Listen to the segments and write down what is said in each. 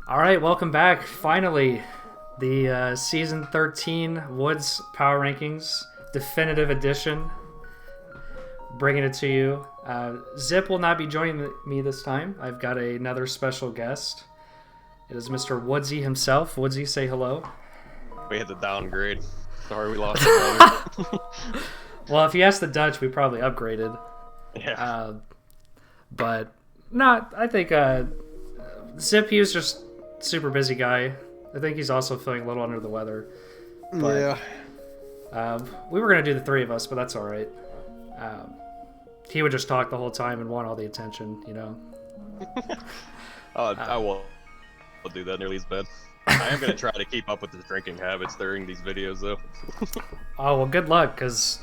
All right, welcome back. Finally, the season 13 Woods Power Rankings definitive edition. Bringing it to you. Zip will not be joining me this time. I've got another special guest. It is Mr. Woodsy himself. Woodsy, say hello. We had to downgrade. Sorry, we lost the brother. Well, if you ask the Dutch, we probably upgraded. Yeah. But not. I think Zip, he was just super busy guy. I think he's also feeling a little under the weather. But, yeah. We were gonna do the three of us, but that's all right. He would just talk the whole time and want all the attention, you know. I will do that nearly as bad. I am going to try to keep up with his drinking habits during these videos, though. Oh, well, good luck, because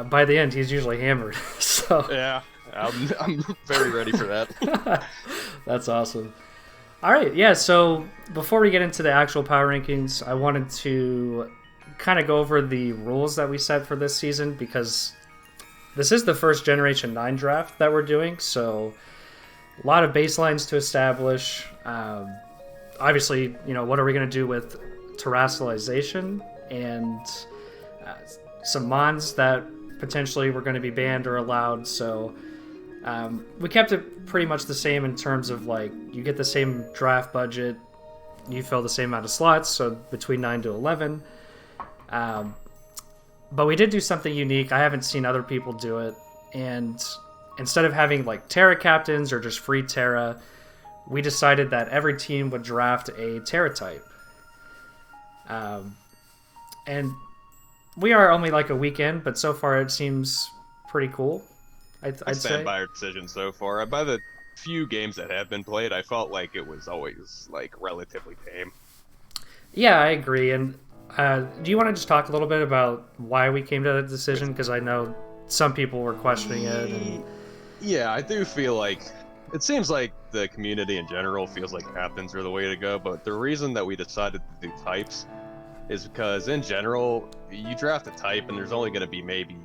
by the end, he's usually hammered. So yeah, I'm very ready for that. That's awesome. All right, yeah, so before we get into the actual power rankings, I wanted to kind of go over the rules that we set for this season, because this is the first Generation 9 draft that we're doing, so a lot of baselines to establish. Obviously, you know, what are we going to do with terrestrialization and some mons that potentially were going to be banned or allowed. So we kept it pretty much the same in terms of, like, you get the same draft budget, you fill the same amount of slots, so between 9 to 11. But we did do something unique. I haven't seen other people do it. And instead of having, like, Terra captains or just free Terra, we decided that every team would draft a Terra type. And we are only like a weekend, but so far it seems pretty cool. I'd I stand say. by our decision so far. By the few games that have been played, I felt like it was always, like, relatively tame. Yeah, I agree. And do you want to just talk a little bit about why we came to that decision? Because I know some people were questioning it. And... Yeah, I do feel like it seems like the community in general feels like captains are the way to go, but the reason that we decided to do types is because in general, you draft a type and there's only going to be maybe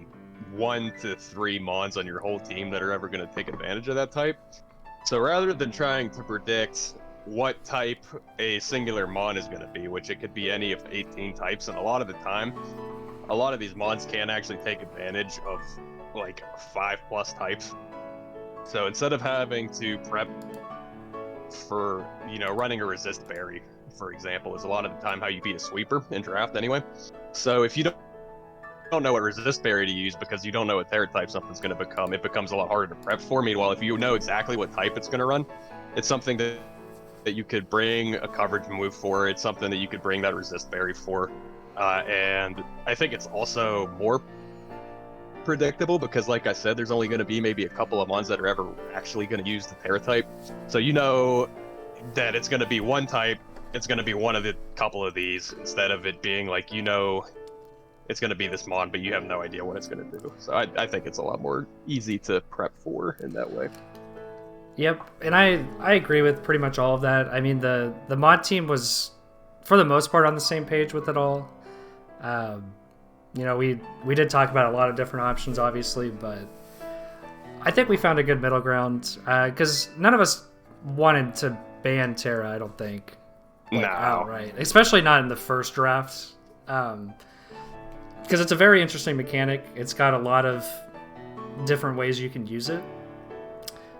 1 to 3 mons on your whole team that are ever going to take advantage of that type. So rather than trying to predict what type a singular mon is going to be, which it could be any of 18 types, and a lot of the time, a lot of these mons can actually take advantage of like 5+ types. So instead of having to prep for, you know, running a resist berry, for example, is a lot of the time how you beat a sweeper in draft anyway. So if you don't know what resist berry to use because you don't know what Terra type something's going to become, it becomes a lot harder to prep for. Meanwhile, if you know exactly what type it's going to run, it's something that you could bring a coverage move for. It's something that you could bring that resist berry for. And I think it's also more predictable because, like I said, there's only going to be maybe a couple of ones that are ever actually going to use the Terra type. So you know that it's going to be one type, it's going to be one of the couple of these, instead of it being like, you know, it's going to be this mon, but you have no idea what it's going to do. So I think it's a lot more easy to prep for in that way. Yep, and I agree with pretty much all of that. I mean, the mod team was, for the most part, on the same page with it all. You know, we did talk about a lot of different options, obviously, but I think we found a good middle ground, because none of us wanted to ban Terra, I don't think. Like, no. Outright. Especially not in the first draft. Because it's a very interesting mechanic. It's got a lot of different ways you can use it.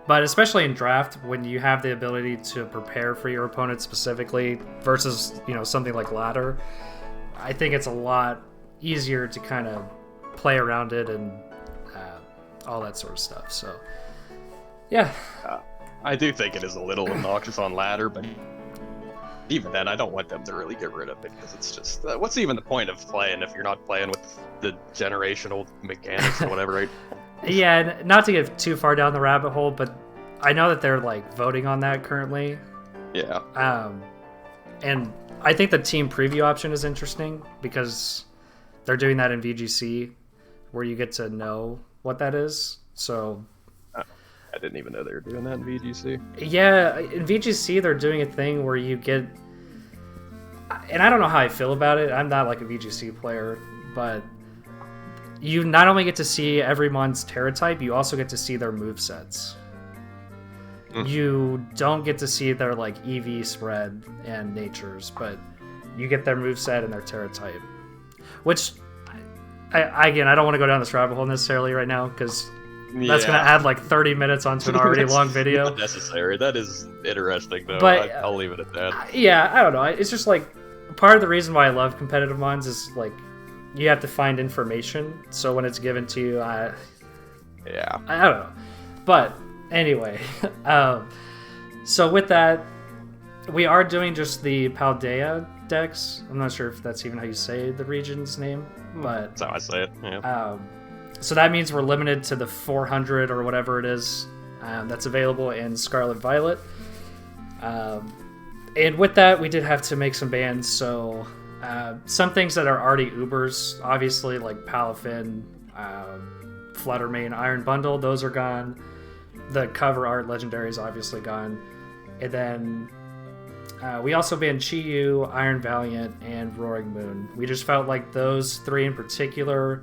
But especially in draft, when you have the ability to prepare for your opponent specifically versus, you know, something like ladder, I think it's a lot easier to kind of play around it and all that sort of stuff. So, yeah. I do think it is a little obnoxious on ladder, but even then, I don't want them to really get rid of it because it's just, what's even the point of playing if you're not playing with the generational mechanics or whatever, right? Yeah, not to get too far down the rabbit hole, but I know that they're, like, voting on that currently. Yeah. And I think the team preview option is interesting because they're doing that in VGC where you get to know what that is. So I didn't even know they were doing that in VGC. Yeah, in VGC they're doing a thing where you get, and I don't know how I feel about it. I'm not like a VGC player, but you not only get to see every mon's Terra type, you also get to see their movesets. You don't get to see their like EV spread and natures, but you get their moveset and their Terra type. Which, again, I don't want to go down this rabbit hole necessarily right now because that's going to add like 30 minutes onto an already long video. Not necessary. That is interesting, though. But, I'll leave it at that. Yeah, I don't know. It's just like part of the reason why I love competitive mons is like you have to find information. So when it's given to you, I don't know. But anyway, so with that, we are doing just the Paldea decks. I'm not sure if that's even how you say the region's name, but that's how I say it. Yeah. So that means we're limited to the 400 or whatever it is that's available in Scarlet Violet. And with that, we did have to make some bans. So some things that are already Ubers, obviously like Palafin, Fluttermane, Iron Bundle, those are gone. The cover art legendary is obviously gone. And then we also banned Chi-Yu, Iron Valiant, and Roaring Moon. We just felt like those three in particular,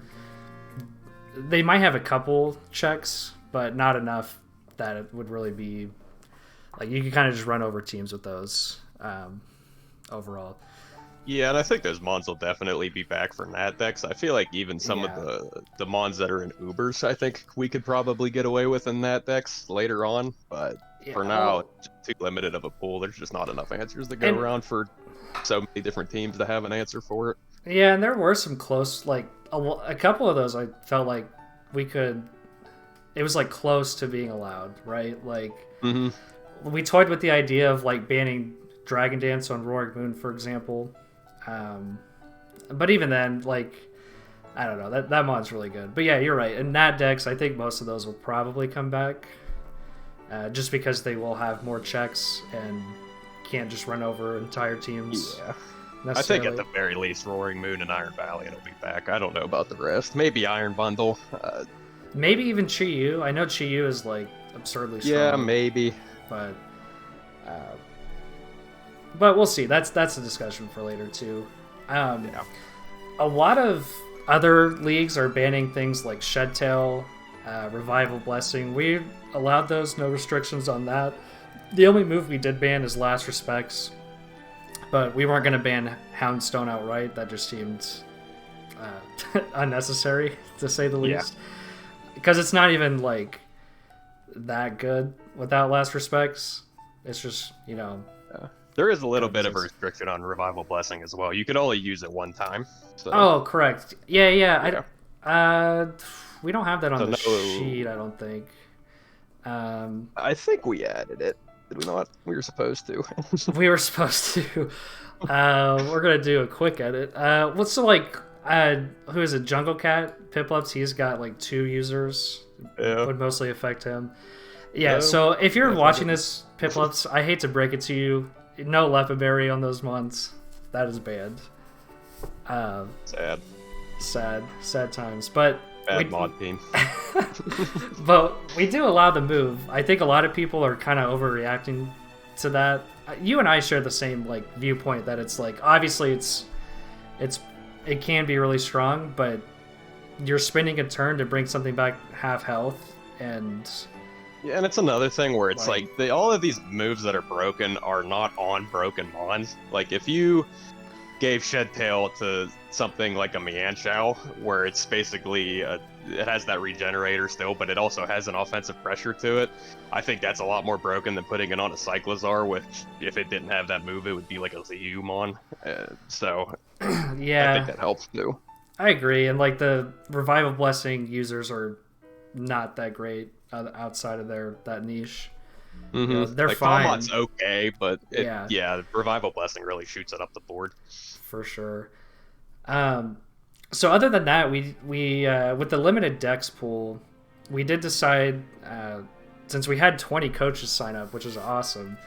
they might have a couple checks, but not enough that it would really be like you can kind of just run over teams with those overall. Yeah, and I think those mons will definitely be back for Nat decks. I feel like even some of the mons that are in Ubers, I think we could probably get away with in Nat decks later on. But for now, it's too limited of a pool. There's just not enough answers to go around for so many different teams to have an answer for it. Yeah, and there were some close, like a couple of those I felt like we could, it was like close to being allowed, right? Like we toyed with the idea of like banning Dragon Dance on Roaring Moon, for example. But even then, like, I don't know, that mod's really good. But yeah, you're right. In Nat decks, I think most of those will probably come back. Just because they will have more checks and can't just run over entire teams. Yeah. I think at the very least, Roaring Moon and Iron Valiant will be back. I don't know about the rest. Maybe Iron Bundle. Maybe even Chi-Yu. I know Chi-Yu is like absurdly strong. Yeah, maybe. But we'll see. That's a discussion for later too. A lot of other leagues are banning things like Shedtail, Revival Blessing. We allowed those, no restrictions on that. The only move we did ban is Last Respects, but we weren't going to ban Houndstone outright. That just seemed unnecessary, to say the least. Because it's not even like that good without Last Respects. It's just, you know... There is a little bit of a restriction on Revival Blessing as well. You could only use it one time. So. Oh, correct. Yeah. We don't have that on the sheet, I don't think. I think we added it. Did we not? We were supposed to. We were supposed to. We're going to do a quick edit. Who is it? Jungle Cat? Piplups, he's got like 2 users. Yeah. Would mostly affect him. Yeah, so if you're watching this, Piplups, I hate to break it to you. No Lepaberry on those months. That is banned. Sad times. But bad mod team. But we do allow the move. I think a lot of people are kind of overreacting to that. You and I share the same like viewpoint that it's like obviously it can be really strong, but you're spending a turn to bring something back half health and. Yeah, and it's another thing where it's like all of these moves that are broken are not on broken mons. Like if you gave Shedtail to something like a Mianchow, where it's basically it has that regenerator still, but it also has an offensive pressure to it. I think that's a lot more broken than putting it on a Cyclizar, which if it didn't have that move, it would be like a ZU mon. So yeah, I think that helps too. I agree, and like the Revival Blessing users are not that great outside of that niche. You know, they're like, fine. Fallout's okay, but Revival Blessing really shoots it up the board for sure. So other than that, we with the limited dex pool, we did decide since we had 20 coaches sign up, which is awesome,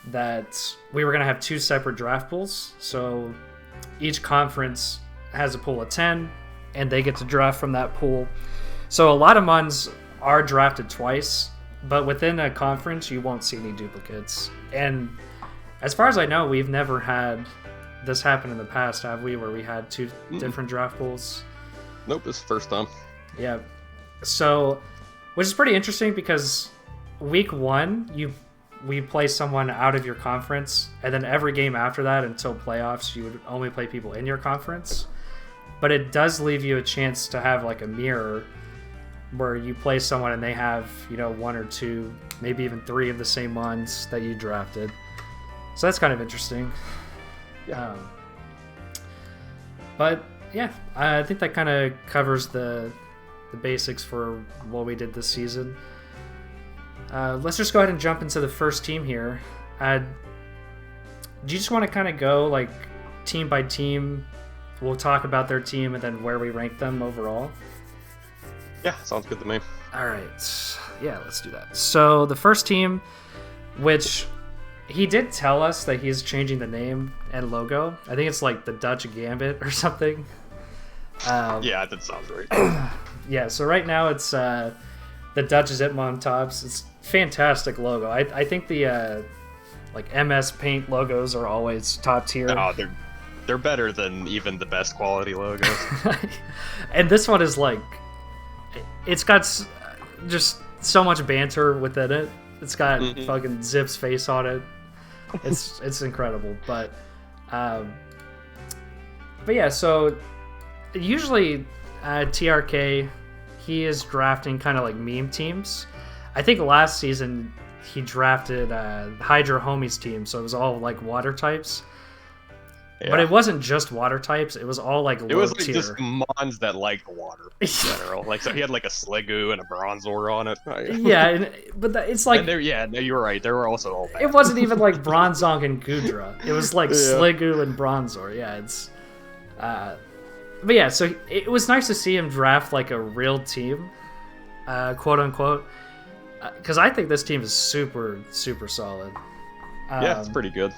that we were going to have 2 separate draft pools. So each conference has a pool of 10, and they get to draft from that pool. So a lot of mons are drafted twice, but within a conference you won't see any duplicates. And as far as I know, we've never had this happen in the past, have we, where we had 2 different draft pools? Nope, this is the first time. Yeah. So, which is pretty interesting because week 1, we play someone out of your conference, and then every game after that until playoffs, you would only play people in your conference. But it does leave you a chance to have like a mirror where you play someone and they have, 1 or 2, maybe even 3 of the same ones that you drafted. So that's kind of interesting. Yeah. But yeah, I think that kind of covers the basics for what we did this season. Let's just go ahead and jump into the first team here. Do you just want to kind of go like team by team? We'll talk about their team and then where we rank them overall. Yeah, sounds good to me. All right. Yeah, let's do that. So the first team, which he did tell us that he's changing the name and logo. I think it's like the Dutch Gambit or something. Yeah, that sounds right. Yeah, so right now it's the Dutch Zipmontops. It's fantastic logo. I think the like MS Paint logos are always top tier. Oh, they're better than even the best quality logos. And this one is like, it's got just so much banter within it. It's got fucking Zip's face on it. It's incredible. But yeah, so usually TRK, he is drafting kind of like meme teams. I think last season he drafted Hydra Homies team, so it was all like water types. Yeah. But it wasn't just water types, it was all like low tier. It was like just mons that liked water in general. Like, so he had like a Sliggoo and a Bronzor on it. Yeah, but it's like... no, you were right. They were also all bad. It wasn't even like Bronzong and Goodra. It was like Sliggoo and Bronzor. Yeah, it's... but yeah, so it was nice to see him draft like a real team, quote unquote, because I think this team is super, super solid. Yeah, it's pretty good.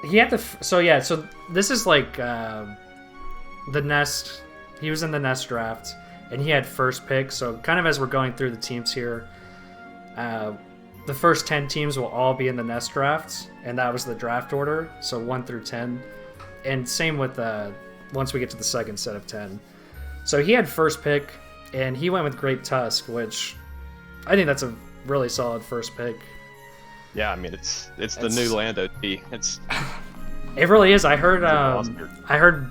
He had the so this is like the Nest. He was in the Nest draft, and he had first pick. So kind of as we're going through the teams here, the first 10 teams will all be in the Nest draft, and that was the draft order. So 1 through 10, and same with once we get to the second set of 10. So he had first pick, and he went with Great Tusk, which I think that's a really solid first pick. Yeah, I mean it's the new Lando T. It really is. I heard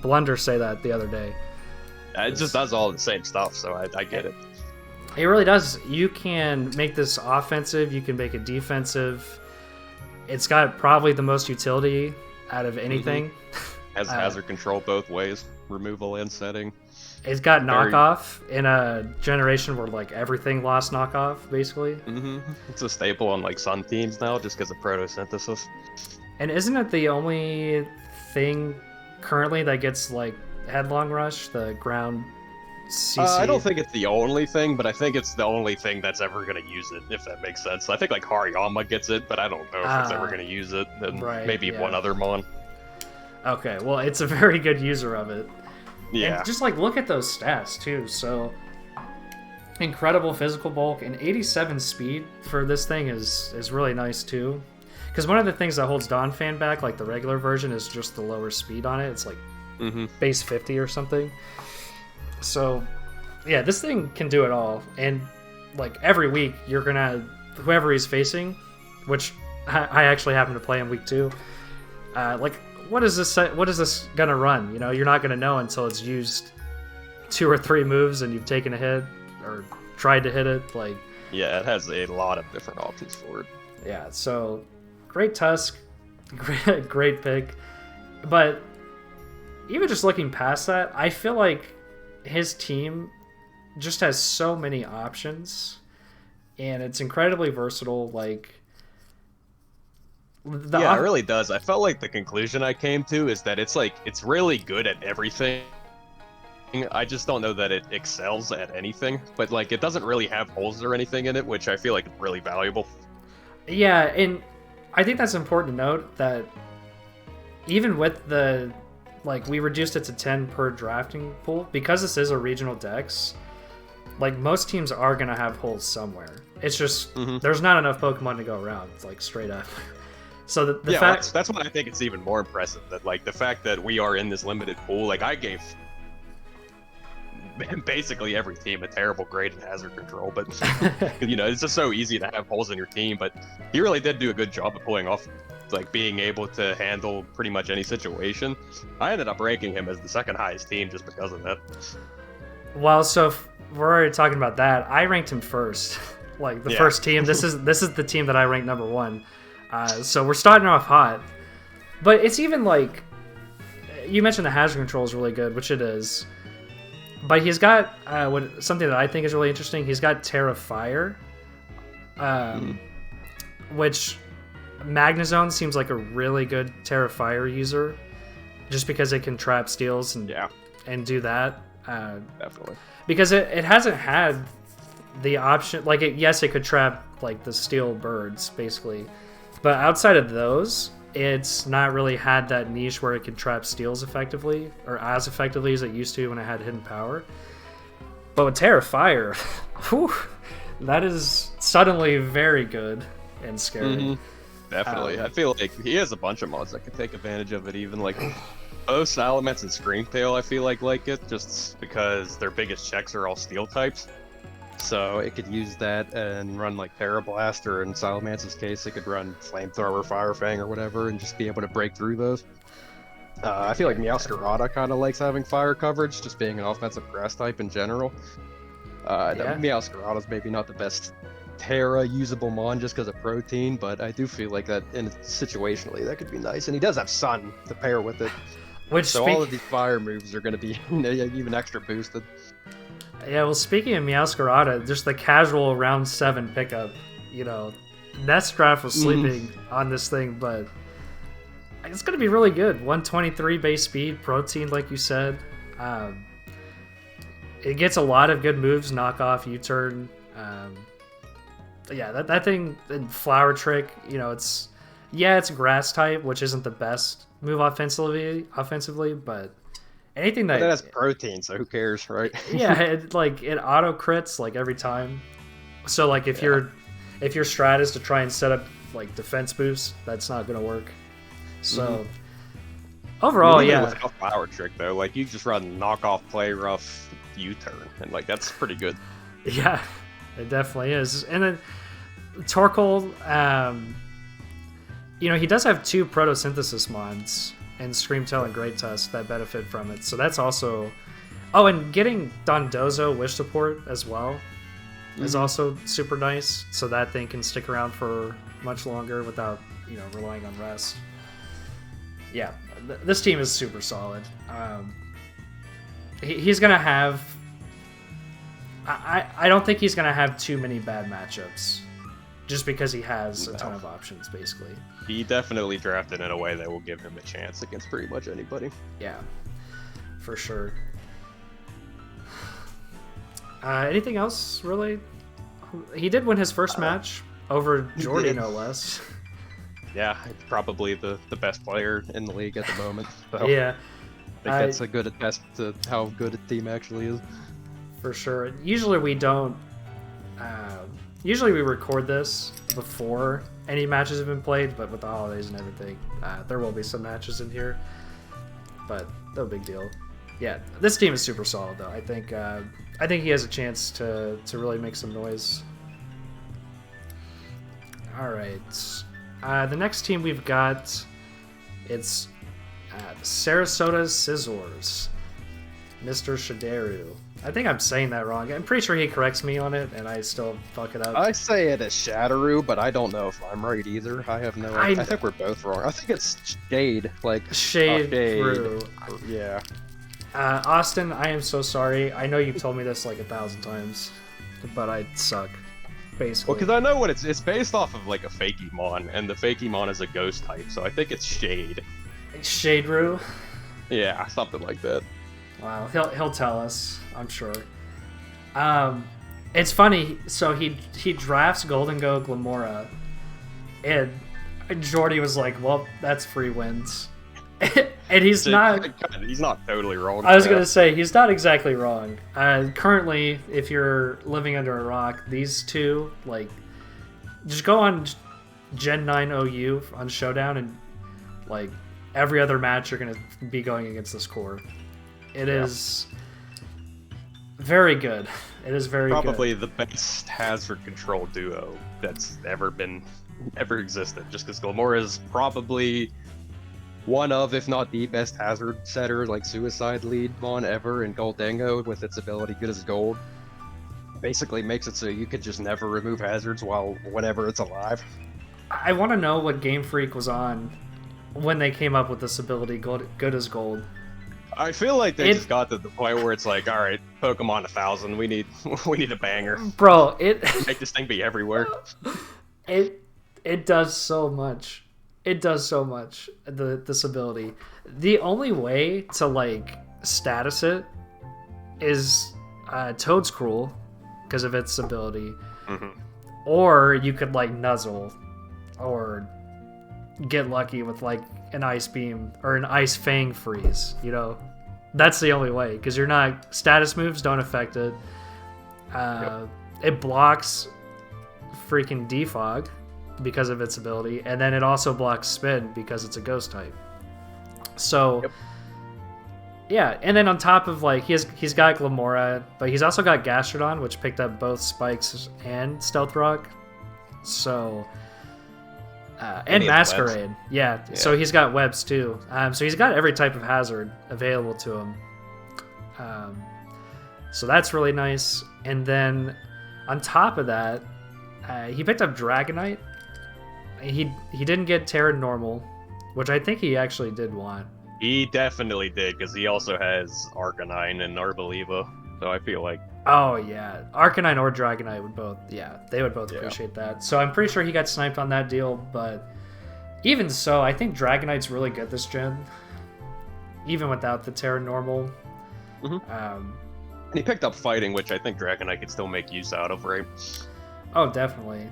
Blunder say that the other day. It just does all the same stuff, so I get it. It really does. You can make this offensive. You can make it defensive. It's got probably the most utility out of anything. Has hazard control both ways, removal and setting. It's got knockoff in a generation where like everything lost knockoff, basically. It's a staple on like Sun teams now, just because of photosynthesis. And isn't it the only thing currently that gets like headlong rush, the ground CC? I don't think it's the only thing, but I think it's the only thing that's ever going to use it, if that makes sense. I think like Hariyama gets it, but I don't know if it's ever going to use it. And maybe one other mon. Okay, well, it's a very good user of it. Yeah. And just like look at those stats too. So incredible physical bulk and 87 speed for this thing is really nice too. Because one of the things that holds Donphan back, like the regular version, is just the lower speed on it. It's like base 50 or something. So yeah, this thing can do it all. And like every week you're gonna, whoever he's facing, which I actually happen to play in week 2, like what is this gonna run? You're not gonna know until it's used 2 or 3 moves and you've taken a hit or tried to hit it. Like, yeah, it has a lot of different options for it. Yeah, so Great Tusk, great pick. But even just looking past that, I feel like his team just has so many options, and it's incredibly versatile. Like, it really does. I felt like the conclusion I came to is that it's really good at everything. I just don't know that it excels at anything, but like it doesn't really have holes or anything in it, which I feel like is really valuable. Yeah, and I think that's important to note that even with the, like, we reduced it to 10 per drafting pool, because this is a regional dex, like most teams are going to have holes somewhere. It's just, there's not enough Pokemon to go around, like straight up. So the fact that's what I think it's even more impressive, that like the fact that we are in this limited pool, like I gave basically every team a terrible grade in hazard control, but it's just so easy to have holes in your team. But he really did do a good job of pulling off, like, being able to handle pretty much any situation. I ended up ranking him as the second highest team just because of that. Well, so if we're already talking about that. I ranked him first, like the first team. This is the team that I ranked number 1. So we're starting off hot, but it's even like you mentioned the hazard control is really good, which it is. But he's got something that I think is really interesting. He's got Terra Fire, which Magnezone seems like a really good Terra Fire user, just because it can trap steals and do that. Definitely. Because it hasn't had the option, like it could trap like the steel birds basically, but outside of those, it's not really had that niche where it can trap steals effectively, or as effectively as it used to when it had hidden power. But with Terra Fire, whew, that is suddenly very good and scary. Mm-hmm. Definitely. I feel like he has a bunch of mods that could take advantage of it, even like both Salamence and Screamtail, I feel like it, just because their biggest checks are all steel types. So it could use that and run like Terra Blast, or in Salamance's case, it could run Flamethrower, Fire Fang, or whatever, and just be able to break through those. I feel like Meowscarada kind of likes having fire coverage, just being an offensive grass type in general. Meowscarada's maybe not the best Terra usable mon just because of protein, but I do feel like that situationally that could be nice. And he does have Sun to pair with it. So all of these fire moves are going to be even extra boosted. Yeah, well, speaking of Meowscarada, just the casual round 7 pickup, Nestdraft was sleeping on this thing, but it's going to be really good. 123 base speed, protein, like you said. It gets a lot of good moves, knock off, U-turn. That thing, Flower Trick, it's grass type, which isn't the best move offensively, but anything that has protein, so who cares, right? it auto crits like every time. So like if your strat is to try and set up like defense boosts, that's not gonna work. So overall, without Flower Trick though, like you just run knock off, play rough, U-turn, and like that's pretty good. Yeah, it definitely is. And then Torkoal, he does have 2 photosynthesis mons and Screamtail and Great Tusk that benefit from it. So that's also... Oh, and getting Dondozo Wish Support as well is also super nice. So that thing can stick around for much longer without, relying on rest. Yeah, this team is super solid. He's going to have... I don't think he's going to have too many bad matchups, just because he has a ton of options, basically. He definitely drafted in a way that will give him a chance against pretty much anybody. Yeah, for sure. Anything else, really? He did win his first match over Jordy, no less. Yeah, probably the best player in the league at the moment. So yeah. I think that's a good attest to how good a team actually is. For sure. Usually we don't... Usually we record this before any matches have been played, but with the holidays and everything, there will be some matches in here. But no big deal. Yeah, this team is super solid, though. I think he has a chance to really make some noise. All right. The next team we've got, it's the Sarasota Scizors. Mr. Shideru. I think I'm saying that wrong. I'm pretty sure he corrects me on it, and I still fuck it up. I say it as Shadaru, but I don't know if I'm right either. I have no idea. I think we're both wrong. I think it's Shade. Like Shade. Yeah. Austin, I am so sorry. I know you've told me this like 1,000 times, but I suck. Basically. Well, because I know what it's based off of like a Fakemon, and the Fakemon is a ghost type, so I think it's Shade. Shaderu? Yeah, something like that. Wow, he'll tell us, I'm sure. It's funny. So he drafts Golden Go Glamora, and Jordy was like, "Well, that's free wins," and he's not totally wrong. I was gonna say he's not exactly wrong. Currently, if you're living under a rock, these two just go on Gen 9 OU on Showdown, and like every other match you're gonna be going against this core. It is Very good. It is very Probably good. the best hazard control duo that's ever existed. Just because Glamora is probably one of, if not the best hazard setter, like suicide lead mon ever, and Goldango with its ability good as gold basically makes it so you could just never remove hazards whenever it's alive. I want to know what Game Freak was on when they came up with this ability, good as gold. I feel like they just got to the point where it's like, all right, Pokemon 1000, we need a banger, bro. Make this thing be everywhere. It does so much. It does so much. This ability. The only way to like status it is Toad's Cruel because of its ability, or you could like Nuzzle, or get lucky with like an Ice Beam or an Ice Fang freeze. You know, that's the only way because you're not status moves don't affect it. It blocks freaking Defog because of its ability, and then it also blocks Spin because it's a ghost type. So yeah, and then on top of like he's got Glamora, but he's also got Gastrodon, which picked up both Spikes and Stealth Rock. So and Masquerade, yeah. So he's got webs too. So he's got every type of hazard available to him. So that's really nice. And then on top of that, he picked up Dragonite. He didn't get Terra Normal, which I think he actually did want. He definitely did, because he also has Arcanine and Arboliva, so I feel like... Oh, yeah. Arcanine or Dragonite would both... Yeah, they would both appreciate that. So I'm pretty sure he got sniped on that deal, but even so, I think Dragonite's really good this gen, even without the Terra Normal. And he picked up Fighting, which I think Dragonite could still make use out of, right? Oh, definitely.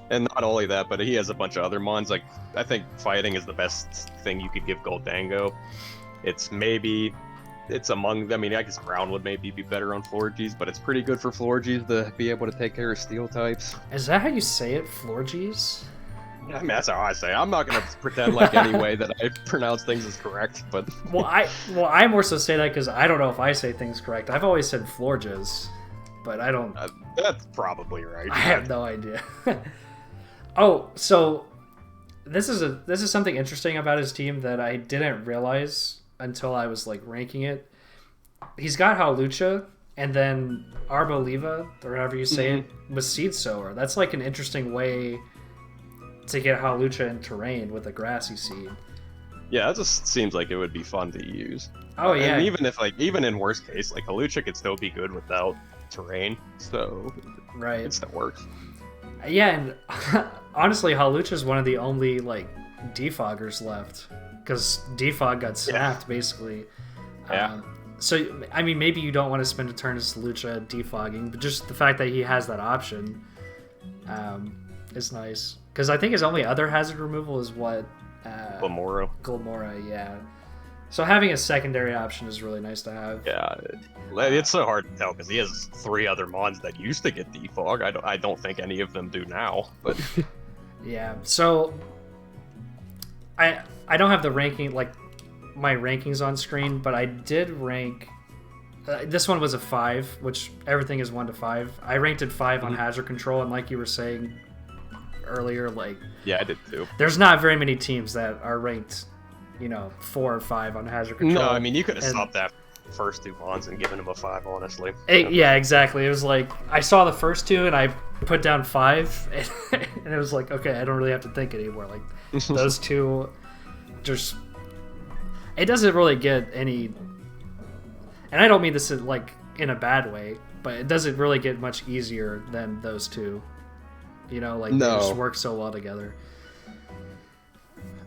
And not only that, but he has a bunch of other mons. Like, I think Fighting is the best thing you could give Goldango. It's among them. I mean, I guess Ground would maybe be better on Florges, but it's pretty good for Florges to be able to take care of Steel types. Is that how you say it, Florges? I mean, that's how I say it. I'm not going to pretend like any way that I pronounce things is correct, but... I more so say that because I don't know if I say things correct. I've always said Florges. But I don't... that's probably right. I have no idea. Oh, so this is something interesting about his team that I didn't realize until I was like ranking it. He's got Hawlucha, and then Arboliva, or however you say it, with Seed Sower. That's like an interesting way to get Hawlucha in terrain with a grassy seed. Yeah, that just seems like it would be fun to use. Oh yeah. And even in worst case, like Hawlucha could still be good without terrain, so it still works. Yeah, and honestly, Hawlucha is one of the only like defoggers left because defog got snapped basically. Yeah. So I mean, maybe you don't want to spend a turn as Hawlucha defogging, but just the fact that he has that option is nice. Because I think his only other hazard removal is what Glamora, yeah. So having a secondary option is really nice to have. Yeah, it's so hard to tell because he has 3 other mons that used to get defog. I don't think any of them do now, but yeah. So I don't have the ranking like my rankings on screen, but I did rank. This one was a 5, which everything is 1 to 5. I ranked it 5 on hazard control, and like you were saying earlier, like yeah, I did too. There's not very many teams that are ranked 4 or 5 on hazard control. No, I mean, you could have stopped that first 2 mons and given him a 5, honestly. Yeah, exactly. It was like, I saw the first 2 and I put down 5, and it was like, okay, I don't really have to think anymore. Like, those 2 just... It doesn't really get any... And I don't mean this in a bad way, but it doesn't really get much easier than those 2. They just work so well together.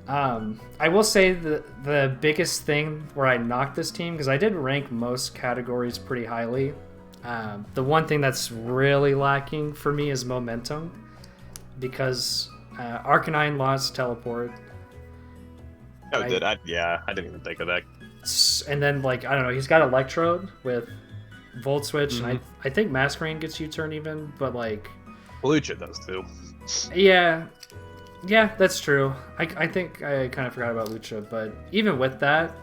I will say the biggest thing where I knocked this team, because I did rank most categories pretty highly, the one thing that's really lacking for me is momentum, because Arcanine lost Teleport. I didn't even think of that. And then, I don't know, he's got Electrode with Volt Switch, and I think Masquerain gets U-turn even, but Hawlucha does too. Yeah, that's true. I think I kind of forgot about Lucha, but even with that,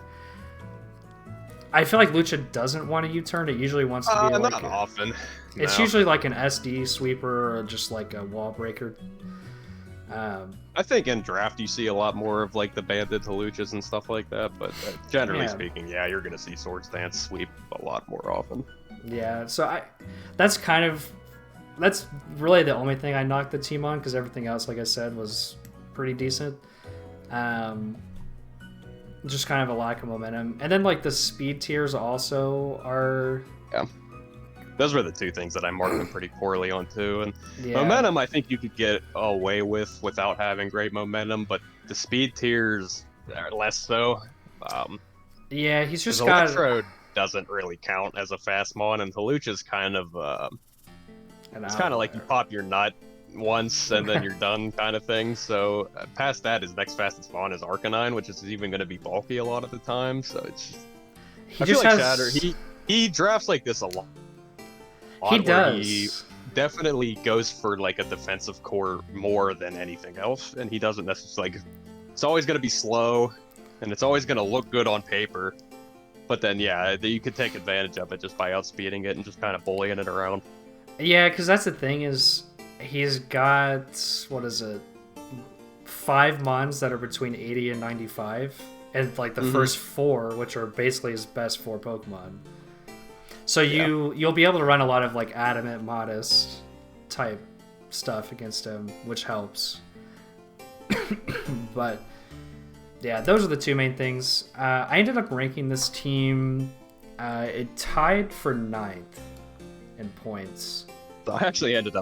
I feel like Lucha doesn't want a U-turn. It usually wants to be not often. It's usually like an SD sweeper or just like a wall breaker. I think in draft you see a lot more of like the banded to Luchas and stuff like that, but generally speaking, yeah, you're gonna see Swords Dance sweep a lot more often. Yeah, so that's really the only thing I knocked the team on, because everything else, like I said, was pretty decent. Just kind of a lack of momentum. And then like the speed tiers also are... Yeah. Those were the two things that I marked them pretty poorly on too. And momentum, I think you could get away with without having great momentum, but the speed tiers are less so. Yeah, he's just got... Electrode doesn't really count as a fast mon, and Talucha's kind of... it's kind of like you pop your nut once and then you're done kind of thing. So past that, his next fastest mon is Arcanine, which is even going to be bulky a lot of the time. So it's I feel like Shatter, he drafts like this a lot. He does. He definitely goes for like a defensive core more than anything else, and he doesn't necessarily like. It's always going to be slow, and it's always going to look good on paper. But then, yeah, you could take advantage of it just by outspeeding it and just kind of bullying it around. Yeah, because that's the thing is, he's got, what is it, 5 mons that are between 80 and 95, and like the first 4, which are basically his best 4 Pokemon. So you'll be able to run a lot of like Adamant, Modest type stuff against him, which helps. But yeah, those are the two main things. I ended up ranking this team, it tied for 9th in points. So I actually he ended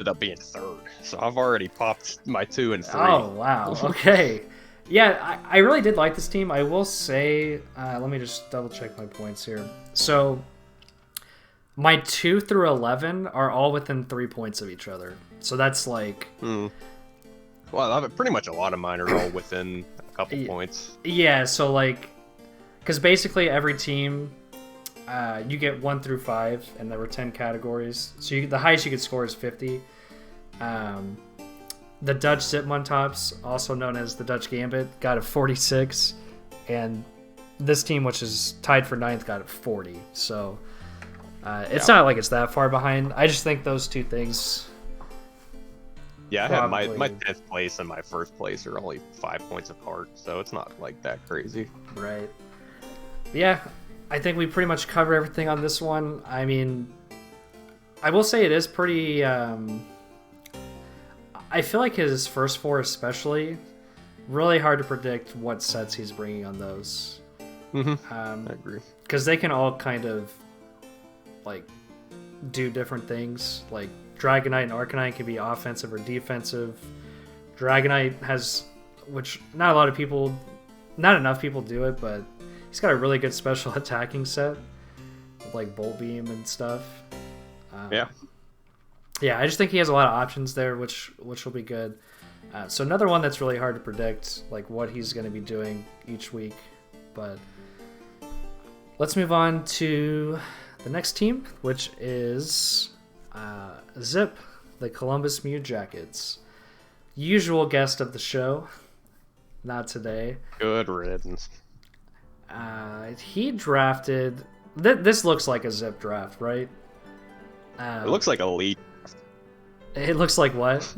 up being 3rd. So I've already popped my 2 and 3. Oh, wow. Okay. Yeah, I really did like this team. I will say, let me just double check my points here. So my 2 through 11 are all within 3 points of each other. So that's like... Well, pretty much a lot of mine are all within a couple points. Yeah, so like... Because basically every team... you get 1 through 5, and there were 10 categories. So the highest you could score is 50. The Dutch Zipmontops, also known as the Dutch Gambit, got a 46, and this team, which is tied for 9th, got a 40. So it's not like it's that far behind. I just think those two things. Yeah, probably... I have my 10th place and my 1st place are only 5 points apart, so it's not like that crazy. Right. But yeah. I think we pretty much cover everything on this one. I mean, I will say it is pretty... I feel like his first 4 especially, really hard to predict what sets he's bringing on those. I agree. Because they can all kind of, like, do different things. Like, Dragonite and Arcanine can be offensive or defensive. Dragonite has, which not enough people do it, but he's got a really good special attacking set with like Bolt Beam and stuff. Yeah, I just think he has a lot of options there, which will be good. So another one that's really hard to predict, like what he's going to be doing each week. But let's move on to the next team, which is Zip, the Columbus Mew Jackets. Usual guest of the show, not today. Good riddance. He drafted... This looks like a Zip draft, right? It looks like a lead. It looks like what?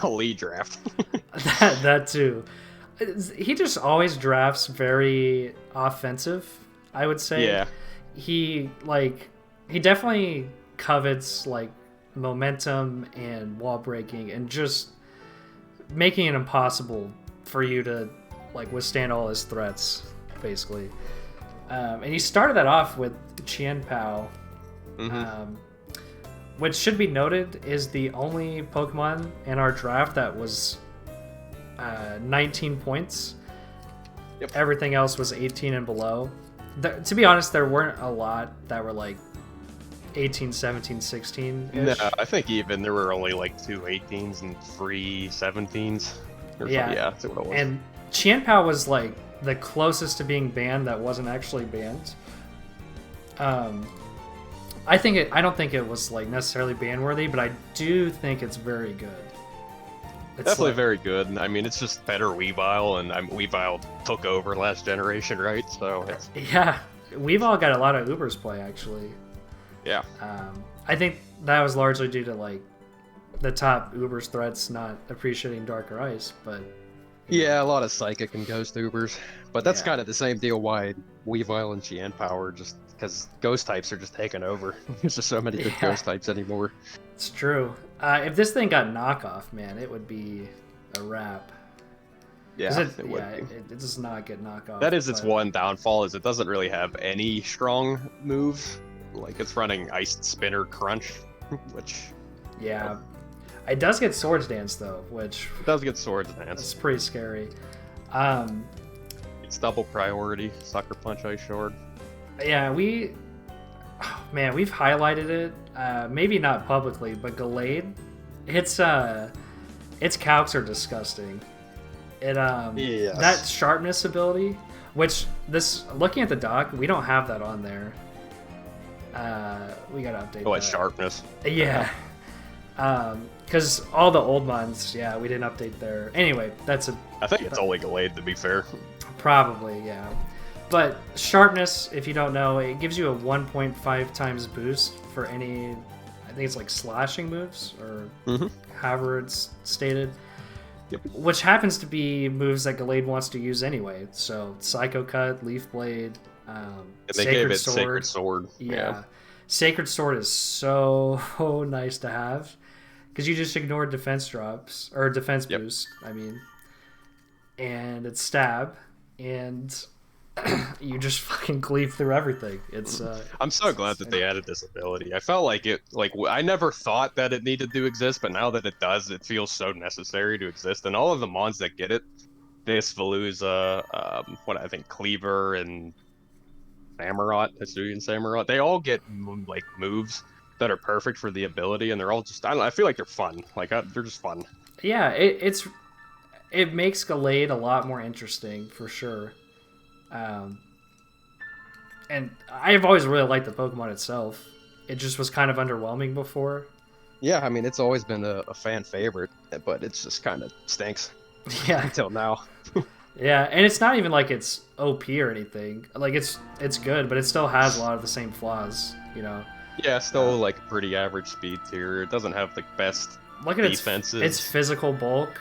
A lead draft. that too. He just always drafts very offensive, I would say. Yeah. He definitely covets like momentum and wall breaking and just making it impossible for you to like withstand all his threats, basically. And he started that off with Qianpao, which should be noted is the only Pokemon in our draft that was 19 points. Yep. Everything else was 18 and below. To be honest, there weren't a lot that were like 18, 17, 16 -ish. No, I think even there were only like 2 18s and 3 17s. Yeah, that's what it was. And Qianpao was like the closest to being banned that wasn't actually banned. I don't think it was like necessarily ban worthy, but I do think it's very good. It's definitely very good. I mean, it's just better Weavile, and Weavile took over last generation, right? So it's we've all got a lot of Ubers play, actually. Yeah. I think that was largely due to, like, the top Ubers threats not appreciating Darker Ice, but... Yeah, a lot of Psychic and Ghost Ubers. But that's kind of the same deal why Weavile and Chien Power, just because Ghost types are just taking over. There's just so many good Ghost types anymore. It's true. If this thing got knockoff, man, it would be a wrap. Yeah, it does not get knockoff. That is its one downfall, is it doesn't really have any strong moves. Like, it's running Ice Spinner Crunch, which... Yeah. It does get Swords Dance, though, which... It does get Swords Dance. It's pretty scary. It's double priority, Sucker Punch, Ice Shard. Yeah, we've highlighted it. Maybe not publicly, but Gallade, its calcs are disgusting. Yes. That sharpness ability, which looking at the doc, we don't have that on there. We gotta update. Oh, it's sharpness. Yeah. Because all the old ones, we didn't update there. Anyway, I think it's only Gallade, to be fair. Probably, yeah. But sharpness, if you don't know, it gives you a 1.5 times boost for any, I think it's like slashing moves, or however it's stated. Yep. Which happens to be moves that Gallade wants to use anyway. So Psycho Cut, Leaf Blade, Sacred Sword. Yeah. Sacred Sword is so nice to have. Because you just ignore defense drops, or defense boost, I mean. And it's stab, and you just fucking cleave through everything. It's. I'm so glad that they added this ability. I felt like I never thought that it needed to exist, but now that it does, it feels so necessary to exist. And all of the mons that get it, this Veluza, Cleaver and Samurott, Hisuian Samurott, they all get like moves that are perfect for the ability, and they're all just, I feel like they're fun. Like, they're just fun. Yeah, it makes Gallade a lot more interesting, for sure. And I've always really liked the Pokemon itself. It just was kind of underwhelming before. Yeah, I mean, it's always been a fan favorite, but it's just kind of stinks. Yeah. Until now. Yeah, and it's not even like it's OP or anything. Like, it's good, but it still has a lot of the same flaws, you know? Yeah, still like pretty average speed tier. It doesn't have the best defenses. Its physical bulk,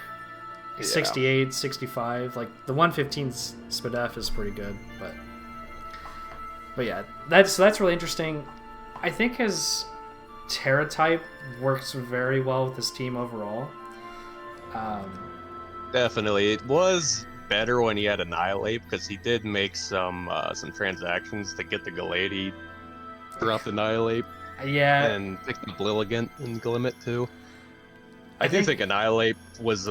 68, 65. Like, the 115 SPDF is pretty good, but yeah, that's really interesting. I think his Terra type works very well with his team overall. Definitely, it was better when he had Annihilate, because he did make some transactions to get the Gallade. Dropped Annihilate. Yeah. And picked up Lilligant and Glimmet too. I do think Annihilate was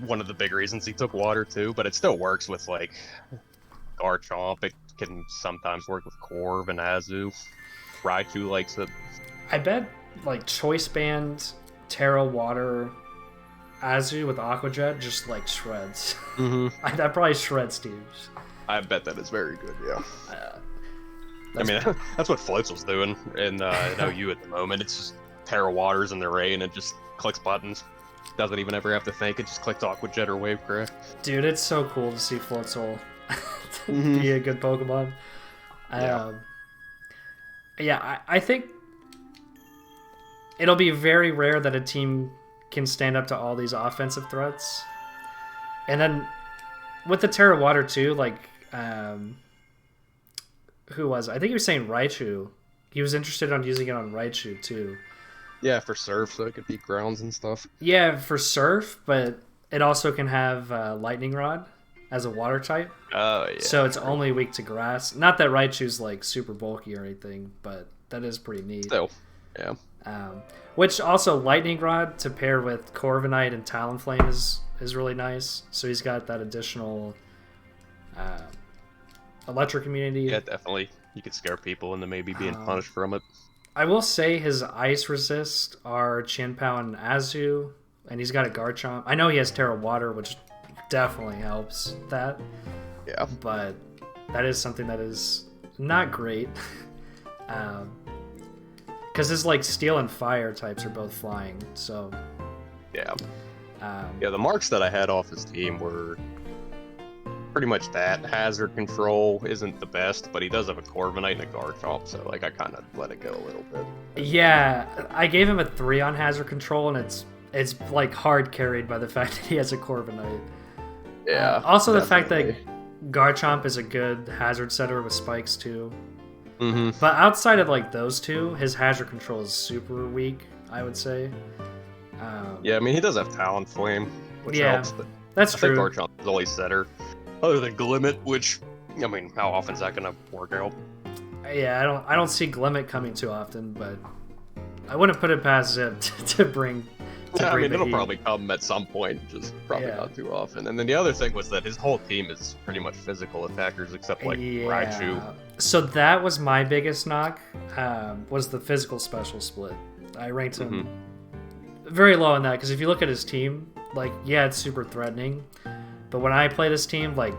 one of the big reasons he took Water too, but it still works with like Garchomp. It can sometimes work with Corv and Azu. Raichu likes it. I bet like Choice Band, Terra, Water, Azu with Aqua Jet just like shreds. Mm-hmm. That probably shreds teams. I bet that is very good, yeah. I mean, that's what Floats was doing in OU at the moment. It's just Terra Waters in the Ray, and it just clicks buttons. Doesn't even ever have to think. It just clicks Aqua Jet or Wave Craft. Dude, it's so cool to see Floatzel be a good Pokemon. I think it'll be very rare that a team can stand up to all these offensive threats. And then with the Terra Water too, like... who was it? I think he was saying Raichu. He was interested on using it on Raichu too. Yeah, for Surf, so it could beat grounds and stuff. Yeah, for Surf, but it also can have Lightning Rod as a water type. Oh, yeah. So it's only weak to grass. Not that Raichu's like super bulky or anything, but that is pretty neat. Still, yeah. Which also Lightning Rod to pair with Corviknight and Talonflame is really nice. So he's got that additional electric immunity. Yeah, definitely. You could scare people into maybe being punished from it. I will say his ice resist are Chien-Pao and Azu, and he's got a Garchomp. I know he has Terra Water, which definitely helps that. Yeah. But that is something that is not great. Because his like Steel and Fire types are both flying, so... Yeah. The marks that I had off his team were pretty much that. Hazard control isn't the best, but he does have a Corviknight and a Garchomp, so like I kind of let it go a little bit. Yeah, I gave him a 3 on hazard control, and it's like hard carried by the fact that he has a Corviknight. Yeah. Also, definitely. the fact that Garchomp is a good hazard setter with spikes too. Mm-hmm. But outside of like those two, his hazard control is super weak, I would say. Yeah, I mean he does have Talon Flame, which helps, but that's true. I think Garchomp is always setter, other than Glimmet, which I mean, how often is that gonna work out? Yeah, I don't see Glimmet coming too often, but I wouldn't put it past Zip to bring. I mean, it'll probably come at some point, just probably not too often. And then the other thing was that his whole team is pretty much physical attackers, except like Raichu. So that was my biggest knock, was the physical special split. I ranked him very low on that, because if you look at his team, like, yeah, it's super threatening, but when I play this team, like,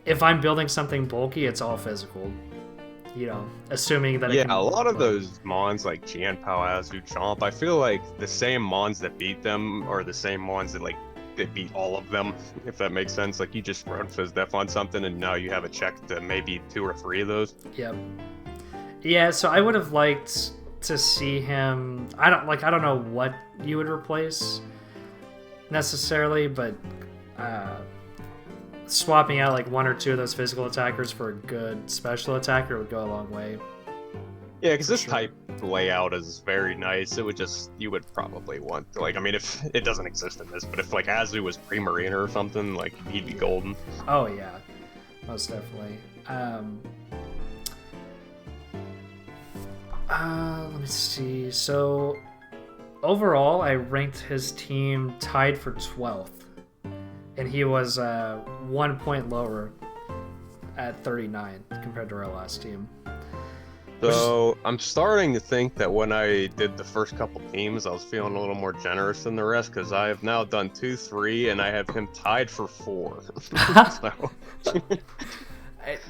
if I'm building something bulky, it's all physical. You know, assuming that a lot of those mons like Jianpao, Azu, Chomp, I feel like the same mons that beat them are the same mons that beat all of them, if that makes sense. Like you just run Fizdef on something and now you have a check to maybe 2 or 3 of those. Yep. Yeah, so I would have liked to see him. I don't know what you would replace necessarily, but swapping out like 1 or 2 of those physical attackers for a good special attacker would go a long way. Yeah, because this type layout is very nice. It would just, you would probably want to, like, I mean, if it doesn't exist in this, but if like Azu was Primarina or something, like he'd be golden. Oh yeah, most definitely. Let me see. So overall, I ranked his team tied for 12th. And he was 1 point lower at 39 compared to our last team. So I'm starting to think that when I did the first couple teams, I was feeling a little more generous than the rest, because I have now done 2, 3, and I have him tied for 4. So.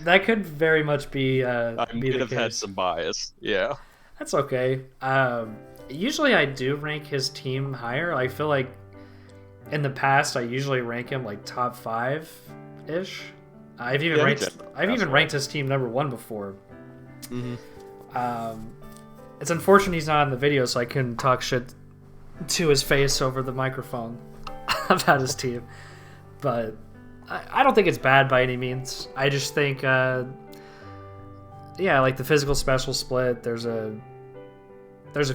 That could very much be. I might have had some bias. Yeah. That's okay. Usually I do rank his team higher. I feel like in the past, I usually rank him like top 5-ish. I've even ranked his team number 1 before. It's unfortunate he's not on the video, so I couldn't talk shit to his face over the microphone about his team. But I don't think it's bad by any means. I just think, like the physical special split, there's a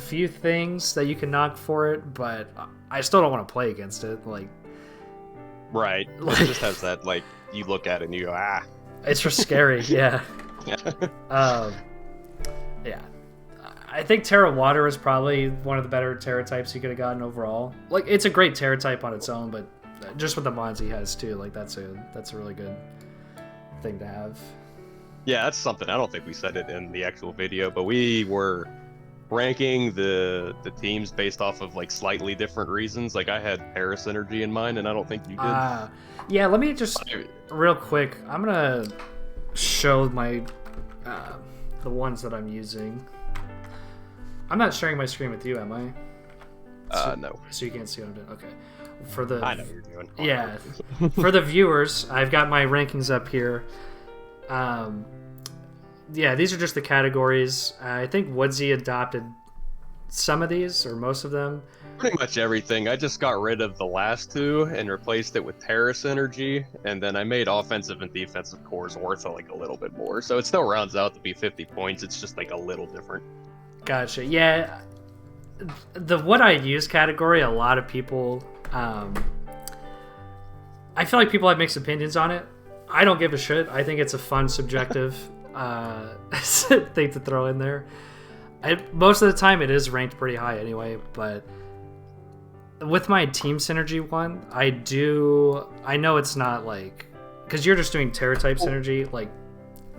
few things that you can knock for it, but I still don't want to play against it. Like, right. It just has that, like, you look at it and you go, ah. It's just scary, yeah. Yeah. I think Terra Water is probably one of the better Terra types you could have gotten overall. Like, it's a great Terra type on its own, but just with the mods he has too, like, that's a really good thing to have. Yeah, that's something. I don't think we said it in the actual video, but we were ranking the teams based off of like slightly different reasons. Like I had Paris Energy in mind, and I don't think you did. Yeah, let me just real quick. I'm gonna show my the ones that I'm using. I'm not sharing my screen with you, am I? No. So you can't see what I'm doing. Okay. For the I know what you're doing. Yeah. For the viewers, I've got my rankings up here. Yeah, these are just the categories. I think Woodsy adopted some of these, or most of them. Pretty much everything. I just got rid of the last 2 and replaced it with Terrace Energy, and then I made offensive and defensive cores worth like a little bit more. So it still rounds out to be 50 points. It's just like a little different. Gotcha. Yeah, the what I use category, a lot of people, I feel like people have mixed opinions on it. I don't give a shit. I think it's a fun, subjective thing to throw in there. Most of the time, it is ranked pretty high anyway. But with my team synergy one, I know it's not like, because you're just doing Terra type synergy. Like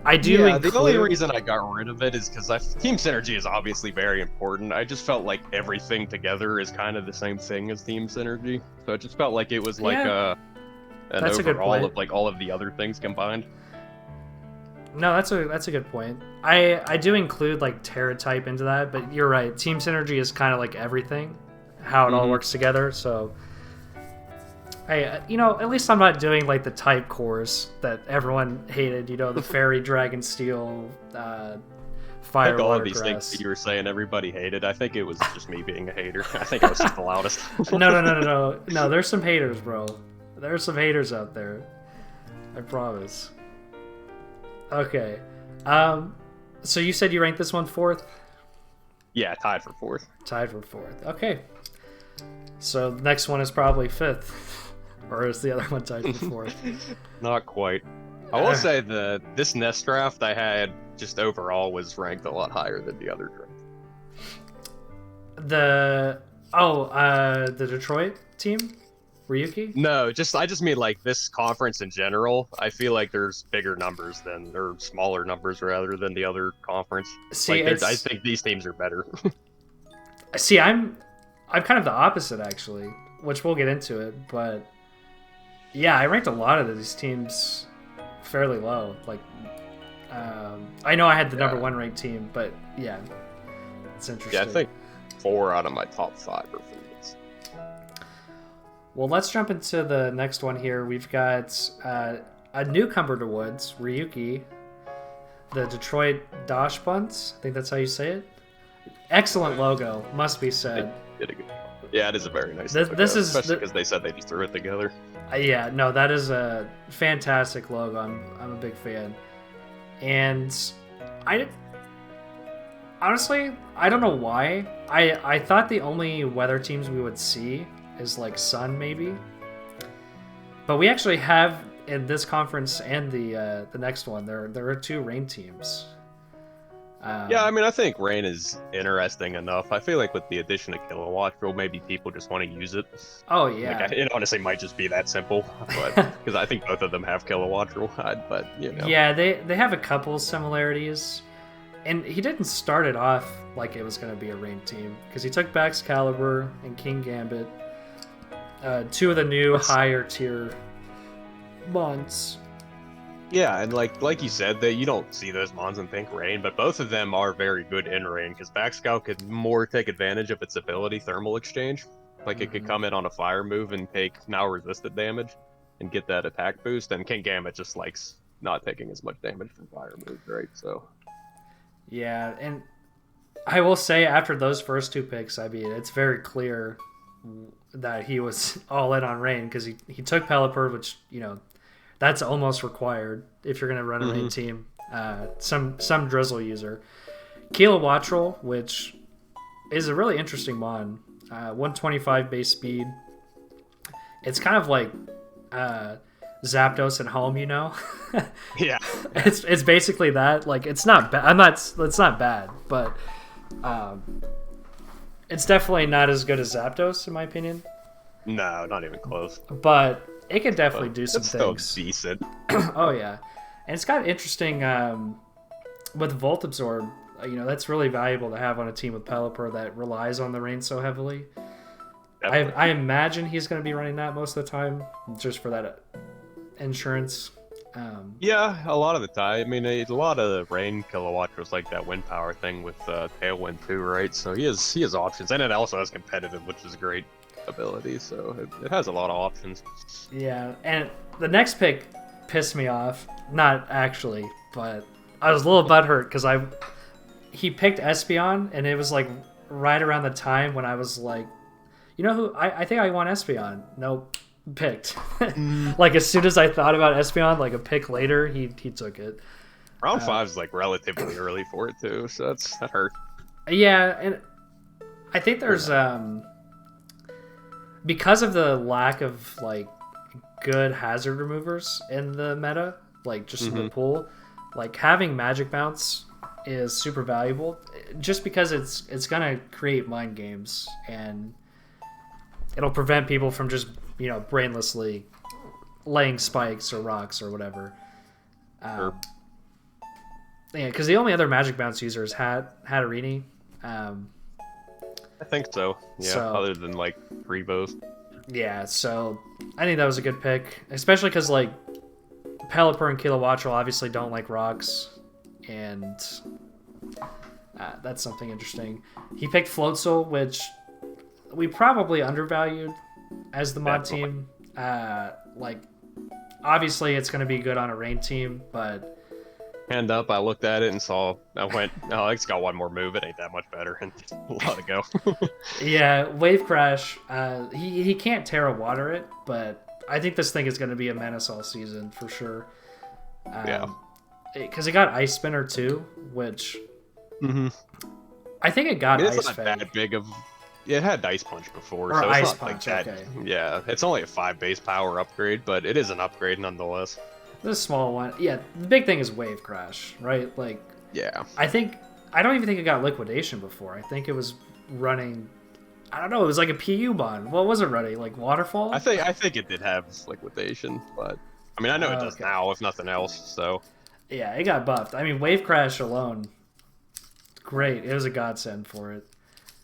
I do. Yeah, the only reason I got rid of it is because team synergy is obviously very important. I just felt like everything together is kind of the same thing as team synergy. So it just felt like it was like an overall of like all of the other things combined. No, that's a good point. I do include like Terra type into that, but you're right. Team synergy is kind of like everything, how it all works together. So Hey, at least I'm not doing like the type cores that everyone hated. The fairy, dragon, steel, I fire, think all water, of these grass. things that you were saying everybody hated, I think it was just me being a hater. I think I was just the loudest. No. There's some haters, bro. There's some haters out there. I promise. Okay. So you said you ranked this one fourth? Yeah, tied for fourth. Tied for fourth. Okay. So the next one is probably fifth. Or is the other one tied for fourth? Not quite. I will say this Nest draft I had just overall was ranked a lot higher than the other draft. The Detroit team? Ryuki? No, I just mean like this conference in general. I feel like there's bigger numbers or smaller numbers rather than the other conference. See, I think these teams are better. See, I'm kind of the opposite actually, which we'll get into it, but yeah, I ranked a lot of these teams fairly low. Like, I know I had the number one ranked team, but yeah, it's interesting. Yeah, I think 4 out of my top 5 are Phoenix. Well, let's jump into the next one here. We've got a newcomer to Woods, Ryuki, the Detroit Dachsbuns. I think that's how you say it. Excellent logo, must be said. Yeah, it is a very nice logo, especially because they said they just threw it together. Yeah, no, that is a fantastic logo. I'm a big fan. And honestly, I don't know why. I thought the only weather teams we would see is like sun maybe. But we actually have in this conference and the next one, there are 2 rain teams. Yeah, I mean, I think rain is interesting enough. I feel like with the addition of Kilowatt, maybe people just want to use it. Oh, yeah. Like, it honestly might just be that simple, but because I think both of them have Kilowatt, but Yeah, they have a couple similarities. And he didn't start it off like it was going to be a rain team, because he took back Excalibur and King Gambit, 2 of the new higher tier mons. Yeah, and like you said, that you don't see those mons and think rain, but both of them are very good in rain, because Backscout could more take advantage of its ability, Thermal Exchange. Like, it could come in on a fire move and take now resisted damage and get that attack boost, and King Gambit just likes not taking as much damage from fire moves, right? So yeah, and I will say after those first 2 picks, I mean, it's very clear that he was all in on rain, because he took Pelipper, which, that's almost required if you're going to run a rain team. Some drizzle user. Kilowattrel, which is a really interesting mon. 125 base speed. It's kind of like Zapdos at home, Yeah. It's basically that. Like, it's not bad. It's not bad, but it's definitely not as good as Zapdos in my opinion. No, not even close. But it can definitely do some things. Still decent. Oh yeah, and it's got interesting with Volt Absorb. That's really valuable to have on a team with Pelipper that relies on the rain so heavily. I imagine he's going to be running that most of the time, just for that insurance. Yeah, a lot of the time. I mean, a lot of rain Kilowattrels like that wind power thing with Tailwind too, right? So he has options, and it also has competitive, which is great ability, so it has a lot of options. Yeah, and the next pick pissed me off. Not actually, but I was a little butthurt because he picked Espeon, and it was like right around the time when I was like, who I think I want Espeon. Nope, picked. Like, as soon as I thought about Espeon, like a pick later, he took it. Round 5 is like relatively early for it too, so that hurt. Yeah, and I think there's because of the lack of like good hazard removers in the meta, like just in the pool, like having Magic Bounce is super valuable, just because it's gonna create mind games and it'll prevent people from just brainlessly laying spikes or rocks or whatever. Yeah, because the only other Magic Bounce user is Hatterini. I think so. Yeah, so, other than like Rebos. Yeah, so I think that was a good pick, especially because like Pelipper and Kilowattrel obviously don't like rocks, and that's something interesting. He picked Floatzel, which we probably undervalued as the mod team. Like, obviously it's going to be good on a rain team, but Hand up, I looked at it and went, oh, it's got one more move. It ain't that much better. And let it go. yeah, Wave Crash, he can't Terra Water it, but I think this thing is going to be a menace all season for sure. Yeah. Because it got Ice Spinner too, which I think it got it's Ice not Fang. that big of. It had Ice Punch before, Or so it's Ice not Punch, like that. okay. Yeah, it's only a 5 base power upgrade, but it is an upgrade nonetheless. This small one, yeah. The big thing is Wave Crash, right? Like, Yeah. I don't even think it got Liquidation before. I think it was running. I don't know. It was like a PU bond. What was it running? Like Waterfall? I think it did have Liquidation, but I mean I know it does okay. now, if nothing else. So Yeah, it got buffed. I mean, Wave Crash alone, great. It was a godsend for it.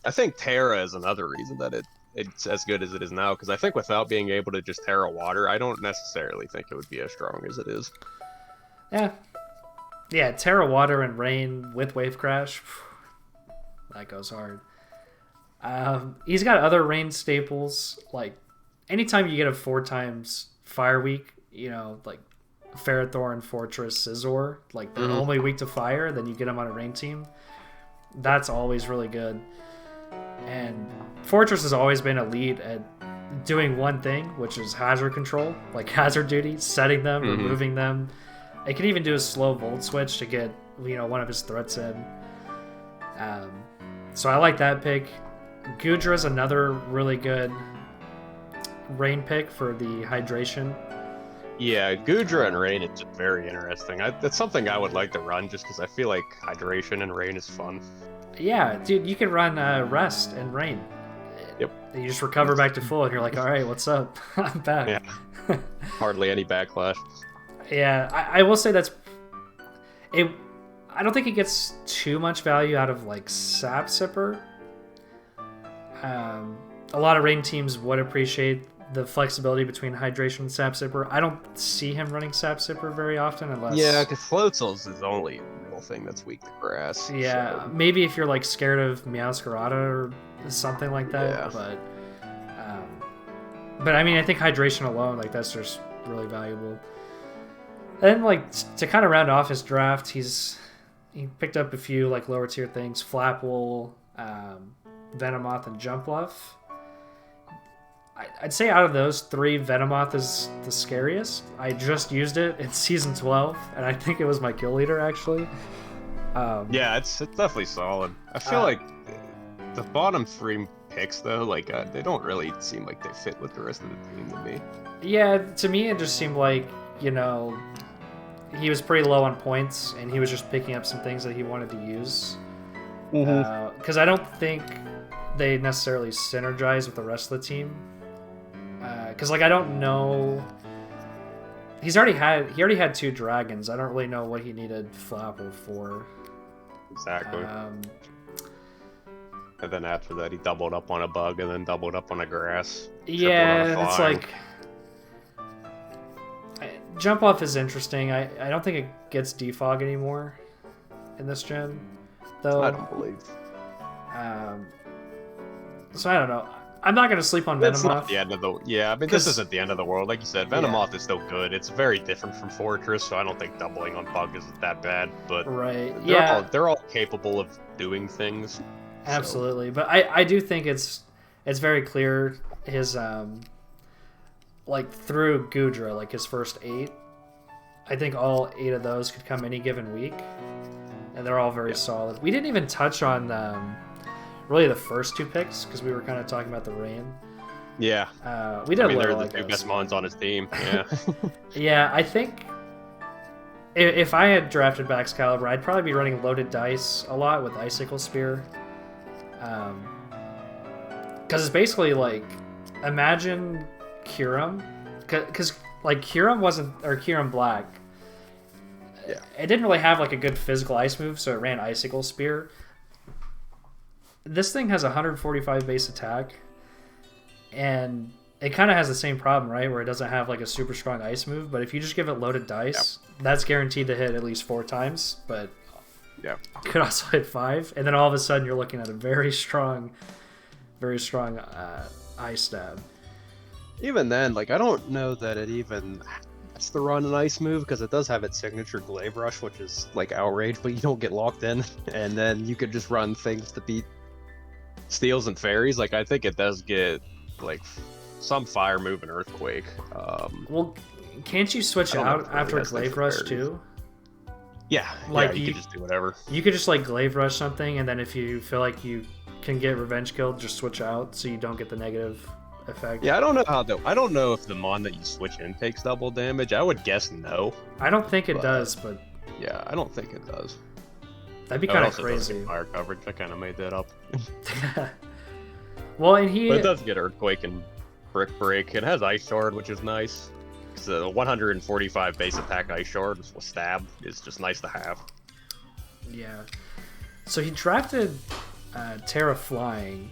I think Terra is another reason that it's as good as it is now, because I think without being able to just Terra Water, I don't necessarily think it would be as strong as it is. Yeah, Terra Water and Rain with Wave Crash, that goes hard. He's got other Rain staples, like anytime you get a 4 times Fire Week, you know, like Ferrothorn, Fortress, Scizor, like they're only weak to fire, then you get them on a Rain team. That's always really good. And Fortress has always been elite at doing one thing, which is hazard control, like hazard duty, setting them, removing them. It can even do a slow Volt Switch to get, you know, one of his threats in. So I like that pick. Gudra's another really good Rain pick for the hydration. Yeah, Gudra and Rain is just very interesting. That's something I would like to run just because I feel like hydration and Rain is fun. Yeah, dude, you can run Rest and Rain. Yep. You just recover back to full, and you're like, all right, what's up? I'm back. Yeah. Hardly any backlash. Yeah, I will say that's it. I don't think it gets too much value out of like Sap Sipper. A lot of Rain teams would appreciate the flexibility between hydration and Sap Sipper. I don't see him running Sap Sipper very often unless... Yeah, because Floatzel's is only a real thing that's weak to grass. Yeah, so. Maybe if you're like scared of Meowscarada or something like that. Yeah. But I mean, I think hydration alone, like that's just really valuable. Then like to kind of round off his draft, he picked up a few like lower tier things: Flapwool, Venomoth, and Jumpluff. I'd say out of those 3, Venomoth is the scariest. I just used it in Season 12, and I think it was my kill leader, actually. Yeah, it's definitely solid. I feel like the bottom 3 picks, though, like, they don't really seem like they fit with the rest of the team to me. Yeah, to me it just seemed like, you know, he was pretty low on points, and he was just picking up some things that he wanted to use. Because I don't think they necessarily synergize with the rest of the team. Because like I don't know, he already had 2 dragons. I don't really know what he needed Flapple for. Exactly. And then after that, he doubled up on a bug, and then doubled up on a grass. Yeah, it's like Jump Off is interesting. I don't think it gets defog anymore in this gen, though. I don't believe. So I don't know. I'm not gonna sleep on Venomoth. It's not the end of the I mean this isn't the end of the world. Like you said, Venomoth is still good. It's very different from Fortress, so I don't think doubling on Bug is that bad. But right, they're all capable of doing things. Absolutely, so. But I do think it's very clear his like through Gudra, like his first 8. I think all 8 of those could come any given week, and they're all very solid. We didn't even touch on really the first 2 picks because we were kind of talking about the Rain. Yeah. We did. They're the 2 best mons on his team. Yeah. Yeah, I think if I had drafted Baxcalibur, I'd probably be running Loaded Dice a lot with Icicle Spear. Because it's basically like, imagine Kyurem. Because like Kyurem Black, it didn't really have like a good physical ice move, so it ran Icicle Spear. This thing has 145 base attack, and it kind of has the same problem, right? Where it doesn't have like a super strong ice move, but if you just give it Loaded Dice, that's guaranteed to hit at least 4 times, but could also hit 5, and then all of a sudden you're looking at a very strong ice stab. even then, like I don't know that it even has to run an ice move because it does have its signature glaive rush, which is like outrage, but you don't get locked in, and then you could just run things to beat Steels and fairies. Like I think it does get like some fire move and earthquake. Well, can't you switch I don't know out if it really after has things glaive for rush fairies. too? Yeah, Like, you you- could just do whatever. You could just like glaive rush something, and then if you feel like you can get revenge killed, just switch out so you don't get the negative effect. Yeah, I don't know if the mon that you switch in takes double damage. I would guess no. I don't think it But- does, but Yeah, I don't think it does. that'd be Oh, it kind of also does crazy. get fire coverage. I kind of made that up. Well, and he But it does get earthquake and brick break. It has ice shard, which is nice. It's a 145 base attack ice shard with stab is just nice to have. yeah. So he drafted Terra Flying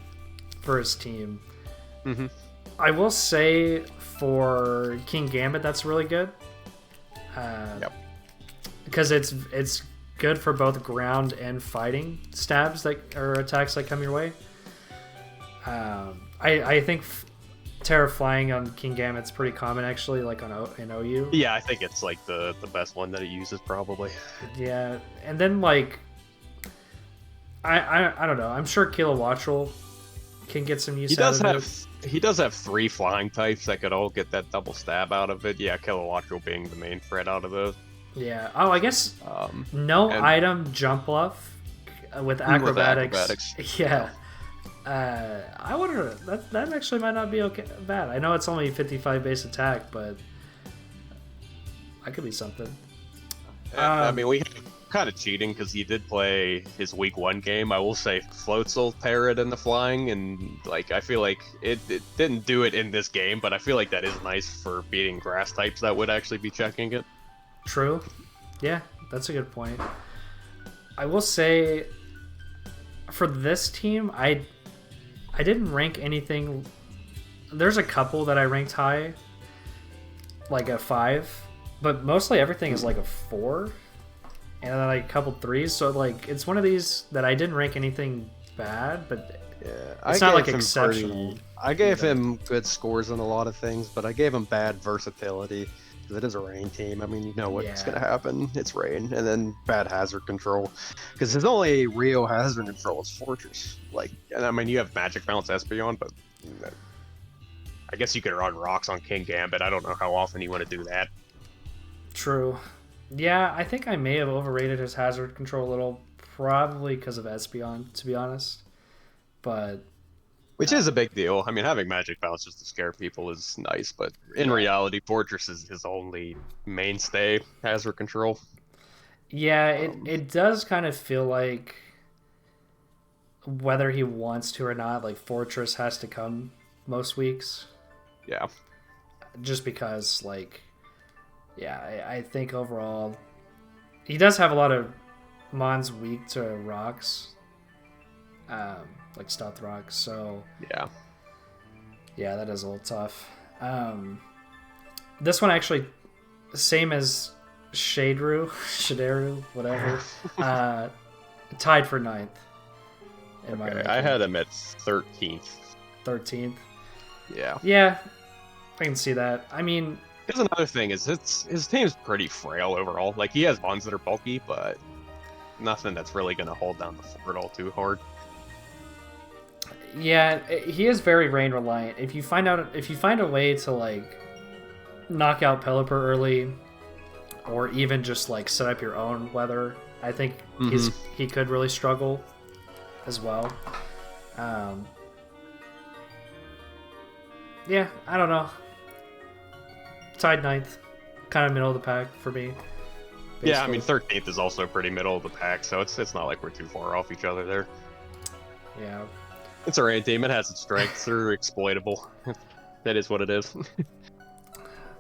for his team. Mm-hmm. I will say for King Gambit, that's really good. Yep. Because it's good for both ground and fighting stabs that or attacks that come your way. I think Terra Flying on King Gambit's pretty common actually, like in OU. Yeah, I think it's like the best one that it uses probably. Yeah, and then like I don't know. I'm sure Kilowattrel can get some use He out does of have he does have 3 flying types that could all get that double stab out of it. Yeah, Kilowattrel being the main threat out of those. it. Yeah. Oh, I guess no and- item jump bluff with acrobatics. Yeah. I wonder that actually might not be bad. I know it's only 55 base attack, but that could be something. I mean, we kind of cheating because he did play his week 1 game. I will say Floatzel Parrot in the flying, and like I feel like it didn't do it in this game, but I feel like that is nice for beating grass types that would actually be checking it. True. Yeah, that's a good point. I will say for this team, I didn't rank anything. There's a couple that I ranked high, like a 5, but mostly everything is like a 4, and then like a couple 3s. So like it's one of these that I didn't rank anything bad, but Yeah, it's not like exceptional. I gave him good scores in a lot of things, but I gave him bad versatility because it is a rain team. I mean, you know what's Yeah. going to happen. It's rain, and then bad hazard control because his only real hazard control is Fortress. Like, and I mean, you have Magic Bounce Espeon, but I guess you could run rocks on King Gambit. I don't know how often you want to do that. True. Yeah, I think I may have overrated his hazard control a little, probably because of Espeon, to be honest. But Which is a big deal. I mean, having Magic Bounce just to scare people is nice, but in reality, Fortress is his only mainstay hazard control. yeah, it does kind of feel like whether he wants to or not, like Fortress has to come most weeks. Yeah. Just because, like, yeah, I think overall he does have a lot of mons weak to rocks, like stealth rocks. So Yeah. yeah, that is a little tough. This one actually, same as Shaderu, whatever, tied for 9th. In my Okay, I ranking. had him at 13th. 13th. Yeah. Yeah, I can see that. I mean, Here's another thing: is his team's pretty frail overall. Like he has bonds that are bulky, but nothing that's really gonna hold down the fort all too hard. yeah, he is very rain reliant. If you find a way to like knock out Pelipper early, or even just like set up your own weather, I think he could really struggle as well. Yeah, I don't know. Tied 9th, kind of middle of the pack for me. Yeah, I mean basically. 13th is also pretty middle of the pack, so it's not like we're too far off each other there. Yeah. It's a rain team. It has its strengths. They're exploitable. That is what it is.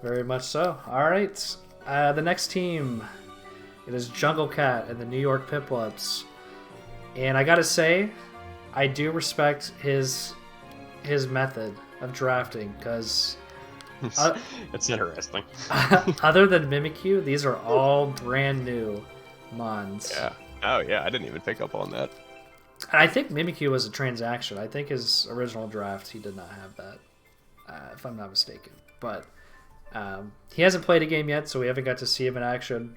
Very much so. All right. The next team, it is Jungle Cat and the New York Piplups. And I gotta say, I do respect his method of drafting because It's interesting. other than Mimikyu, these are all brand new mons. Yeah. Oh yeah, I didn't even pick up on that. And I think Mimikyu was a transaction. I think his original draft he did not have that. if I'm not mistaken. But he hasn't played a game yet, so we haven't got to see him in action.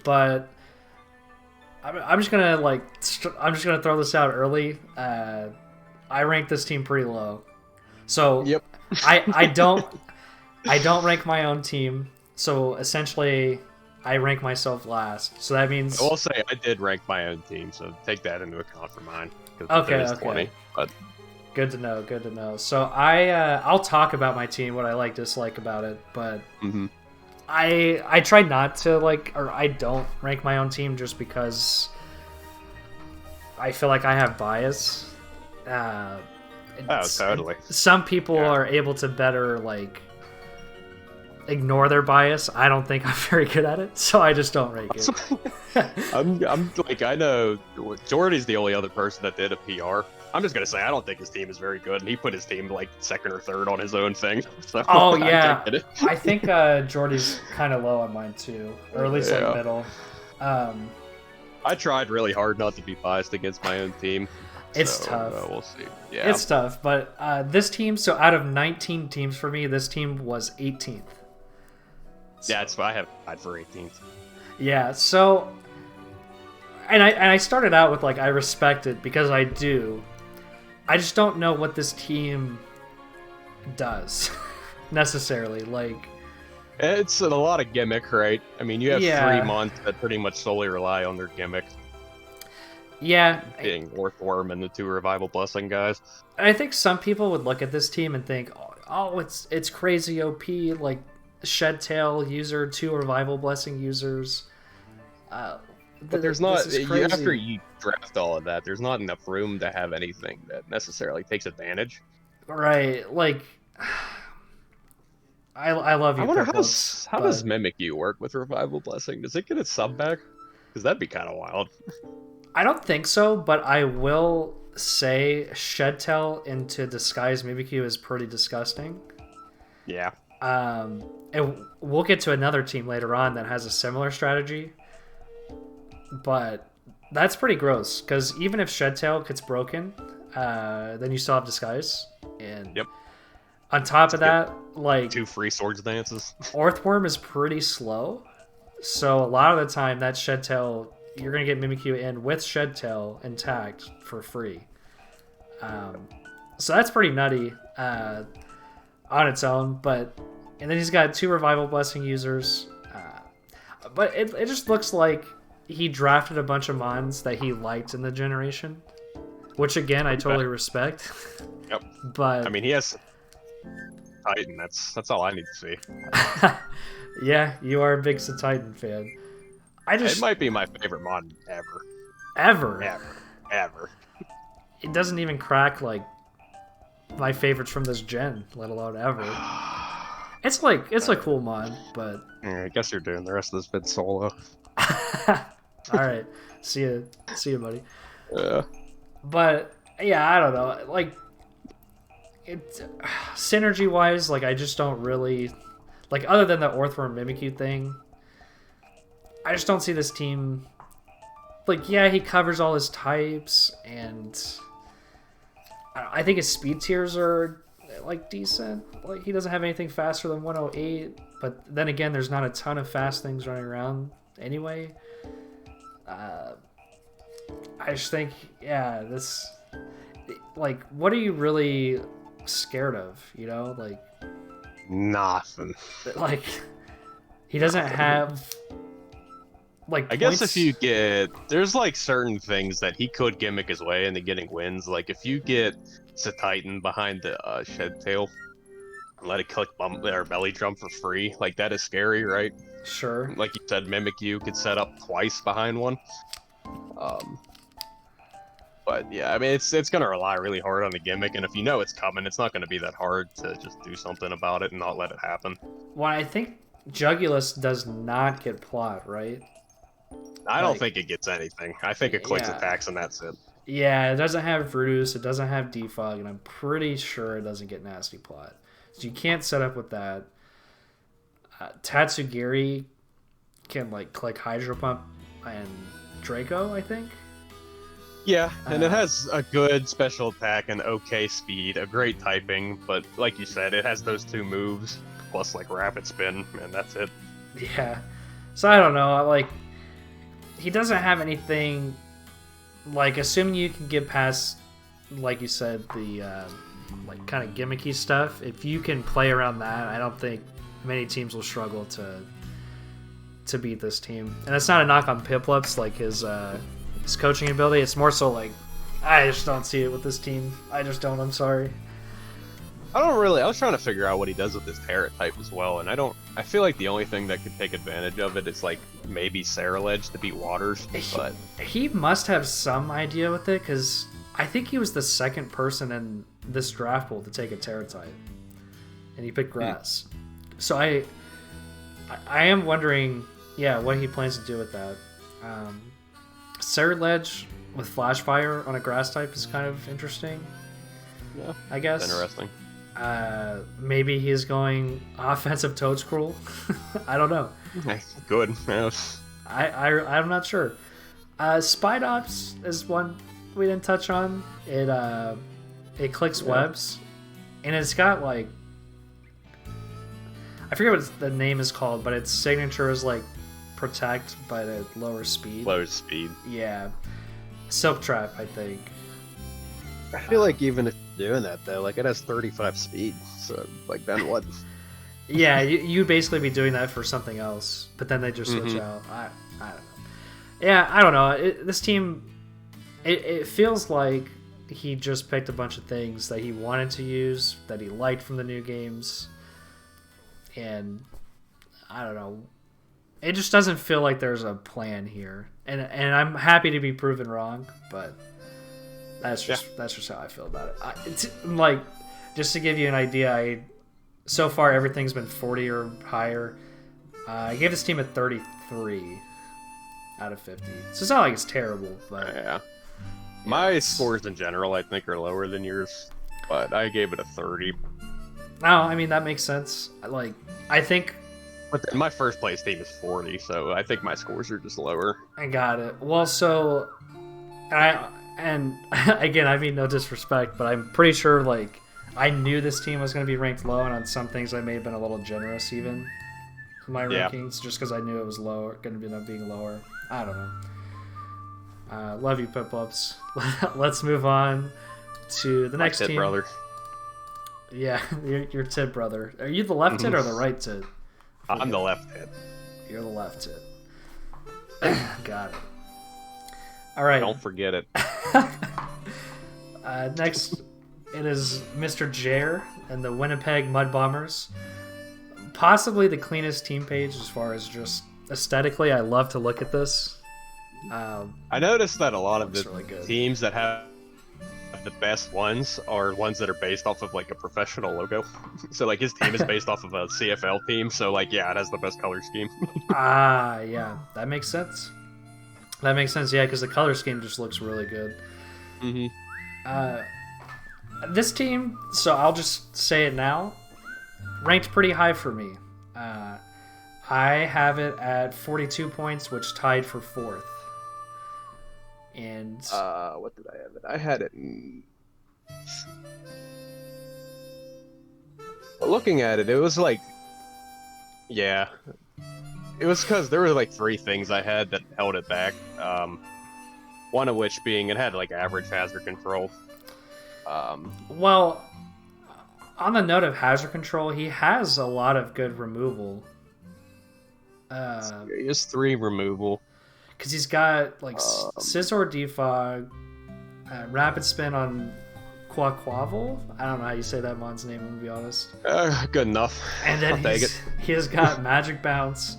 But I'm just gonna throw this out early. I rank this team pretty low, so Yep. I don't rank my own team. So essentially, I rank myself last. So that means I will say I did rank my own team, so take that into account for mine. Okay. 20, but Good to know. Good to know. So I'll talk about my team, what I like, dislike about it, but I try not to I don't rank my own team just because I feel like I have bias. Totally. Some people are able to better ignore their bias. I don't think I'm very good at it, so I just don't rank it. I know Jordy's the only other person that did a PR. I'm just gonna say I don't think his team is very good, and he put his team second or third on his own thing. So oh yeah, I think Jordy's kind of low on mine too, or at least middle. I tried really hard not to be biased against my own team. It's tough. We'll see. Yeah, it's tough, but this team. So out of 19 teams for me, this team was 18th. So, yeah, I have tied for 18th. Yeah, so and I started out with I respect it because I do. I just don't know what this team does necessarily. It's a lot of gimmick, right? I mean, you have 3 months that pretty much solely rely on their gimmick. Yeah, Being Orthworm and the 2 Revival Blessing guys. I think some people would look at this team and think, oh, it's crazy OP, Shed Tail user, 2 Revival Blessing users. But there's not, after you draft all of that, there's not enough room to have anything that necessarily takes advantage. Right, I love you. I wonder how does Mimic You work with Revival Blessing? Does it get its sub back? Because that'd be kind of wild. I don't think so, but I will say Shed Tail into Disguise Mimikyu is pretty disgusting. Yeah. And we'll get to another team later on that has a similar strategy. But that's pretty gross, because even if Shed Tail gets broken, then you still have Disguise. And on top of that, 2 free swords dances. Orthworm is pretty slow. So a lot of the time, that Shed Tail, you're going to get Mimikyu in with Shed Tail intact for free. So that's pretty nutty on its own. And then he's got 2 Revival Blessing users. But it just looks like he drafted a bunch of mons that he liked in the generation, which again I totally respect. Yep. But I mean, he has Titan. That's all I need to see. Yeah, you are a big Titan fan. It might be my favorite mod ever. Ever. It doesn't even crack my favorites from this gen, let alone ever. It's a cool mod, but I guess you're doing the rest of this vid solo. All right, see you, buddy. Yeah. But yeah, I don't know. It synergy wise, I just don't really other than the Orthworm Mimikyu thing. I just don't see this team. Yeah, he covers all his types, and I think his speed tiers are decent. He doesn't have anything faster than 108, but then again, there's not a ton of fast things running around anyway. I just think, this, what are you really scared of? Nothing. He doesn't have. I guess if you there's certain things that he could gimmick his way into getting wins. If you get Titan behind the Shed Tail, and let it click bump or belly jump for free, that is scary, right? Sure. Like you said, Mimic You could set up twice behind one. But yeah, I mean, it's gonna rely really hard on the gimmick, and if you know it's coming, it's not gonna be that hard to just do something about it and not let it happen. Well, I think Jugulus does not get plot, right? I don't think it gets anything. I think it clicks attacks and that's it. Yeah, it doesn't have Reduce, it doesn't have Defog, and I'm pretty sure it doesn't get Nasty Plot. So you can't set up with that. Tatsugiri can click Hydro Pump and Draco, I think. Yeah, and it has a good special attack and okay speed, a great typing, but like you said, it has those 2 moves, plus like rapid spin, and that's it. Yeah. So I don't know, like, he doesn't have anything, like, assuming you can get past, like you said, the, like, kind of gimmicky stuff, if you can play around that, I don't think many teams will struggle to beat this team. And it's not a knock on Piplups, like his coaching ability. It's more so like, I just don't see it with this team. I just don't. I'm sorry. I was trying to figure out what he does with his Terra type as well, and I feel like the only thing that could take advantage of it is like maybe Saraledge to beat Waters, but he must have some idea with it, because I think he was the second person in this draft pool to take a Terra type, and he picked Grass. So I am wondering, what he plans to do with that. Saraledge with Flash Fire on a Grass type is kind of interesting. Yeah, I guess. Interesting. Maybe he's going offensive Toadscruel. I don't know. Good. I'm not sure. Spidops is one we didn't touch on. It clicks webs, and it's got like, I forget what the name is called, but its signature is like protect but at lower speed. Low speed. Yeah. Silk Trap, I think. I feel like even if you're doing that though, like it has 35 speed, so like then what? Yeah, you'd basically be doing that for something else, but then they just switch out. I don't know. Yeah, I don't know. This team, it feels like he just picked a bunch of things that he wanted to use, that he liked from the new games, and I don't know. It just doesn't feel like there's a plan here, and I'm happy to be proven wrong, but that's just how I feel about it. Like, just to give you an idea, so far everything's been 40 or higher. I gave this team a 33 out of 50, so it's not like it's terrible, but yeah. My scores in general, I think, are lower than yours, but I gave it a 30. No, I mean that makes sense. I think. But then my first place team is 40, so I think my scores are just lower. I got it. Well, so and again, I mean no disrespect, but I'm pretty sure like I knew this team was going to be ranked low, and on some things I may have been a little generous even in my rankings, just because I knew it was lower, going to end up being lower. I don't know. Love you, Piplups. Let's move on to the next team. Brother. Yeah, your tit brother. Are you the left tit or the right tit? I'm the left tit. You're the left tit. Got it. All right. Don't forget it. Next, it is Mr. Jair and the Winnipeg Mud Bombers. Possibly the cleanest team page as far as just aesthetically. I love to look at this. I noticed that a lot of the really teams that have the best ones are ones that are based off of like a professional logo. So like his team is based off of a CFL team, so like it has the best color scheme. Yeah, that makes sense. Yeah, because the color scheme just looks really good. This team, so I'll just say it now, ranked pretty high for me. I have it at 42 points, which tied for 4th. And what did I have it? I had it in... Looking at it, it was like... Yeah. It was because there were like 3 things I had that held it back. One of which being it had like average hazard control. Well, on the note of hazard control, he has a lot of good removal. He has 3 removal. Because he's got like Scizor Defog, Rapid Spin on Quaquavel. I don't know how you say that mon's name, to be honest. Good enough. And then he has got Magic Bounce.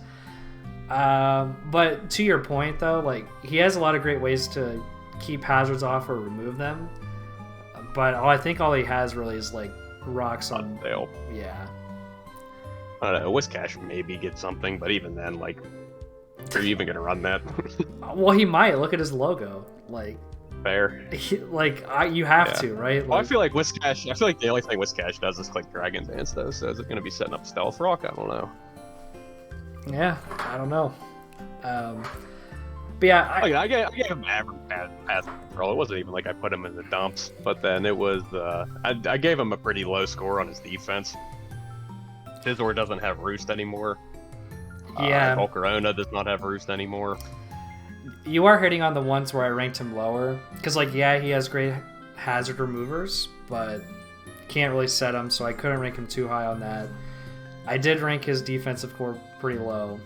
But to your point, though, like he has a lot of great ways to keep hazards off or remove them. But I think all he has really is like rocks on. Fail. Yeah. I don't know. Whiscash maybe get something, but even then, like, are you even gonna run that? Well, he might. Look at his logo. Like. Fair. You have to, right? Well, I feel like Whiscash. I feel like the only thing Whiscash does is click Dragon Dance, though. So is it gonna be setting up Stealth Rock? I don't know. Yeah, I don't know. But yeah, I gave him an average pass control. It wasn't even like I put him in the dumps, but then it was I gave him a pretty low score on his defense. Scizor doesn't have Roost anymore. yeah. Volcarona does not have Roost anymore. You are hitting on the ones where I ranked him lower. Because, like, yeah, he has great hazard removers, but can't really set him, so I couldn't rank him too high on that. I did rank his defensive core pretty low.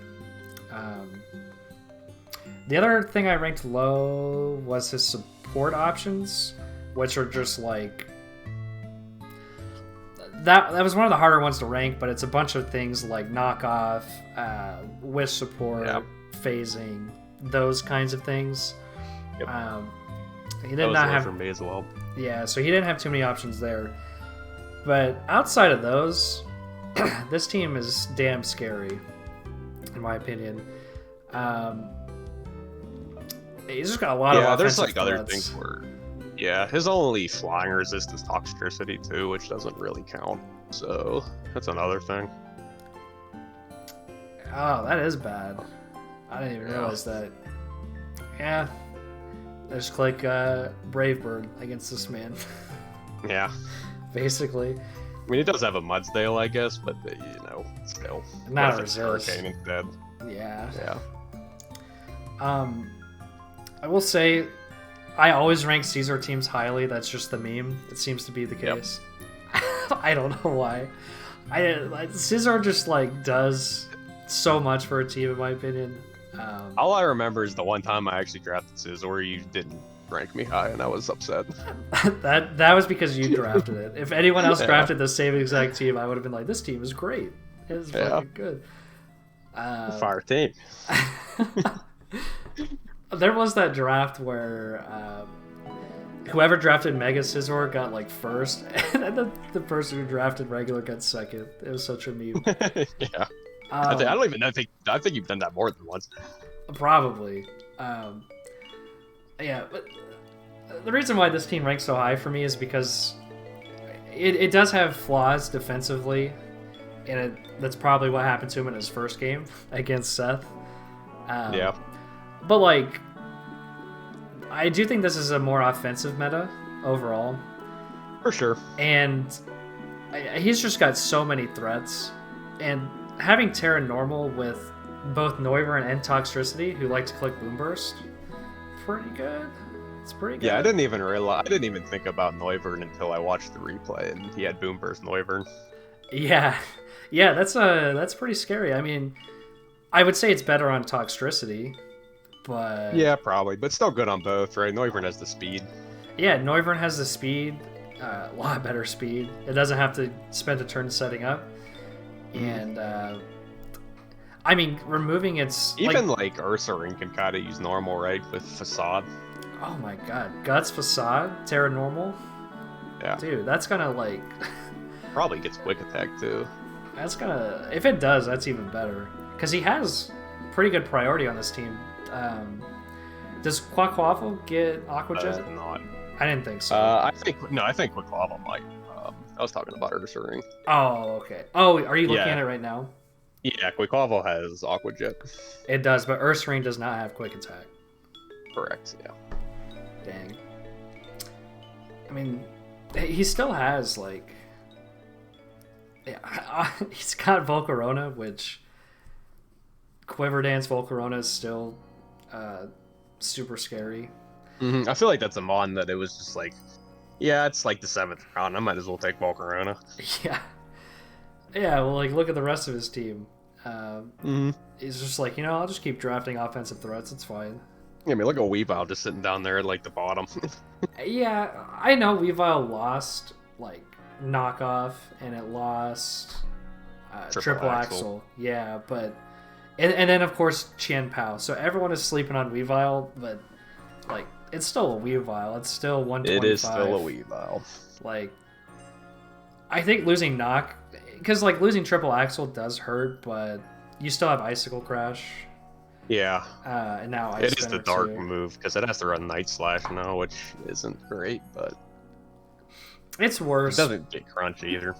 The other thing I ranked low was his support options, which are just like... That was one of the harder ones to rank, but it's a bunch of things like knockoff, wish support, phasing, those kinds of things. Yep. He did not have for me as well. Yeah, so he didn't have too many options there. But outside of those, this team is damn scary, in my opinion. He's just got a lot of offensive there's like threats. other things where his only flying resist is Toxtricity too, which doesn't really count. So that's another thing. Oh, that is bad. I didn't even realize that. Yeah. Let's click Brave Bird against this man. Yeah. Basically. I mean, he does have a Mudsdale, I guess, but still. Not What if it's resist. Hurricane instead? Yeah. Yeah. I will say, I always rank Scizor teams highly. That's just the meme. It seems to be the case. I don't know why. Scizor just like does so much for a team, in my opinion. All I remember is the one time I actually drafted Scizor, you didn't rank me high, and I was upset. that was because you drafted it. If anyone else drafted the same exact team, I would have been like, this team is great. It's fucking good. Fire team. There was that draft where whoever drafted Mega Scizor got like first, and then the person who drafted regular got second. It was such a meme. Yeah. I don't even know. I think you've done that more than once. Probably. Yeah, but the reason why this team ranks so high for me is because it does have flaws defensively, and that's probably what happened to him in his first game against Seth. Yeah. But, like, I do think this is a more offensive meta overall. For sure. And he's just got so many threats. And having Terra Normal with both Noivern and Toxtricity, who like to click Boom Burst, pretty good. It's pretty good. Yeah, I didn't even think about Noivern until I watched the replay, and he had Boom Burst Noivern. Yeah. Yeah, that's pretty scary. I mean, I would say it's better on Toxtricity, but... Yeah, probably, but still good on both, right? Noivern has the speed. Yeah, Noivern has the speed, a lot better speed. It doesn't have to spend a turn setting up. And, I mean, removing its... Even, like Ursaring can kind of use normal, right? With Facade. Oh my god. Guts, Facade, Terra Normal? Yeah. Dude, that's gonna, like... Probably gets Quick Attack, too. That's gonna... If it does, that's even better. Because he has pretty good priority on this team. Does Quaquaval get Aqua Jet? Not. I didn't think so. I think Quaquaval might. I was talking about Ursaring. Oh, okay. Oh, are you looking at it right now? Yeah, Quaquaval has Aqua Jet. It does, but Ursaring does not have Quick Attack. Correct, yeah. Dang. I mean, he still has, like... Yeah, he's got Volcarona, which... Quiver Dance Volcarona is still super scary. Mm-hmm. I feel like that's a mon that it was just like... Yeah, it's like the 7th round. I might as well take Volcarona. Yeah. Yeah, well, like, look at the rest of his team. He's just like, I'll just keep drafting offensive threats. It's fine. Yeah, I mean, look at Weavile just sitting down there at, like, the bottom. Yeah, I know Weavile lost, like, knockoff, and it lost triple axle. Yeah, but... And then, of course, Qian Pao. So everyone is sleeping on Weavile, but, like, it's still a Weavile. It's still 125. It is still a Weavile. Like, I think losing Knock... Because, like, losing triple axle does hurt, but you still have Icicle Crash. Yeah. And now Ice It is the Spinner dark too. move, because it has to run Night Slash now, which isn't great, but... It's worse. It doesn't get crunch either.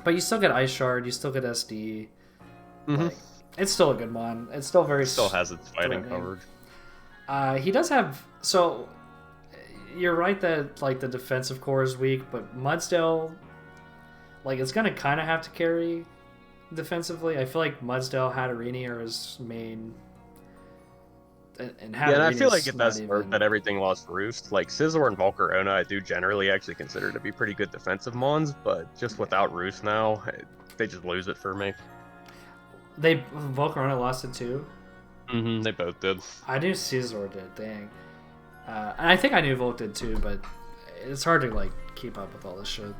But you still get Ice Shard, you still get SD. Mm-hmm. Like, it's still a good mon. It's still very... It still has its fighting threatening. coverage. He does have... So, you're right that, like, the defensive core is weak, but Mudsdale, like, it's going to kind of have to carry defensively. I feel like Mudsdale, Hatterini are his main... And I feel like it does hurt that everything lost Roost. Like, Scizor and Volcarona, I do generally actually consider to be pretty good defensive mons, but just without Roost now, they just lose it for me. Volcarona lost it too? Mm-hmm, they both did. I knew Scizor did, dang. And I think I knew Volk did too, but it's hard to, like, keep up with all this shit.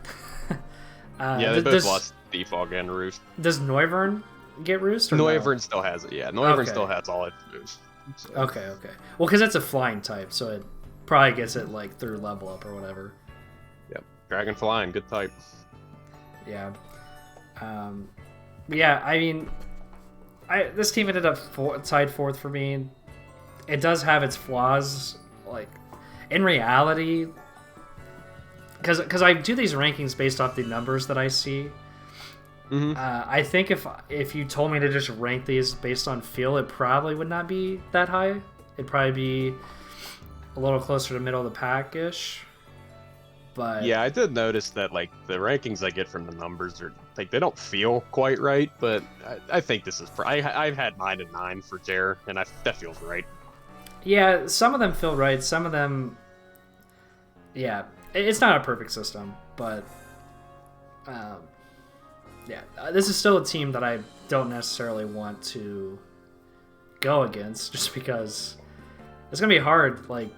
They both lost Defog and Roost. Does Noivern get Roost? Or Noivern still has it, yeah. Noivern still has all its Roost. So. Okay. Well, because it's a flying type, so it probably gets it, like, through level up or whatever. Yep. Dragon flying, good type. Yeah. Yeah, I mean, this team ended up tied fourth for me. It does have its flaws, like, in reality, because I do these rankings based off the numbers that I see. Mm-hmm. I think if you told me to just rank these based on feel, it probably would not be that high. It'd probably be a little closer to middle of the pack-ish. But yeah, I did notice that, like, the rankings I get from the numbers are, like, they don't feel quite right, but I think this is... I've had mine at 9 for Jer, and that feels right. Yeah, some of them feel right. Some of them... Yeah, it's not a perfect system, but... yeah, this is still a team that I don't necessarily want to go against, just because it's going to be hard. Like,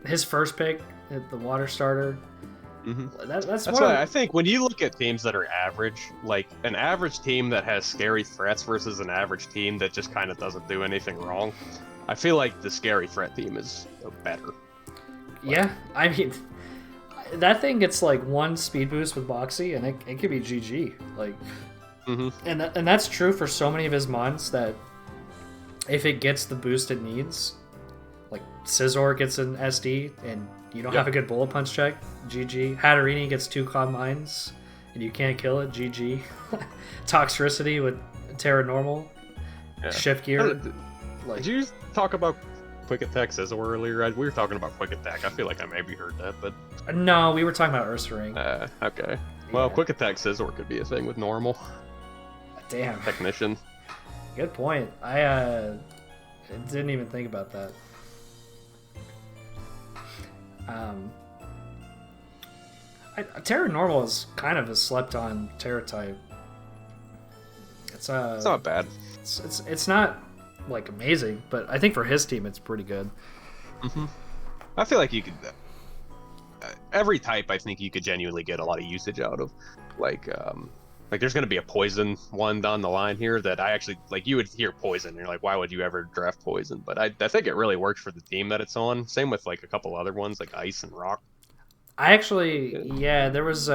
his first pick, the water starter, that's why I think when you look at teams that are average, like an average team that has scary threats versus an average team that just kind of doesn't do anything wrong, I feel like the scary threat team is better. Yeah, I mean... That thing gets like one speed boost with Boxy, and it could be GG. Like, and that's true for so many of his mons that if it gets the boost it needs, like Scizor gets an SD and you don't have a good bullet punch check, GG. Hatterini gets 2 calm mines and you can't kill it, GG. Toxicity with Terra Normal, Shift Gear. Did you talk about Quick Attack Scizor earlier? We were talking about Quick Attack. I feel like I maybe heard that, but... No, we were talking about Ursaring. Okay. Well, Quick Attack Scizor could be a thing with normal. Damn. Technician. Good point. I didn't even think about that. Terra Normal is kind of a slept-on Terra type. It's not bad. It's not... like amazing, but I think for his team it's pretty good. I feel like you could every type I think you could genuinely get a lot of usage out of. Like there's going to be a poison one down the line here that I actually like. You would hear poison and you're like, why would you ever draft poison? But I think it really works for the team that it's on. Same with like a couple other ones like ice and rock. I actually there was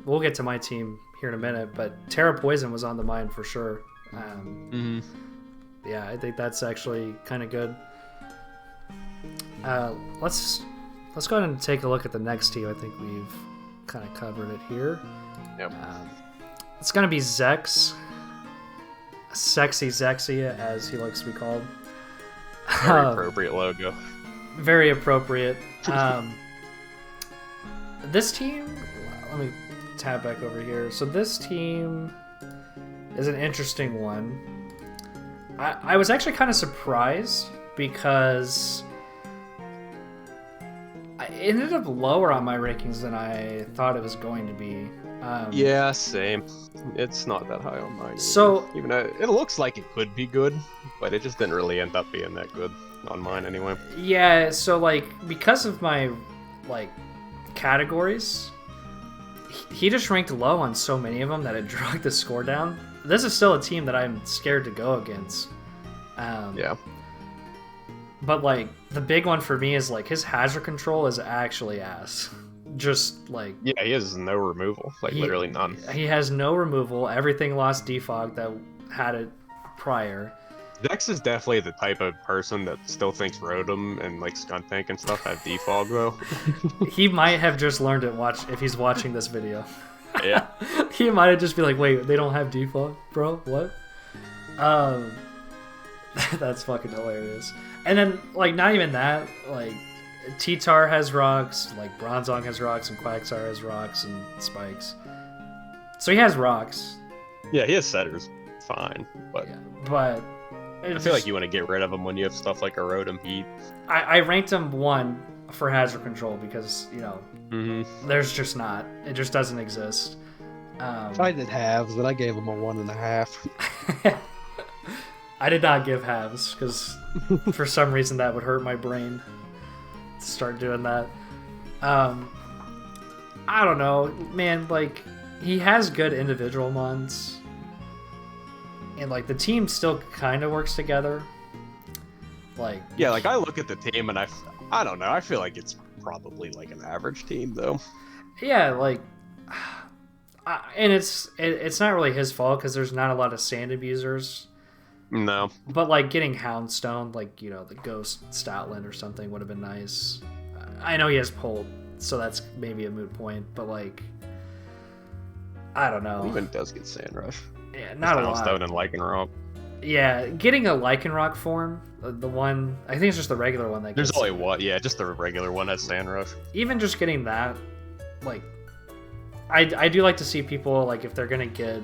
we'll get to my team here in a minute, but Terra Poison was on the mind for sure. Yeah, I think that's actually kind of good. Let's go ahead and take a look at the next team. I think we've kind of covered it here. Yep. It's going to be Zex. Sexy Zexia, as he likes to be called. Very appropriate logo. Very appropriate. This team... Let me tab back over here. So this team is an interesting one. I was actually kind of surprised because it ended up lower on my rankings than I thought it was going to be. Yeah, same. It's not that high on mine. So even though it looks like it could be good, but it just didn't really end up being that good on mine anyway. Yeah, so like because of my like categories, he just ranked low on so many of them that it dragged the score down. This is still a team that I'm scared to go against. Yeah. But, like, the big one for me is, like, his hazard control is actually ass. Just, like... Yeah, he has no removal. Like, literally none. He has no removal. Everything lost defog that had it prior. Dex is definitely the type of person that still thinks Rotom and, like, Skuntank and stuff have defog, though. He might have just learned it if he's watching this video. Yeah. He might have just be like, wait, they don't have defog, bro? What? That's fucking hilarious. And then, like, not even that, like, T-Tar has rocks, like, Bronzong has rocks, and Quagsire has rocks and spikes. So he has rocks. Yeah, he has setters. Fine. But, yeah, but I feel like you want to get rid of them when you have stuff like Erodum Heat. I ranked him 1 for hazard control because, you know, there's just not. It just doesn't exist. If I did halves, then I gave him a 1.5. I did not give halves because for some reason that would hurt my brain to start doing that. I don't know, man. Like, he has good individual mons, and like the team still kind of works together. Like, yeah, like I look at the team and I don't know. I feel like it's probably like an average team though. Yeah, like, and it's not really his fault because there's not a lot of sand abusers. No. But, like, getting Houndstone, like, you know, the Ghost Stoutland or something would have been nice. I know he has Pult, so that's maybe a moot point, but, like, I don't know. Even does get Sand Rush. Yeah, not a lot. Houndstone and Lycanroc. Yeah, getting a Lycanroc form, the one, I think it's just the regular one that There's gets only one, yeah, just the regular one has Sand Rush. Even just getting that, like, I do like to see people, like, if they're going to get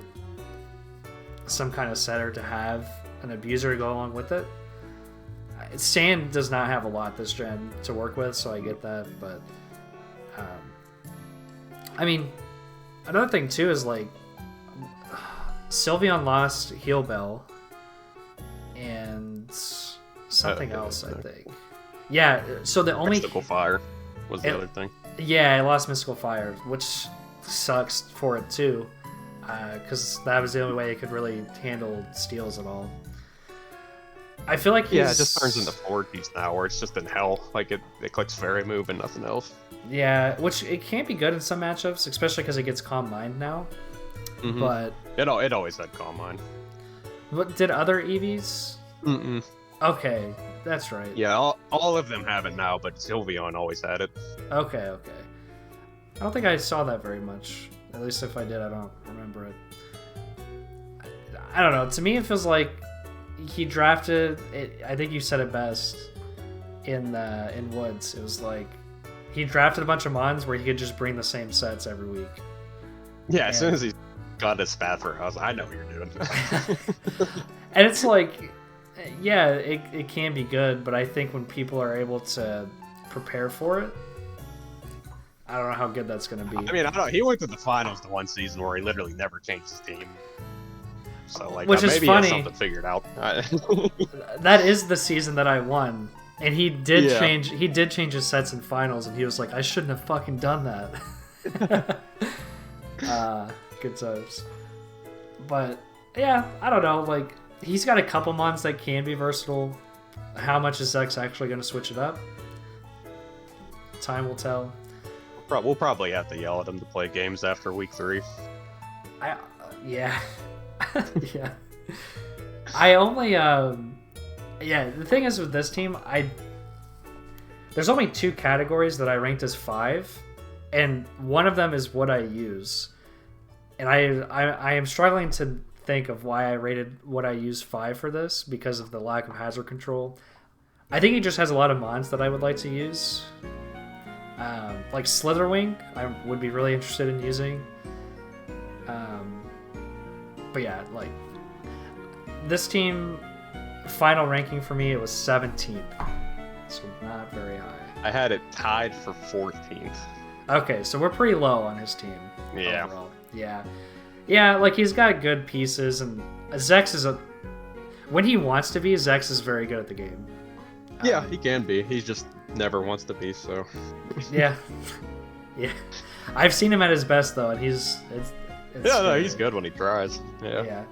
some kind of setter to have an abuser to go along with it. Sand does not have a lot this gen to work with, so I get that, but I mean, another thing too is like Sylveon lost Heal Bell and something else, I think. Yeah, so the only Mystical Fire was the other thing. Yeah, I lost Mystical Fire, which sucks for it too, because that was the only way it could really handle steals at all. I feel like it just turns into 4Gs now, where it's just in hell. Like it clicks Fairy Move and nothing else. Yeah, which it can't be good in some matchups, especially because it gets Calm Mind now. Mm-hmm. But it always had Calm Mind. What did other Eevees? Mm-mm. Okay, that's right. Yeah, all of them have it now, but Sylveon always had it. Okay. I don't think I saw that very much. At least if I did, I don't remember it. I don't know. To me, it feels like he drafted it. I think you said it best in Woods. It was like he drafted a bunch of mons where he could just bring the same sets every week. Yeah, as soon as he got his Spathra, I was like, I know what you're doing. And it's like, yeah, it can be good, but I think when people are able to prepare for it, I don't know how good that's going to be. I mean, I don't. He went to the finals the one season where he literally never changed his team. So, like, which is maybe funny. He has something figured out. That is the season that I won, and he did change. He did change his sets in finals, and he was like, "I shouldn't have fucking done that." Good times. But yeah, I don't know. Like, he's got a couple mons that can be versatile. How much is Zex actually going to switch it up? Time will tell. We'll probably have to yell at him to play games after week 3. Yeah. Yeah. I only the thing is with this team, there's only 2 categories that I ranked as 5, and one of them is what I use. And I am struggling to think of why I rated what I use 5 for this because of the lack of hazard control. I think he just has a lot of mons that I would like to use. Like Slitherwing, I would be really interested in using. But yeah, like, this team, final ranking for me, it was 17th. So not very high. I had it tied for 14th. Okay, so we're pretty low on his team. Yeah. Overall. Yeah, like, he's got good pieces, and Zex is when he wants to be, Zex is very good at the game. Yeah, he can be. He just never wants to be, so. Yeah. I've seen him at his best, though, and it's he's good when he tries. Yeah.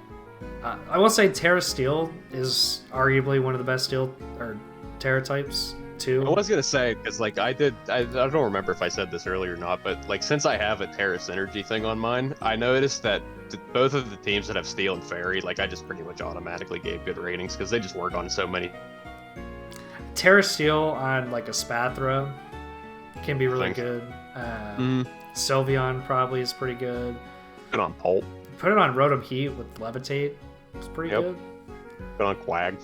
I will say Terra Steel is arguably one of the best Steel or Terra types too. I was gonna say, because like I don't remember if I said this earlier or not, but like since I have a Terra Synergy thing on mine, I noticed that both of the teams that have Steel and Fairy, like I just pretty much automatically gave good ratings because they just work on so many. Terra Steel on like a Spathra can be really good. Sylveon probably is pretty good. Put on Pulp. Put it on Rotom Heat with Levitate. It's pretty good. Put on Quag.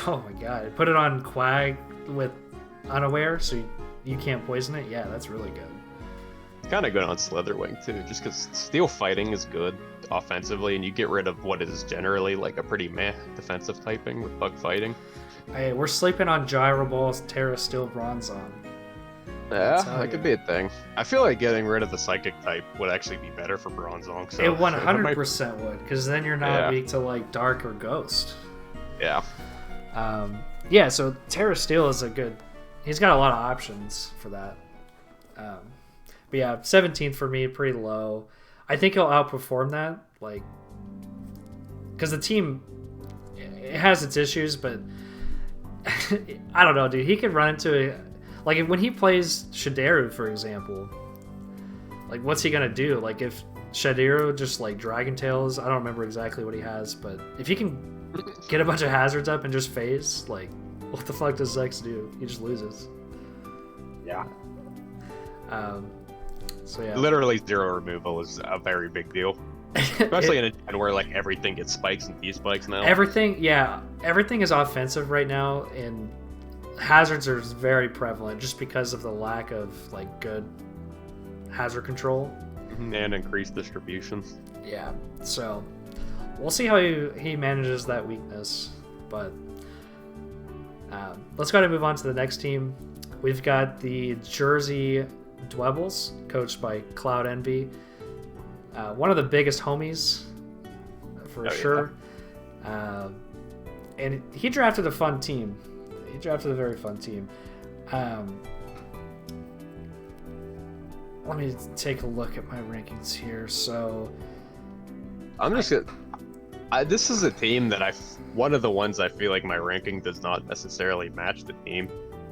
Oh my god. Put it on Quag with Unaware so you can't poison it? Yeah, that's really good. It's kind of good on Slitherwing too, just because Steel Fighting is good offensively, and you get rid of what is generally like a pretty meh defensive typing with Bug Fighting. Hey, we're sleeping on Gyro Balls, Terra Steel Bronzong. Yeah, that could be a thing. I feel like getting rid of the Psychic type would actually be better for Bronzong. So it 100% would, because then you're not weak to like Dark or Ghost. Yeah. Yeah, so Terra Steel is a good... He's got a lot of options for that. But yeah, 17th for me, pretty low. I think he'll outperform that, like... Because the team, it has its issues, but... I don't know, dude. He could run into it. Like, when he plays Shideru, for example, like, what's he going to do? Like, if Shideru just, like, Dragon Tails, I don't remember exactly what he has, but if he can get a bunch of hazards up and just phase, like, what the fuck does Zex do? He just loses. Yeah. So, yeah. Literally zero removal is a very big deal. Especially in a gen where, like, everything gets spikes and D-spikes now. Everything is offensive right now, and hazards are very prevalent just because of the lack of, like, good hazard control. And increased distribution. Yeah, so we'll see how he manages that weakness. But let's go ahead and move on to the next team. We've got the Jersey Dwebbles, coached by Cloud Envy. One of the biggest homies, for sure. Yeah. And he drafted a fun team. He drafted a very fun team. Let me take a look at my rankings here. So, I'm just gonna... this is a team that one of the ones I feel like my ranking does not necessarily match the team.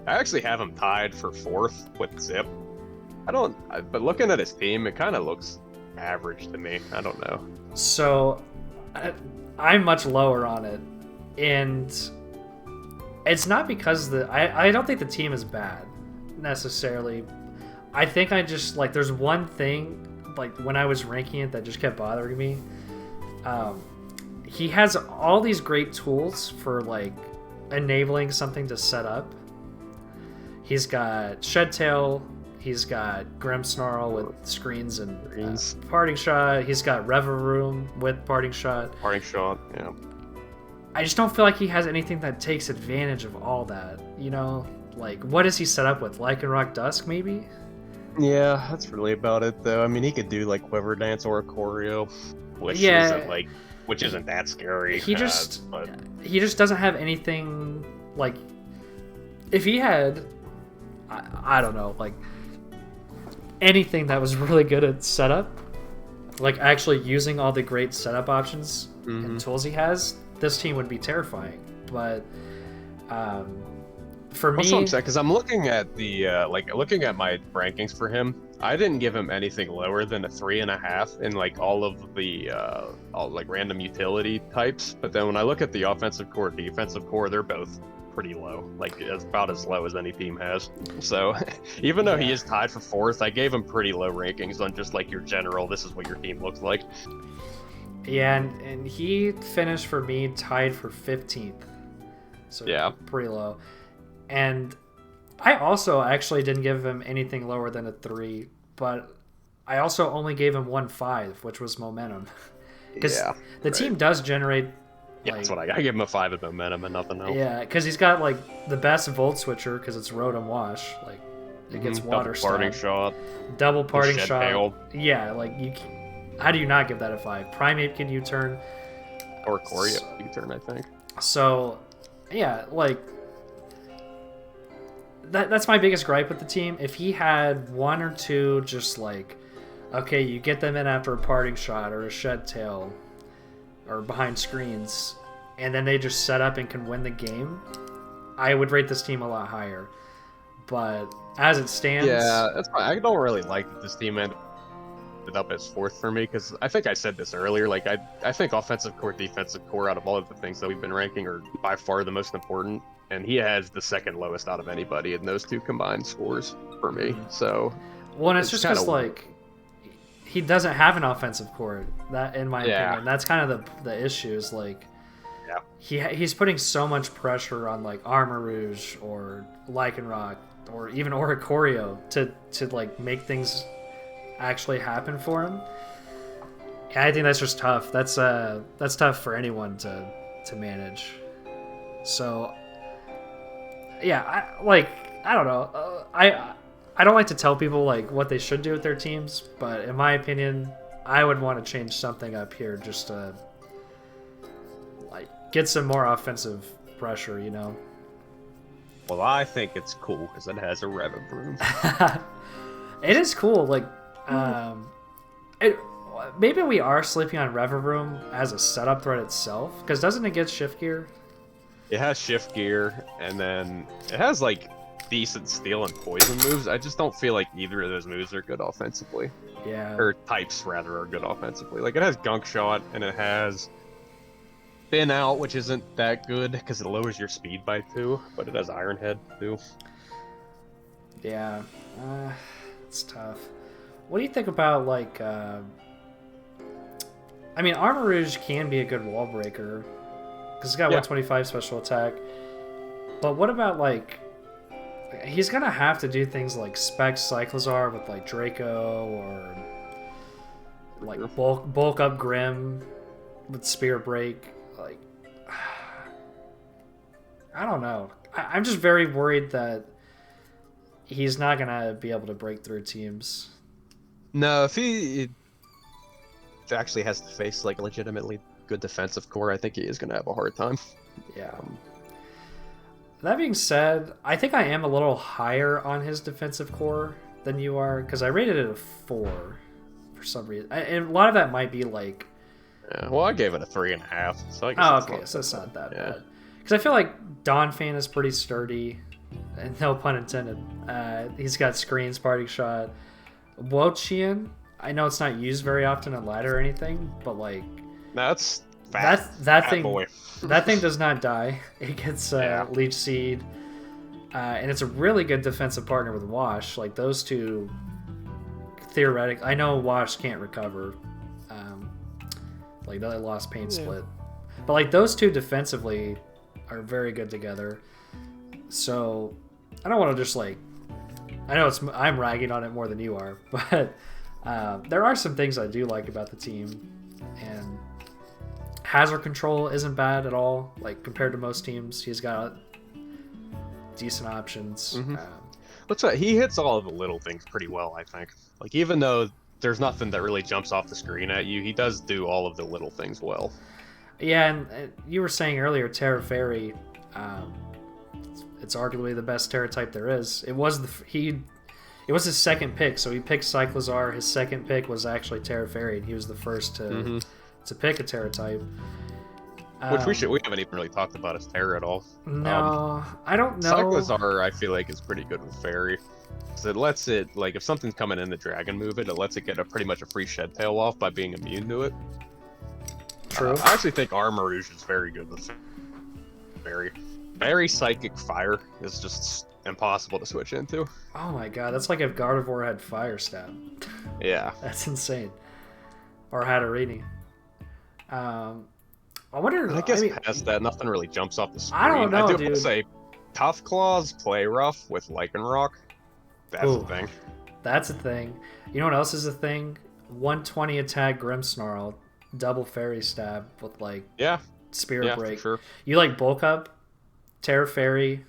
I actually have him tied for 4th with Zip. But looking at his team, it kind of looks average to me. I don't know. So, I'm much lower on it, and it's not because I don't think the team is bad necessarily. I think I just, like, there's one thing, like, when I was ranking it that just kept bothering me. He has all these great tools for, like, enabling something to set up. He's got Shedtail, he's got Grimmsnarl with screens and Parting Shot, he's got Reveroom with Parting Shot. Parting Shot, yeah. I just don't feel like he has anything that takes advantage of all that, you know? Like, what does he set up with? Lycanroc Dusk, maybe? Yeah, that's really about it, though. I mean, he could do, like, Quiver Dance or Choreo, which isn't that scary. He just doesn't have anything, like, if he had, I don't know, like, anything that was really good at setup, like actually using all the great setup options and tools he has, this team would be terrifying. But for me, because I'm looking at the looking at my rankings for him, I didn't give him anything lower than a 3.5 in like all of the random utility types. But then when I look at the offensive core, defensive core, they're both pretty low, like about as low as any team has. So even though he is tied for 4th, I gave him pretty low rankings on just like your general, this is what your team looks like. Yeah, and he finished for me tied for 15th. So yeah, pretty low. And I also actually didn't give him anything lower than a 3, but I also only gave him 1.5, which was momentum. Because the team does generate. Yeah, that's what I give him a 5 of momentum and nothing else. Yeah, because he's got like the best Volt Switcher because it's Rotom Wash. Like it gets water double parting shot. Double parting shot. Tail. Yeah, like how do you not give that a 5? Primeape can U-turn. Or Choreo U-turn, I think. So, yeah, like that's my biggest gripe with the team. If he had 1 or 2 just like, okay, you get them in after a parting shot or a shed tail or behind screens, and then they just set up and can win the game, I would rate this team a lot higher. But as it stands... Yeah, that's fine. I don't really like that this team ended up as 4th for me, because I think I said this earlier, like I think offensive core, defensive core, out of all of the things that we've been ranking, are by far the most important, and he has the second lowest out of anybody in those 2 combined scores for me. So... Well, and it's just because, like, he doesn't have an offensive core. That, in my opinion, that's kind of the issue. Is like, he's putting so much pressure on like Armor Rouge or Lycanroc or even Oricorio to like make things actually happen for him. And I think that's just tough. That's tough for anyone to manage. So yeah, I don't know. I don't like to tell people like what they should do with their teams, but in my opinion, I would want to change something up here just to like get some more offensive pressure, you know. Well, I think it's cool because it has a Revavroom. It is cool. Like, maybe we are sleeping on Revavroom as a setup threat itself, because doesn't it get Shift Gear? It has Shift Gear, and then it has like decent Steel and Poison moves. I just don't feel like either of those moves are good offensively. Yeah. Or types rather are good offensively. Like it has Gunk Shot and it has Thin Out, which isn't that good because it lowers your speed by 2, but it has Iron Head too. Yeah, it's tough. What do you think about like? I mean, Armor Rouge can be a good wall breaker because it's got 125 special attack. But what about like? He's gonna have to do things like spec Cyclizar with like Draco or like bulk up Grim with Spear Break. Like, I don't know. I'm just very worried that he's not gonna be able to break through teams. No, if he actually has to face like a legitimately good defensive core, I think he is gonna have a hard time. Yeah. That being said, I think I am a little higher on his defensive core than you are, because I rated it a 4 for some reason. And a lot of that might be like... Yeah, well, I gave it a 3.5. So I guess so it's not that bad. Because I feel like Donphan is pretty sturdy, and no pun intended. He's got Screens, Party Shot. Wochian, I know it's not used very often in ladder or anything, but like... That's that thing... Boy. That thing does not die. It gets Leech Seed. And it's a really good defensive partner with Wash. Like, those two, theoretically... I know Wash can't recover. Like, they lost Pain Split. But, like, those two defensively are very good together. So, I don't want to just, like... I know I'm ragging on it more than you are. But there are some things I do like about the team. And... hazard control isn't bad at all. Like compared to most teams, he's got decent options. Mm-hmm. Looks like he hits all of the little things pretty well, I think. Like even though there's nothing that really jumps off the screen at you, he does do all of the little things well. Yeah, and you were saying earlier, Terra Fairy, it's arguably the best Terra type there is. It was his second pick, so he picked Cyclizar. His second pick was actually Terra Fairy, and he was the first to pick a Terra type. Which we haven't even really talked about as Terra at all. No, I don't know. Cyclizar, I feel like, is pretty good with Fairy. So it lets it, like, if something's coming in the Dragon move it lets it get pretty much a free Shed Tail off by being immune to it. True. I actually think Armor Rouge is very good with Fairy. Fairy Psychic Fire is just impossible to switch into. Oh my god, that's like if Gardevoir had Fire Stab. Yeah. That's insane. Or Hatterini. I wonder. I guess past that, nothing really jumps off the screen. I don't know, I do dude. want to say, Tough Claws play rough with Lycanroc. That's a thing. That's a thing. You know what else is a thing? 120 attack Grimmsnarl, double Fairy Stab with like Spirit Break. For sure. You like bulk up, Terra Fairy,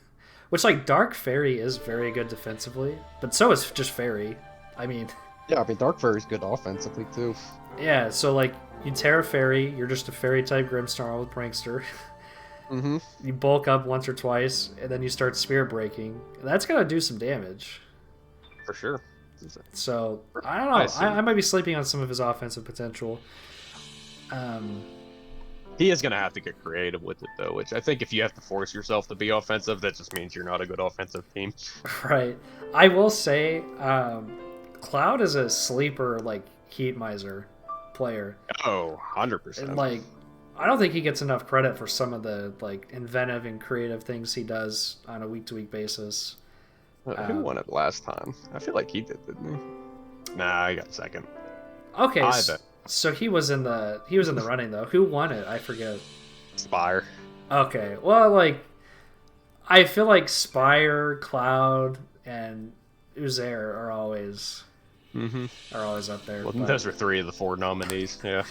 which like Dark Fairy is very good defensively, but so is just Fairy. I mean. Yeah, I mean Dark Fairy's good offensively too. Yeah, so like you Terra Fairy, you're just a Fairy type Grimmsnarl with Prankster. Mm-hmm. You bulk up once or twice, and then you start Spirit Breaking. That's gonna do some damage. For sure. So I don't know. I might be sleeping on some of his offensive potential. He is gonna have to get creative with it though, which I think if you have to force yourself to be offensive, that just means you're not a good offensive team. Right. I will say, Cloud is a sleeper like Heat Miser player. Oh, 100%. And like, I don't think he gets enough credit for some of the like inventive and creative things he does on a week-to-week basis. Who won it last time? I feel like he did, didn't he? Nah, I got second. Okay, so he was in the running though. Who won it? I forget. Spire. Okay, well, like, I feel like Spire, Cloud, and Uzair are always up there. Well, but... those are 3 of the 4 nominees. Yeah.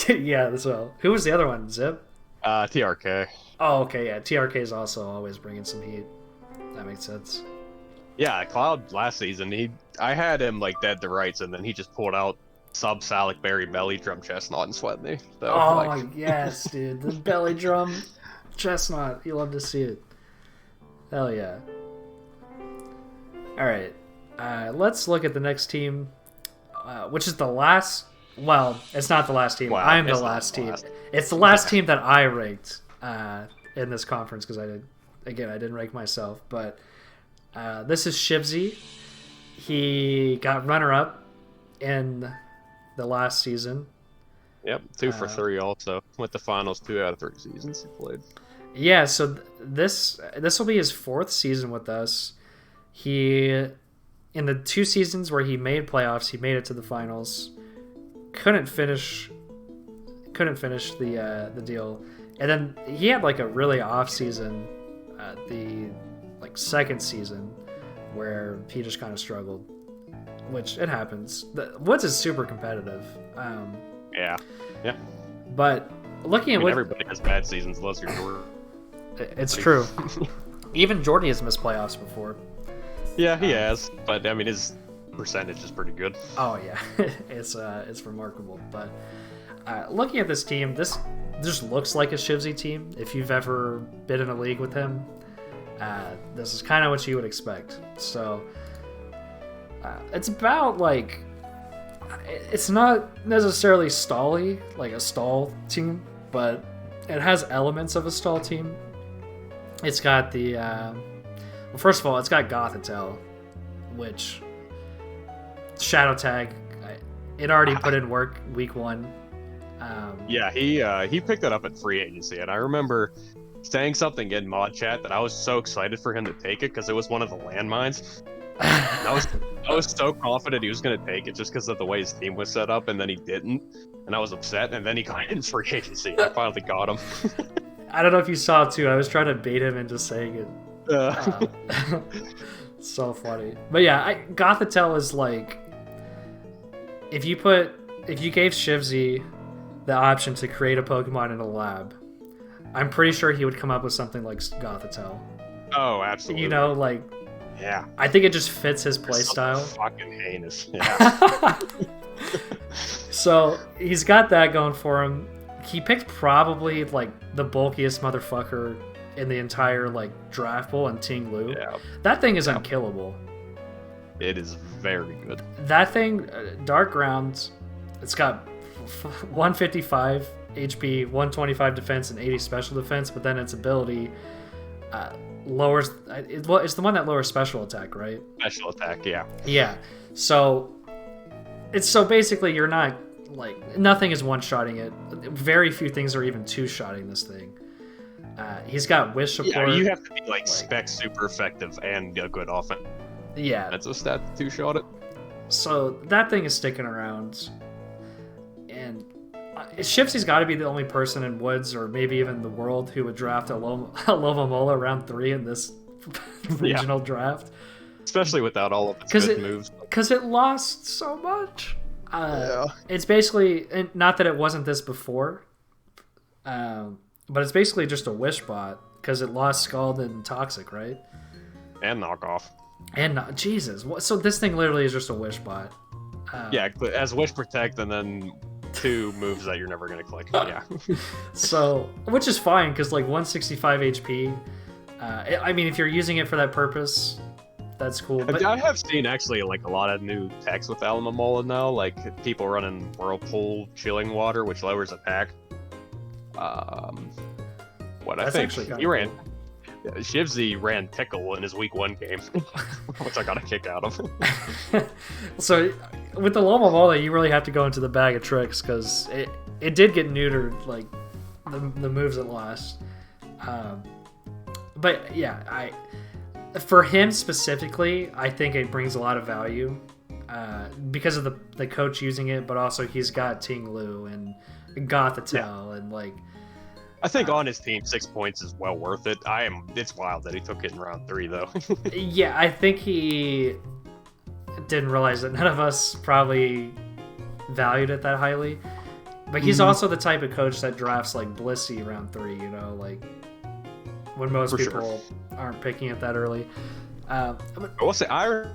Yeah, as well. Who was the other one? Zip? TRK. Oh, okay, yeah. TRK is also always bringing some heat. That makes sense. Yeah, Cloud last season, I had him like dead to rights, and then he just pulled out sub-Salic Berry Belly Drum Chestnut and sweat me. So, Yes, dude. The belly drum chestnut. You love to see it. Hell yeah. Alright. Let's look at the next team, which is the last... Well, it's not the last team. I'm the last team. It's the last team that I ranked in this conference, because I didn't rank myself, but... this is Shivzy. He got runner-up in the last season. Yep, 2 for 3 also. Went the finals 2 out of 3 seasons he played. Yeah, so this will be his 4th season with us. He, in the 2 seasons where he made playoffs, he made it to the finals. Couldn't finish the deal, and then he had like a really off season, the second season, where he just kind of struggled, which it happens. The Woods is super competitive. Yeah. But looking at everybody has bad seasons unless you're Jordan. It's true. Even Jordy has missed playoffs before. Yeah, he has, but I mean his percentage is pretty good. Oh yeah, it's remarkable. But looking at this team, this just looks like a Shivzy team. If you've ever been in a league with him, this is kind of what you would expect. So it's about like, it's not necessarily stally, like a stall team, but it has elements of a stall team. It's got the well, first of all, it's got Gothitelle, which Shadow Tag, it already put in work week 1. Yeah, he picked it up at free agency, and I remember saying something in mod chat that I was so excited for him to take it because it was one of the landmines. I was so confident he was going to take it just because of the way his team was set up, and then he didn't, and I was upset. And then he got in free agency. I finally got him. I don't know if you saw it too. I was trying to bait him into saying it. So funny. But yeah, Gothitelle is like, if you gave Shivzy the option to create a Pokemon in a lab, I'm pretty sure he would come up with something like Gothitelle. Oh, absolutely. You know, like, yeah. I think it just fits his playstyle. Fucking heinous. Yeah. So he's got that going for him. He picked probably like the bulkiest motherfucker in the entire like draft pool in Ting Lu. Yeah. That thing is unkillable. It is very good. That thing, Dark Grounds, it's got 155 HP, 125 defense, and 80 special defense, but then its ability lowers... It's the one that lowers special attack, right? Special attack, yeah. Yeah. So basically you're not... Like, nothing is one-shotting it. Very few things are even two-shotting this thing. He's got wish support. Yeah, you have to be like spec super effective and a good offense. Yeah. That's a stat to two-shot it. So that thing is sticking around. And Shipsy's got to be the only person in Woods, or maybe even the world, who would draft a Lomomola round 3 in this regional draft. Especially without all of its good moves. Because it lost so much. It's basically, not that it wasn't this before, but it's basically just a wish bot, because it lost Scald and Toxic, right? And Knockoff. And Jesus, so this thing literally is just a wish bot. Yeah, as Wish Protect, and then 2 moves that you're never going to click. Yeah. So, which is fine, because like 165 HP, I mean, if you're using it for that purpose, that's cool. But I have seen actually like a lot of new techs with Alamomola now, like people running Whirlpool Chilling Water, which lowers attack. That's actually he ran. Shivzy ran Tickle in his week 1 game, which I got a kick out of. So with the Lomomola, you really have to go into the bag of tricks, because it did get neutered, like the moves it lost. But yeah, for him specifically, I think it brings a lot of value because of the coach using it, but also he's got Ting Lu and Gothitelle, and like I think on his team, 6 points is well worth it. It's wild that he took it in round 3, though. Yeah, I think he didn't realize that none of us probably valued it that highly. But he's also the type of coach that drafts like Blissey round 3, you know, like when most people aren't picking it that early. I will say, Iron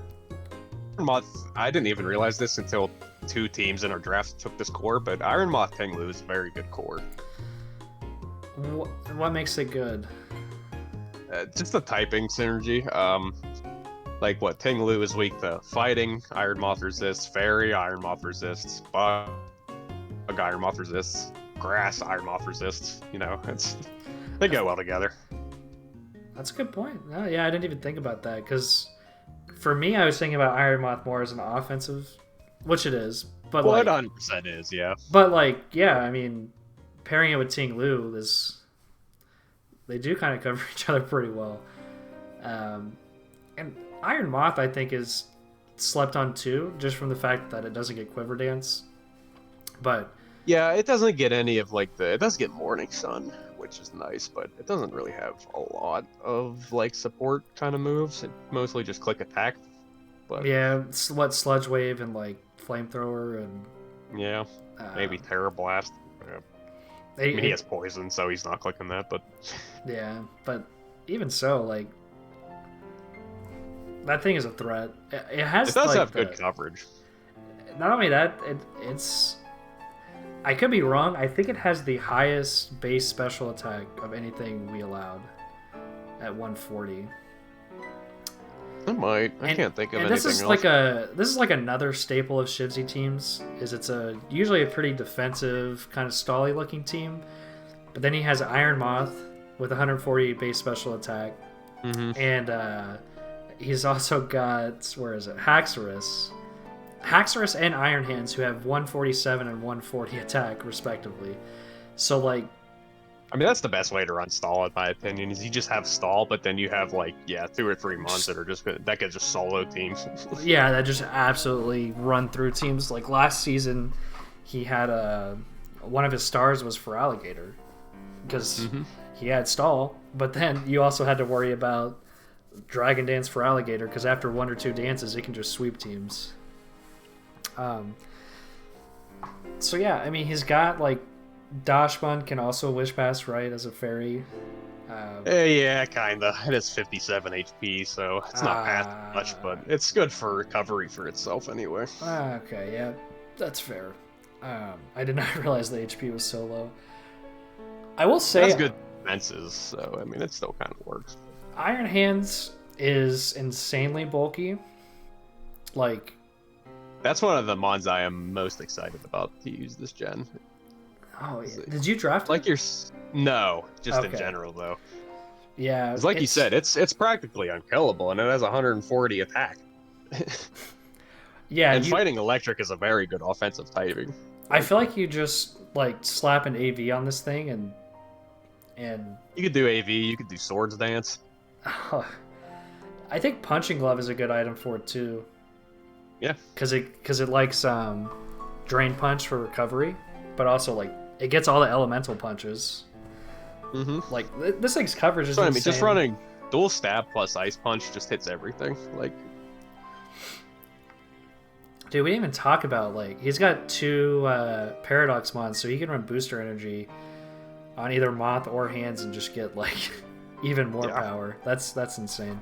Moth, I didn't even realize this until 2 teams in our draft took this core, but Iron Moth Tinglu is a very good core. What makes it good? Just the typing synergy. Like what Tinglu is weak to fighting, Iron Moth resists, Fairy, Iron Moth resists, Bug, Iron Moth resists, Grass, Iron Moth resists. You know, they go well together. That's a good point. Oh, yeah, I didn't even think about that because for me, I was thinking about Iron Moth more as an offensive, which it is. But well, like, 100% is, yeah. But like, yeah, I mean, pairing it with Ting Lu, they do kind of cover each other pretty well. And Iron Moth, I think, is slept on too, just from the fact that it doesn't get Quiver Dance. But yeah, it doesn't get any of like it does get Morning Sun, which is nice, but it doesn't really have a lot of like support kind of moves. It mostly just click attack. But yeah, what Sludge Wave and like Flamethrower and yeah, maybe Terra Blast. Yeah. I mean, he has poison, so he's not clicking that. But yeah, but even so, like that thing is a threat. It does like, have good coverage. Not only that, it's. I could be wrong. I think it has the highest base special attack of anything we allowed at 140. It might. I can't think of anything this is else. This is like another staple of Shivsy teams. It's usually a pretty defensive kind of stally looking team, but then he has Iron Moth with 140 base special attack, and he's also got Haxorus and Iron Hands, who have 147 and 140 attack respectively. So like, I mean, that's the best way to run stall, in my opinion. Is you just have stall, but then you have like 2 or 3 months that are just that could just solo teams. Yeah, that just absolutely run through teams. Like last season, he had one of his stars was for Alligator because he had stall, but then you also had to worry about Dragon Dance for Alligator because after 1 or 2 dances, it can just sweep teams. So yeah, I mean, he's got like Dachsbun can also Wish Pass, right, as a fairy. Yeah, kinda. It has 57 HP, so it's not past much, but it's good for recovery for itself anyway. Okay, yeah, that's fair. I did not realize the HP was so low. I will say, that's good defenses, so I mean, it still kind of works. Iron Hands is insanely bulky. Like, that's one of the mons I am most excited about to use this gen. Oh, yeah. Did you draft like it? No, just in general though. Yeah, like you said, it's practically unkillable, and it has 140 attack. Yeah, and fighting electric is a very good offensive typing. I feel like you just like slap an AV on this thing, and you could do AV, you could do Swords Dance. I think Punching Glove is a good item for it too. Yeah, because it likes Drain Punch for recovery, but also like it gets all the elemental punches. Like this thing's coverage is insane. I mean, just running dual stab plus Ice Punch just hits everything. Like, dude, we didn't even talk about like he's got 2 Paradox Mons, so he can run Booster Energy on either Moth or Hands and just get like even more power. That's insane.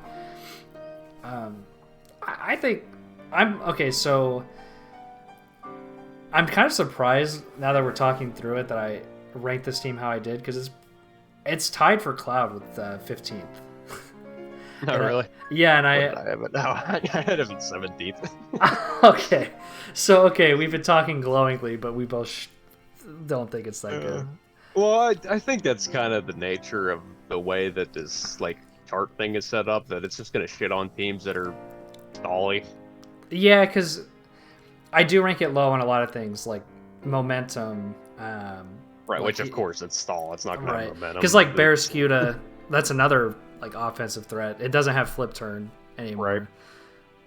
I think so I'm kind of surprised now that we're talking through it that I ranked this team how I did, because it's tied for Cloud with 15th. Oh, really? Yeah, and I have it now. I had him in 17th. Okay, we've been talking glowingly, but we both don't think it's that good. Well, I think that's kind of the nature of the way that this like chart thing is set up, that it's just gonna shit on teams that are stally. Yeah, because I do rank it low on a lot of things, like momentum. Right, like, which of course it's stall. It's not going to have momentum. Because like Barraskewda, that's another like offensive threat. It doesn't have flip turn anymore.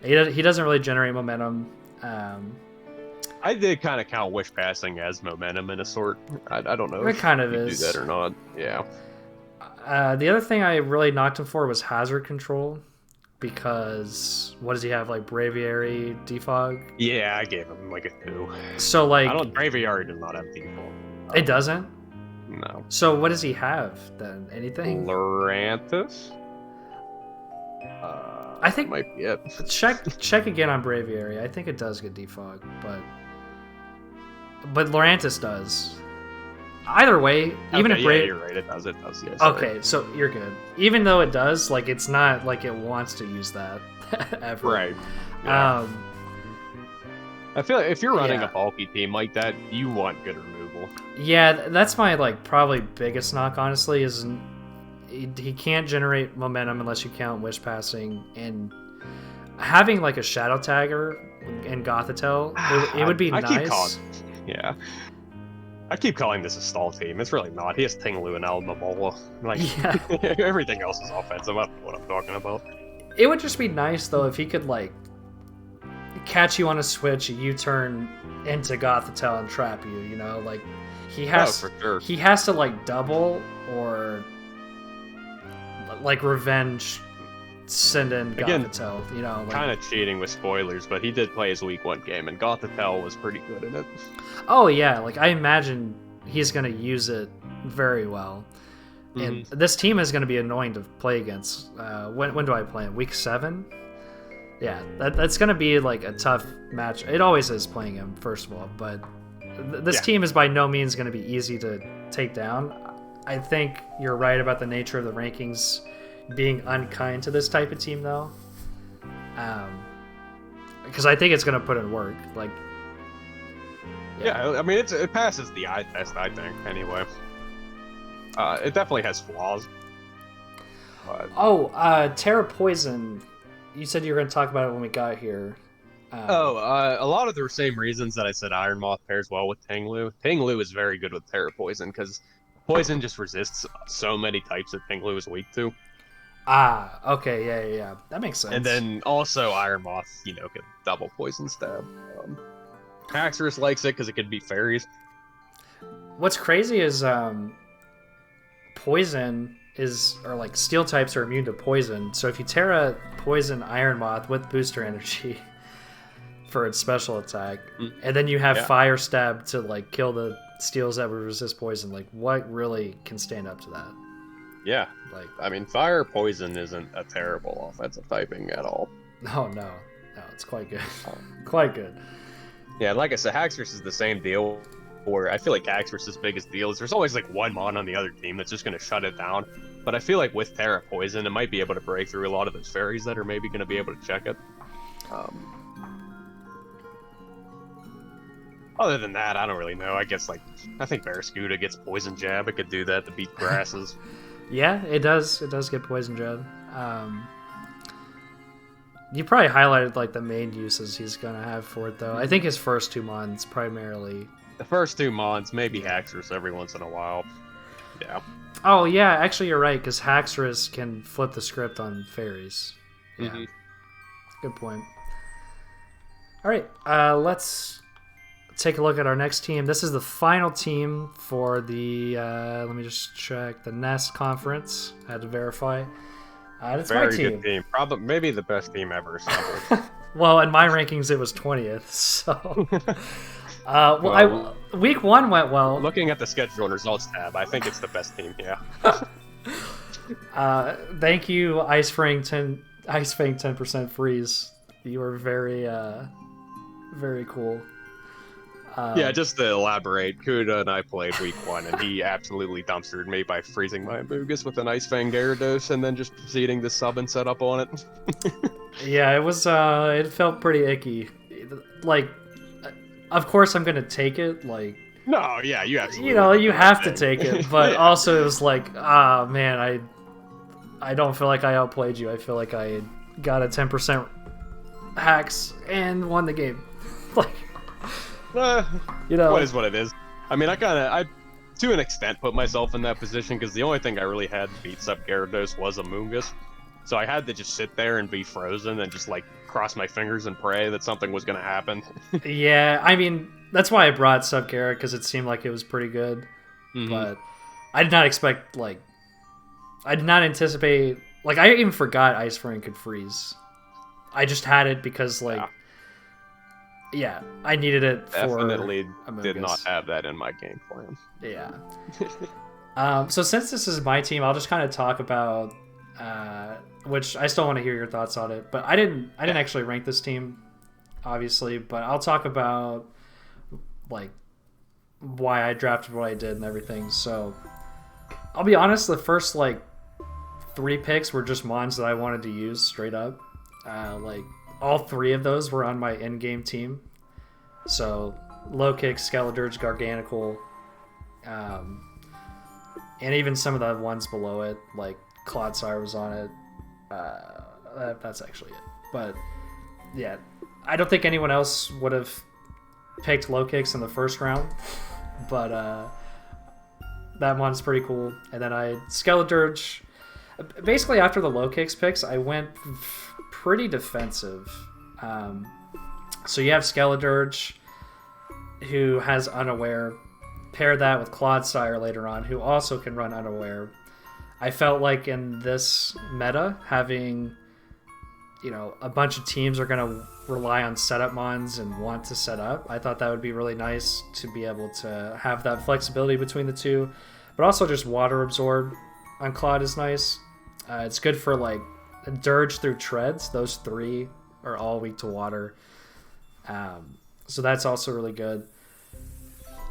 Right. He doesn't really generate momentum. I did kind of count wish passing as momentum in a sort. I don't know. It kind of you is. do that or not. Yeah. The other thing I really knocked him for was hazard control, because what does he have, like Braviary, Defog? Yeah, I gave him like a 2. So like Braviary does not have default. It doesn't? No. So what does he have then? Anything? Lurantis? I think might be it. check again on Braviary. I think it does get defog, but Lurantis does. Either way, even if you're right. It does. Yes. Okay, so you're good. Even though it does, like, it's not like it wants to use that ever. Right. Yeah. I feel like if you're running yeah. a bulky team like that, you want good removal. Yeah, that's my like probably biggest knock. Honestly, is he can't generate momentum unless you count wish passing, and having like a shadow tagger and Gothitelle, it would be nice. I keep calling this a stall team. It's really not. He has Tinglu and Almamola. Like, yeah. Everything else is offensive. I don't know what I'm talking about. It would just be nice though if he could like catch you on a switch, you turn into Gothitelle and trap you. You know, like he has. For sure. He has to like double or like revenge. Send in Gothitelle, you know. Like, kind of cheating with spoilers, but he did play his week 1 game, and Gothitelle was pretty good in it. Oh yeah, like I imagine he's going to use it very well. And this team is going to be annoying to play against. When do I play him? Week 7? Yeah, that's going to be like a tough match. It always is playing him, first of all, but this team is by no means going to be easy to take down. I think you're right about the nature of the rankings being unkind to this type of team, though, because I think it's going to put in work. Like, I mean, it passes the eye test, I think. Anyway, it definitely has flaws. But... Terra Poison. You said you were going to talk about it when we got here. A lot of the same reasons that I said Iron Moth pairs well with Tinglu. Tinglu is very good with Terra Poison because Poison just resists so many types that Tinglu is weak to. Okay, yeah. That makes sense. And then also Iron Moth, can double poison stab. Haxorus likes it because it could be fairies. What's crazy is poison or like steel types are immune to poison. So if you Terra Poison Iron Moth with booster energy for its special attack, and then you have fire stab to like kill the steels that would resist poison, like what really can stand up to that? Yeah, like I mean, fire poison isn't a terrible offensive typing at all. No, it's quite good. Quite good. Yeah, like I said, Haxorus is the same deal. Where I feel like Haxorus' biggest deal is there's always like one mon on the other team that's just going to shut it down. But I feel like with Terra Poison, it might be able to break through a lot of those fairies that are maybe going to be able to check it. Other than that, I don't really know. I guess I think Barraskewda gets Poison Jab. It could do that to beat grasses. Yeah, it does. It does get Poison Jab. You probably highlighted like the main uses he's gonna have for it, though. I think his first 2 mons primarily. The first 2 mons, maybe Haxorus every once in a while. Yeah. Oh yeah, actually you're right, because Haxorus can flip the script on fairies. Yeah. Good point. All right, let's take a look at our next team. This is the final team for the, let me just check, the Nest Conference. I had to verify. It's Very my team. good team. Probably, maybe the best team ever assembled. Well, in my rankings, it was 20th, so... week 1 went well. Looking at the schedule and results tab, I think it's the best team, yeah. Thank you, Ice Fang 10% freeze. You were very, very cool. Yeah, just to elaborate, Kuda and I played week 1, and he absolutely dumpstered me by freezing my Amogus with an Ice Fang Gyarados, and then just proceeding to sub and set up on it. Yeah, it was, it felt pretty icky. Like, of course I'm gonna take it, like... No, yeah, you absolutely... you have to take it, but also it was like, man, I don't feel like I outplayed you. I feel like I got a 10% hacks and won the game. Like... what is what it is. I mean, I to an extent put myself in that position because the only thing I really had to beat Sub Gyarados was Amogus. So I had to just sit there and be frozen and just like cross my fingers and pray that something was going to happen. Yeah, I mean, that's why I brought Subcarrot, because it seemed like it was pretty good. Mhm. But I did not expect, like, I did not anticipate, like, I even forgot Ice Fang could freeze. I just had it because, like, yeah, I needed it for Definitely did Amogus. not have that in my game plan. Yeah. So since this is my team, I'll just kind of talk about, which I still want to hear your thoughts on it. But I didn't actually rank this team, obviously. But I'll talk about, like, why I drafted what I did and everything. So I'll be honest, the first, like, 3 picks were just mons that I wanted to use straight up. Like, all 3 of those were on my in-game team. So Low Kick, Skeledirge, Garganical, and even some of the ones below it, like Clodsire was on it. That's actually it. But yeah, I don't think anyone else would have picked Low Kicks in the first round. But that one's pretty cool. And then Skeledirge. Basically, after the Low Kicks picks, I went pretty defensive. So you have Skeledirge, who has Unaware. Pair that with Clodsire later on, who also can run Unaware. I felt like in this meta, having, you know, a bunch of teams are going to rely on setup mons and want to set up. I thought that would be really nice to be able to have that flexibility between the two. But also just Water Absorb on Claude is nice. It's good for, like, Dirge through Treads. Those 3 are all weak to water. So that's also really good.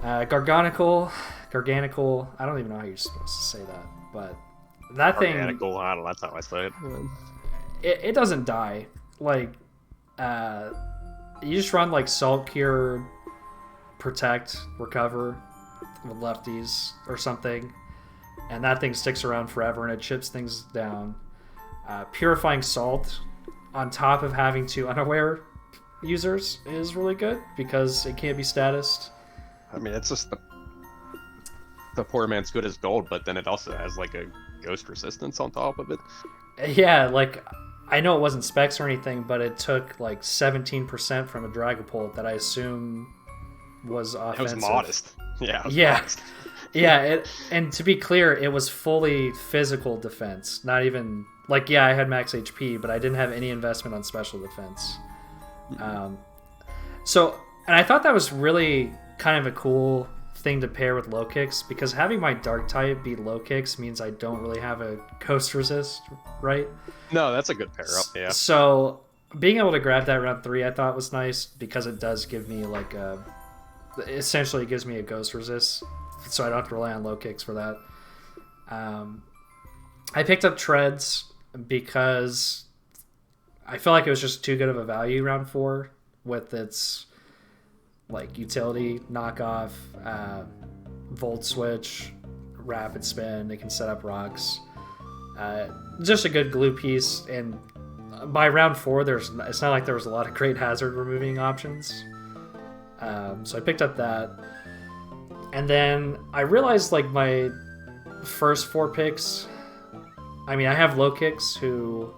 Garganical, I don't even know how you're supposed to say that, but that thing... Garganical, I don't know, that's how I say it. It doesn't die. Like, you just run, like, Salt Cure, Protect, Recover with lefties or something, and that thing sticks around forever and it chips things down. Purifying Salt on top of having 2 Unaware users is really good because it can't be statused. I mean, it's just the poor man's good as gold, but then it also has like a ghost resistance on top of it. Yeah, like, I know it wasn't specs or anything, but it took like 17% from a Dragapult that I assume was offensive. It was modest. Yeah. It was Yeah. modest. Yeah, and to be clear, it was fully physical defense. Not even, like, yeah, I had max HP, but I didn't have any investment on special defense. So, and I thought that was really kind of a cool thing to pair with Low Kicks, because having my Dark type be Low Kicks means I don't really have a Ghost Resist, right? No, that's a good pair up, yeah. So, being able to grab that round 3 I thought was nice, because it does give me, like, essentially it gives me a Ghost Resist, so I don't have to rely on Low Kicks for that. I picked up Treads because I feel like it was just too good of a value round 4 with its, like, utility, knockoff, Volt Switch, Rapid Spin. It can set up rocks. Just a good glue piece, and by round 4 it's not like there was a lot of great hazard removing options. So I picked up that. And then I realized, like, my first 4 picks, I mean, I have Low Kicks, who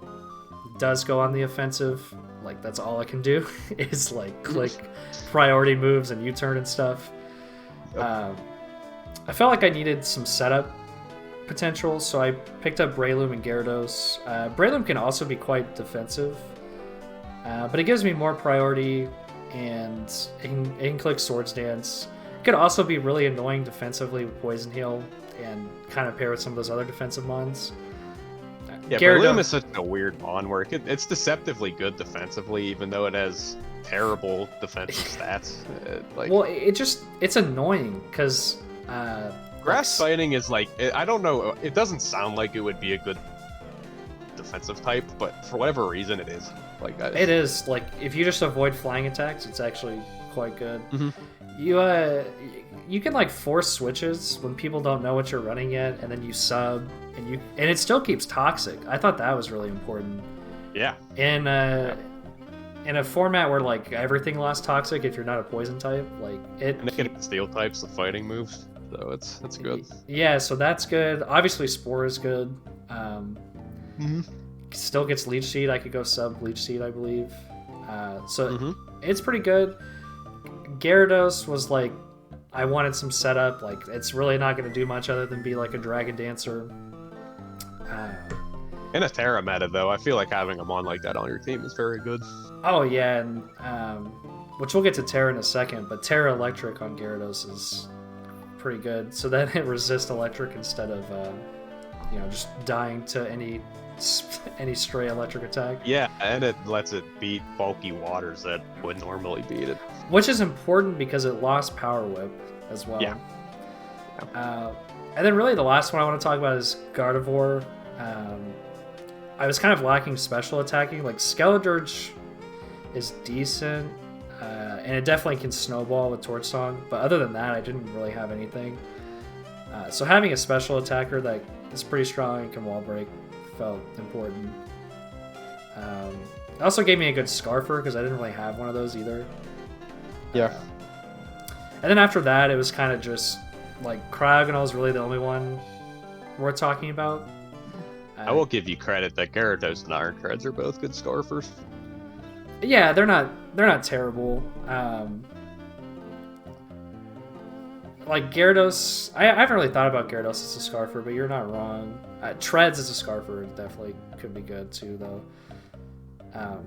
does go on the offensive. Like, that's all I can do is, like, click priority moves and U-turn and stuff. I felt like I needed some setup potential, so I picked up Breloom and Gyarados. Breloom can also be quite defensive, but it gives me more priority, and it can click Swords Dance. It could also be really annoying defensively with Poison Heal and kind of pair with some of those other defensive mons. Yeah, Breloom is such a weird mon where it's deceptively good defensively, even though it has terrible defensive stats. Well, it's annoying because grass fighting is like, I don't know, it doesn't sound like it would be a good defensive type, but for whatever reason it is. Like, it is. Like, if you just avoid flying attacks, it's actually quite good. Mm-hmm. You can, like, force switches when people don't know what you're running yet, and then you sub, and it still keeps toxic. I thought that was really important. Yeah. In a format where, like, everything lost toxic if you're not a poison type, like, and it can steel types of fighting moves, so it's good. Yeah, so that's good. Obviously, Spore is good. still gets Leech Seed. I could go sub Leech Seed, I believe. So it's pretty good. Gyarados was like, I wanted some setup. Like, it's really not going to do much other than be like a Dragon Dancer. In a Terra meta, though, I feel like having a Mon like that on your team is very good. Oh, yeah, and which we'll get to Terra in a second, but Terra Electric on Gyarados is pretty good. So then it resists Electric instead of, just dying to any stray electric attack. Yeah, and it lets it beat bulky waters that would normally beat it. Which is important because it lost Power Whip as well. Yeah. And then really the last one I want to talk about is Gardevoir. I was kind of lacking special attacking. Like, Skeledirge is decent, and it definitely can snowball with Torch Song, but other than that, I didn't really have anything. So having a special attacker that is pretty strong and can wall break felt important. It also gave me a good Scarfer because I didn't really have one of those either. Yeah. And then after that, it was kind of just like Cryogonal is really the only one worth talking about. I will give you credit that Gyarados and Iron Treads are both good Scarfers. Yeah, they're not terrible. Like Gyarados, I haven't really thought about Gyarados as a Scarfer, but you're not wrong. Treads as a Scarfer definitely could be good too, though. But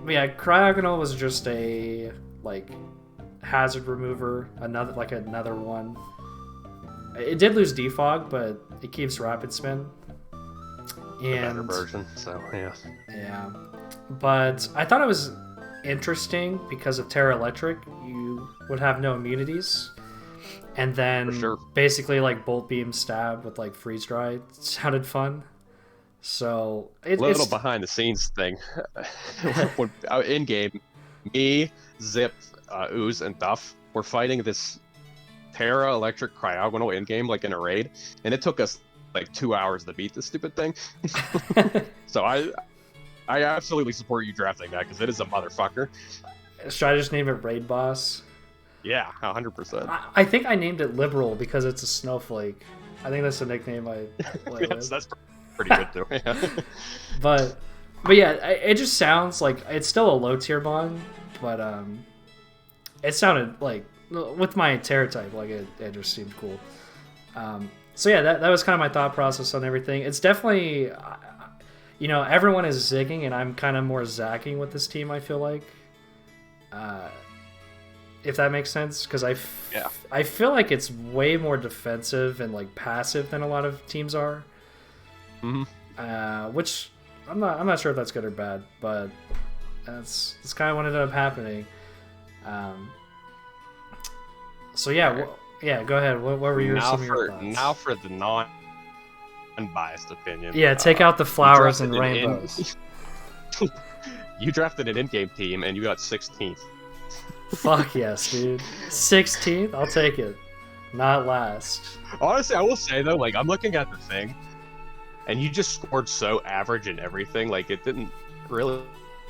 yeah, Cryogonal was just a like hazard remover, another one. It did lose Defog, but it keeps Rapid Spin. And better version, so yeah. Yeah, but I thought it was interesting because of Terra Electric. You would have no immunities, and then basically like Bolt Beam Stab with like Freeze Dry sounded fun. So it's behind the scenes thing. When, in game, me, Zip, Ooze, and Duff were fighting this Terra Electric Cryogonal in game, like in a raid, and it took us like 2 hours to beat this stupid thing. So I absolutely support you drafting that because it is a motherfucker. Should I just name it Raid Boss? Yeah, 100%. I think I named it Liberal because it's a snowflake. I think that's the nickname I play with. That's pretty good too. Yeah. But yeah, it just sounds like it's still a low tier bond, but it sounded like with my Terra type, like it just seemed cool. So yeah, that was kind of my thought process on everything. It's definitely, everyone is zigging, and I'm kind of more zacking with this team, I feel like. If that makes sense, because I feel like it's way more defensive and like passive than a lot of teams are. Mm-hmm. Which I'm not sure if that's good or bad, but that's kind of what ended up happening. So yeah. Yeah, go ahead. What were your some of your thoughts? Now for the non-biased opinion. Yeah, take out the flowers and rainbows. You drafted an in-game team and you got 16th. Fuck yes, dude. 16th? I'll take it. Not last. Honestly, I will say though, like I'm looking at the thing, and you just scored so average in everything. Like it didn't really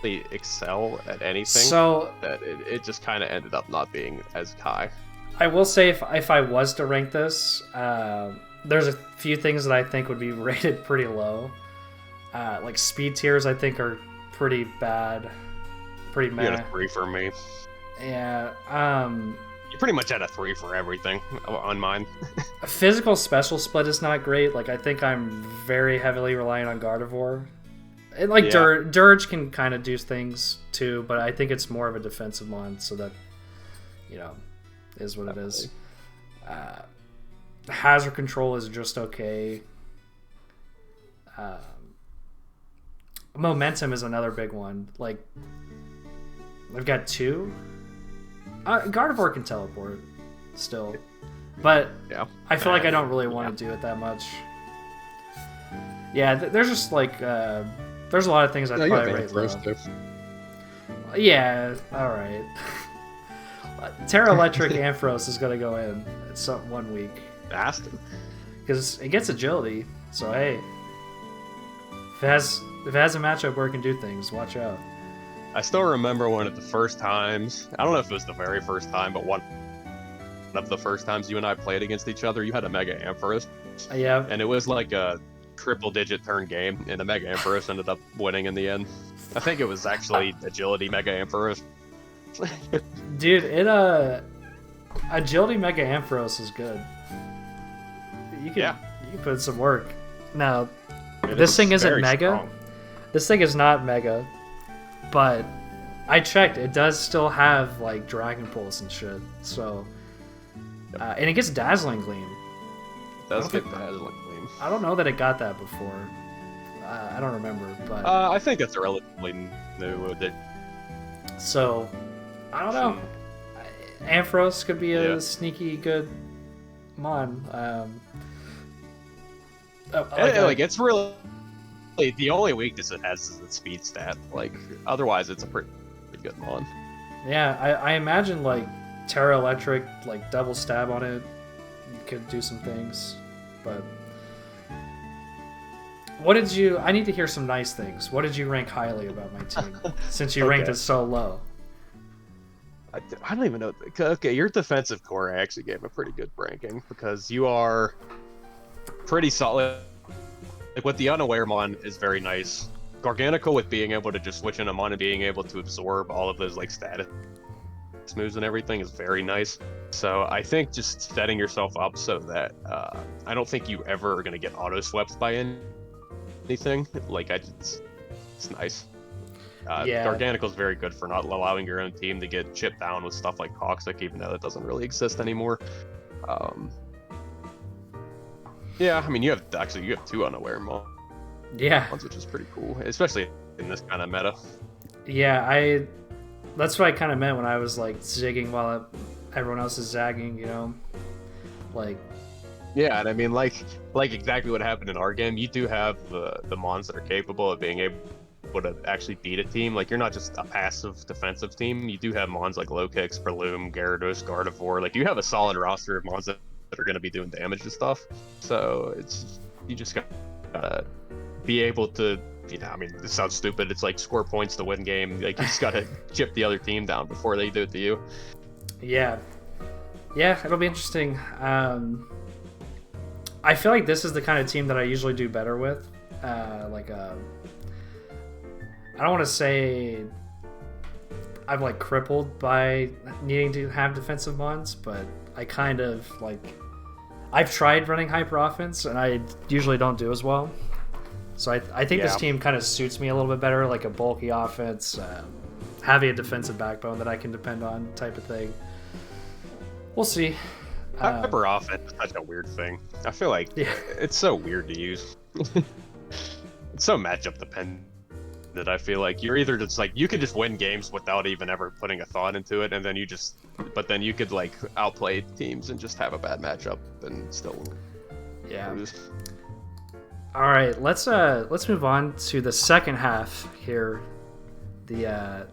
excel at anything. So that it just kind of ended up not being as high. I will say if I was to rank this, there's a few things that I think would be rated pretty low. Like speed tiers, I think are pretty bad, pretty meh. You had a 3 for me. Yeah. You pretty much had a 3 for everything on mine. Physical special split is not great. Like I think I'm very heavily relying on Gardevoir. And like Dirge can kind of do things too, but I think it's more of a defensive one, so that is what it is. Hazard control is just okay. Momentum is another big one. Like, I've got 2. Gardevoir can teleport still, but I feel like I don't really want to do it that much. Yeah, there's just like there's a lot of things I'd probably rate low. Yeah, all right. Terra Electric Ampharos is gonna go in at 1 week. Because it gets agility. So hey, if it has a matchup where it can do things, watch out. I still remember one of the first times. I don't know if it was the very first time, but one of the first times you and I played against each other. You had a Mega Ampharos. Yeah. And it was like a triple-digit turn game, and the Mega Ampharos ended up winning in the end. I think it was actually Agility Mega Ampharos. Dude, Agility Mega Ampharos is good. You can put in some work. Now, this thing isn't Mega. Strong. This thing is not Mega, but I checked. It does still have like Dragon Pulse and shit. So, and it gets Dazzling Gleam. It does get Dazzling Gleam. I don't know that it got that before. I don't remember, but I think it's a relatively new. So, I don't know. Ampharos could be a sneaky good mon. It's really the only weakness it has is its speed stat. Like otherwise, it's a pretty good mon. Yeah, I imagine like Terra Electric, like double stab on it, could do some things. But what did you? I need to hear some nice things. What did you rank highly about my team since you ranked it so low? I don't even know. Okay, your defensive core I actually gave a pretty good ranking because you are pretty solid. Like with the Unaware Mon is very nice. Garganical with being able to just switch in a Mon and being able to absorb all of those like status moves and everything is very nice. So I think just setting yourself up so that I don't think you ever are going to get auto swept by anything. Like it's nice. Garganical is very good for not allowing your own team to get chipped down with stuff like Toxic, even though that doesn't really exist anymore. Yeah, I mean, you have two Unaware Mons, which is pretty cool, especially in this kind of meta. Yeah, that's what I kind of meant when I was like zigging while everyone else is zagging, you know, like. Yeah, and I mean, like exactly what happened in our game. You do have the Mons that are capable of being able to actually beat a team. Like, you're not just a passive defensive team. You do have Mons like Low Kicks, Breloom, Gyarados, Gardevoir. Like, you have a solid roster of Mons that are going to be doing damage to stuff. So you just gotta be able to, I mean, this sounds stupid. It's like score points to win game. Like, you just gotta chip the other team down before they do it to you. Yeah, it'll be interesting. I feel like this is the kind of team that I usually do better with. I don't want to say I'm like crippled by needing to have defensive Mons, but I kind of like, I've tried running hyper offense and I usually don't do as well. So I think this team kind of suits me a little bit better, like a bulky offense, having a defensive backbone that I can depend on type of thing. We'll see. Hyper offense is such a weird thing. I feel like it's so weird to use. It's so matchup dependent that I feel like you're either just like, you could just win games without even ever putting a thought into it, and then then you could like outplay teams and just have a bad matchup and still lose. All right, let's move on to the second half here. The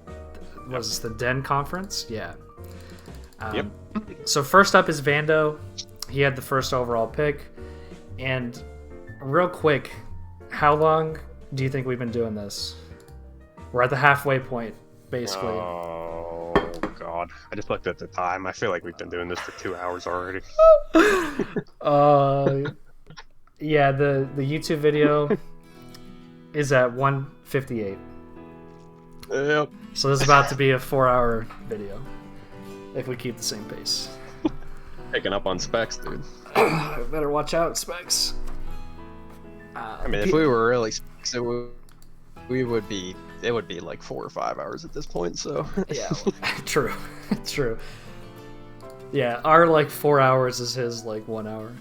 the Den Conference? Yeah. So first up is Vando. He had the first overall pick. And real quick, how long do you think we've been doing this? We're at the halfway point, basically. Oh, God. I just looked at the time. I feel like we've been doing this for 2 hours already. Yeah, the YouTube video is at 1:58. Yep. So this is about to be a 4-hour video, if we keep the same pace. Picking up on specs, dude. Better watch out, specs. I mean, if we were really specs, it would be like 4 or 5 hours at this point, so. Yeah, true. True. Yeah, our like 4 hours is his like 1 hour.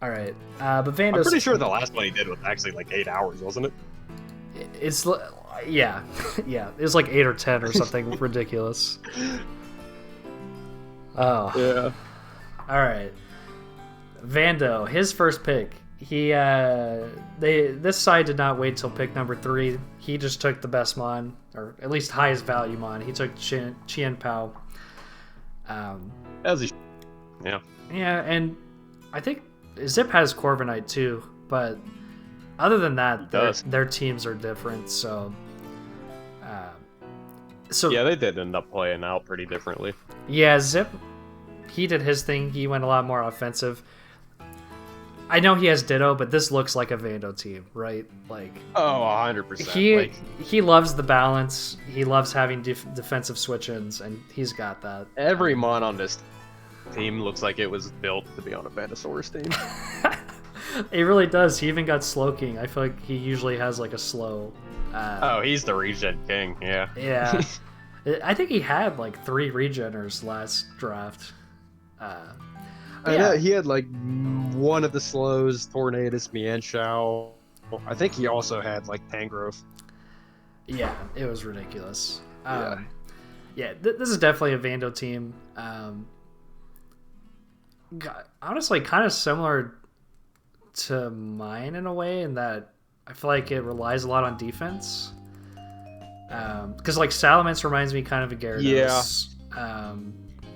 All right, but Vando's. I'm pretty sure the last one he did was actually like 8 hours, wasn't it? It's yeah. It was like 8 or 10 or something ridiculous. Oh yeah. All right, Vando, his first pick. This side did not wait till pick number 3. He just took the best mon, or at least highest value mon. He took Chien Pao. As he. Yeah. Yeah, and I think Zip has Corviknight too, but other than that, their teams are different. So yeah, they did end up playing out pretty differently. Yeah, Zip, he did his thing. He went a lot more offensive. I know he has Ditto, but this looks like a Vando team, right? Like, Oh, 100%. he loves the balance. He loves having defensive switch-ins, and he's got that. Every mon on this team looks like it was built to be on a Venusaurus team. It really does. He even got Slowking. I feel like he usually has like a slow. Oh, he's the regen king. Yeah. Yeah. I think he had like 3 regeners last draft. I know he had like one of the slows, Tornadus, Mienshao. I think he also had like Tangrowth. Yeah, it was ridiculous. Yeah. This is definitely a Vando team. Honestly, kind of similar to mine in a way, in that I feel like it relies a lot on defense. Because like Salamence reminds me kind of a Gyarados. Yeah.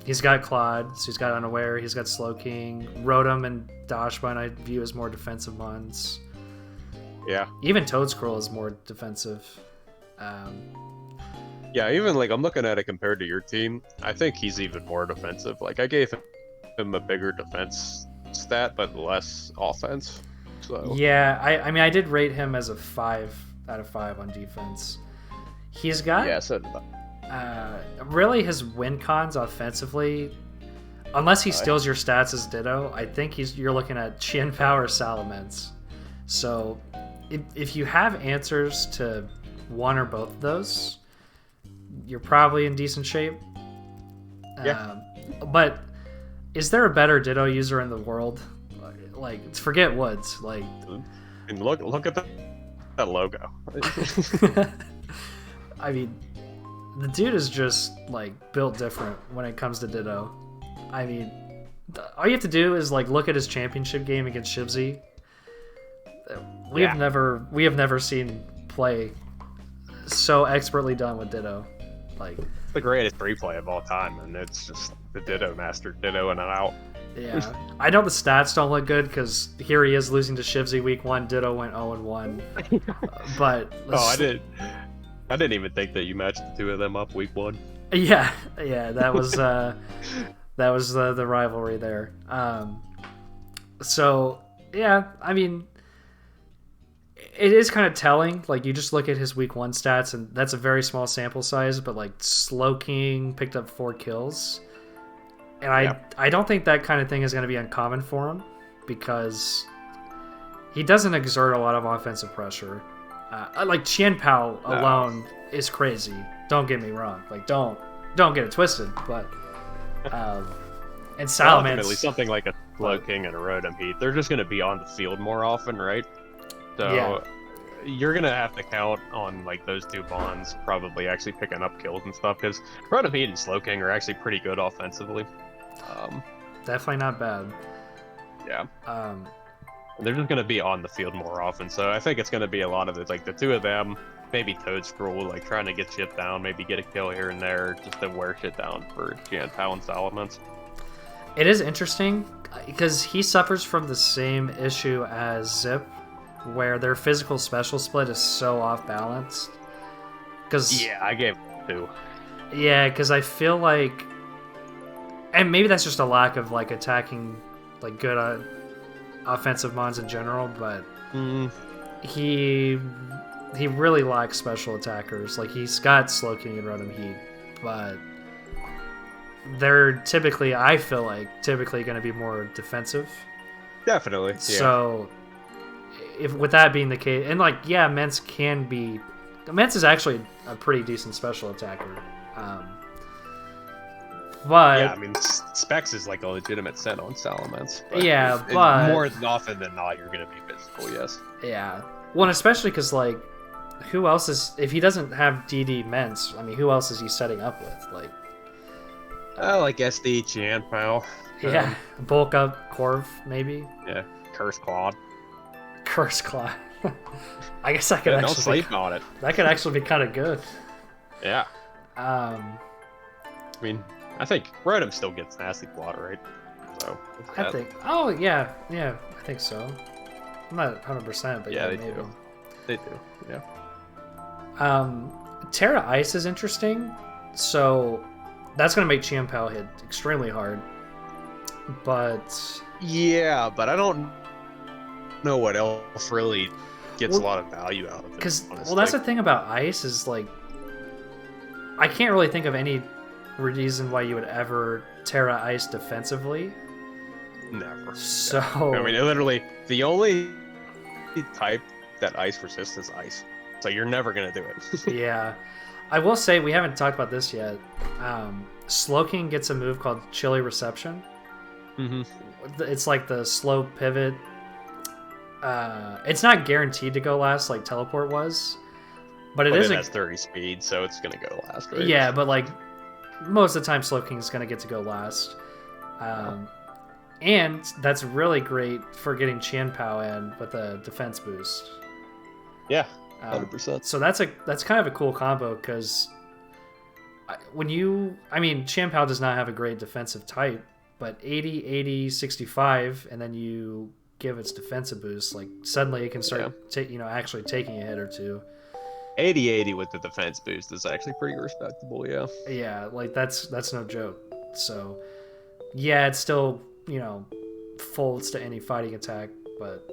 He's got Claude, so he's got Unaware, he's got Slowking. Rotom and Dachsbun I view as more defensive ones. Yeah. Even Toedscruel is more defensive. Yeah, even like I'm looking at it compared to your team, I think he's even more defensive. Like I gave him a bigger defense stat, but less offense. So yeah, I mean I did rate him as a 5 out of 5 on defense. He's got really his win cons offensively, unless he steals your stats as Ditto. I think you're looking at Chien Power Salamence. So if you have answers to one or both of those, you're probably in decent shape. Yeah. But is there a better Ditto user in the world? Like, forget Woods. Like, and look at that logo. I mean, the dude is just like built different when it comes to Ditto. I mean, all you have to do is like look at his championship game against Shibzi. We have never seen play so expertly done with Ditto. Like, it's the greatest replay of all time, and it's just the Ditto master Ditto in and out. Yeah, I know the stats don't look good because here he is losing to Shibzi week 1. Ditto went 0-1. But I didn't even think that you matched the two of them up week 1. Yeah, that was the rivalry there. So yeah, I mean, it is kind of telling. Like, you just look at his week 1 stats, and that's a very small sample size. But like, Slowking picked up 4 kills, and I don't think that kind of thing is going to be uncommon for him because he doesn't exert a lot of offensive pressure. Like Chien Pao alone is crazy. Don't get me wrong. Like, don't get it twisted. But and Salamence, ultimately, something like a Slowking and a Rotom Heat, they're just going to be on the field more often, right? So you're going to have to count on like those two bonds probably actually picking up kills and stuff, because Rotom Heat and Slowking are actually pretty good offensively. Definitely not bad. Yeah. They're just going to be on the field more often, so I think it's going to be a lot of it, like the two of them, maybe Toedscruel, like trying to get shit down, maybe get a kill here and there, just to wear shit down for Chien Pao and Salamence. It is interesting because he suffers from the same issue as Zip, where their physical special split is so off balanced. Yeah, I gave 2. Yeah, because I feel like, and maybe that's just a lack of like attacking like good offensive mons in general, but he really lacks special attackers. Like, he's got Slowking and Rotom Heat, but they're typically, I feel like, going to be more defensive. Definitely. Yeah. So, with that being the case, and like, yeah, Mence is actually a pretty decent special attacker. But yeah, I mean, Specs is like a legitimate set on Salamence. But more often than not, you're going to be physical, yes. Yeah. Well, and especially because, like, who else is, if he doesn't have DD Mence, I mean, who else is he setting up with? Like, like SD, Chien Pao. Yeah, bulk up Corv, maybe. Yeah, Curse Claude. Curse Claude. I guess I could don't sleep on it. That could actually be kind of good. Yeah. I mean, I think Rotom still gets Nasty Claude, right? So I think. Oh yeah, I think so. I'm not 100%, but yeah, they maybe. do. They do. Yeah. Terra Ice is interesting. So that's going to make Chien Pao hit extremely hard. But yeah, but I don't know what else really gets a lot of value out of it. Because honestly. that's the thing about ice is like, I can't really think of any reason why you would ever Terra ice defensively. Never. So I mean, literally, the only type that ice resists is ice. So you're never gonna do it. yeah, I will say we haven't talked about this yet. Slowking gets a move called Chilly Reception. Mm-hmm. It's like the slow pivot. It's not guaranteed to go last like Teleport was, but it has 30 speed, so it's gonna go last. Right? Yeah, but like most of the time, Slowking is gonna get to go last. And that's really great for getting Qianpao in with a defense boost. Yeah, 100%. So that's kind of a cool combo because Qianpao does not have a great defensive type, but 80, 80, 65, and then you give its defensive boost, like suddenly it can start actually taking a hit or two. 80-80 with the defense boost is actually pretty respectable, yeah. Yeah, like that's no joke. So yeah, it's still, folds to any fighting attack, but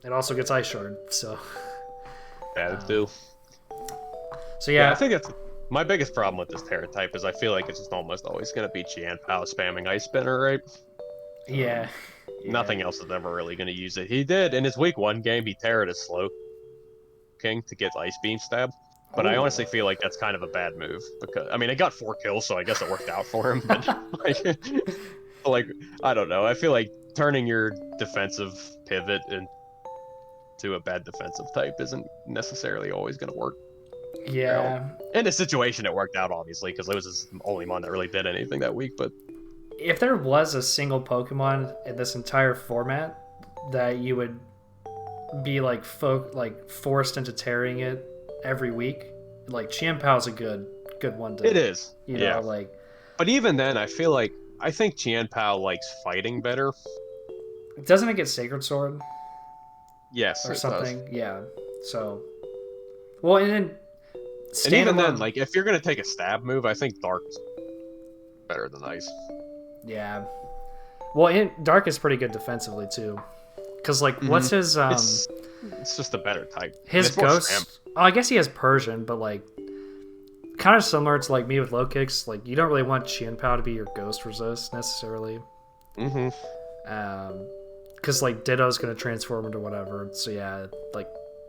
it also gets Ice Shard, so that too. So yeah, I think that's my biggest problem with this Terra type is I feel like it's just almost always going to be Qianpao spamming Ice Spinner, right? Yeah. Nothing else is ever really going to use it. He did in his week 1 game. He Terra'd his Slow King to get Ice Beam Stab, but I honestly feel like that's kind of a bad move because it got 4 kills, so I guess it worked out for him. But like I don't know. I feel like turning your defensive pivot into a bad defensive type isn't necessarily always going to work. Yeah. In this situation, it worked out obviously because it was his only mon that really did anything that week. But if there was a single Pokemon in this entire format that you would be like forced into tearing it every week, like Qianpao's a good one to. It is. But even then, I think Qianpao likes fighting better. Doesn't it get Sacred Sword? Yes, or something. Does. Yeah. So, well, and then. And even then, like if you're gonna take a stab move, I think Dark is better than Ice. Yeah. Well, and Dark is pretty good defensively too, because what's his? It's just a better type. His Ghost. Oh, I guess he has Persian, but kind of similar to me with low kicks. Like you don't really want Qianpao to be your Ghost resist necessarily. Mm-hmm. Because Ditto's gonna transform into whatever. So yeah,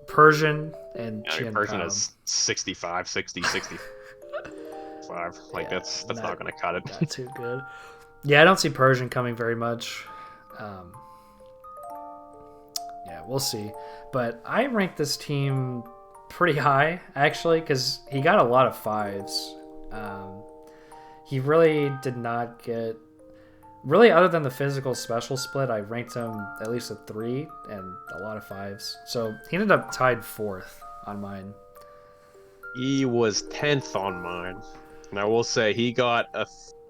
Persian and Qianpao. Persian is 65, 60, 65. That's not gonna cut it. Not too good. Yeah, I don't see Persian coming very much. Yeah, we'll see. But I ranked this team pretty high, actually, because he got a lot of 5s. He really did not get... Really, other than the physical special split, I ranked him at least a 3 and a lot of 5s. So he ended up tied 4th on mine. He was 10th on mine. And I will say he got a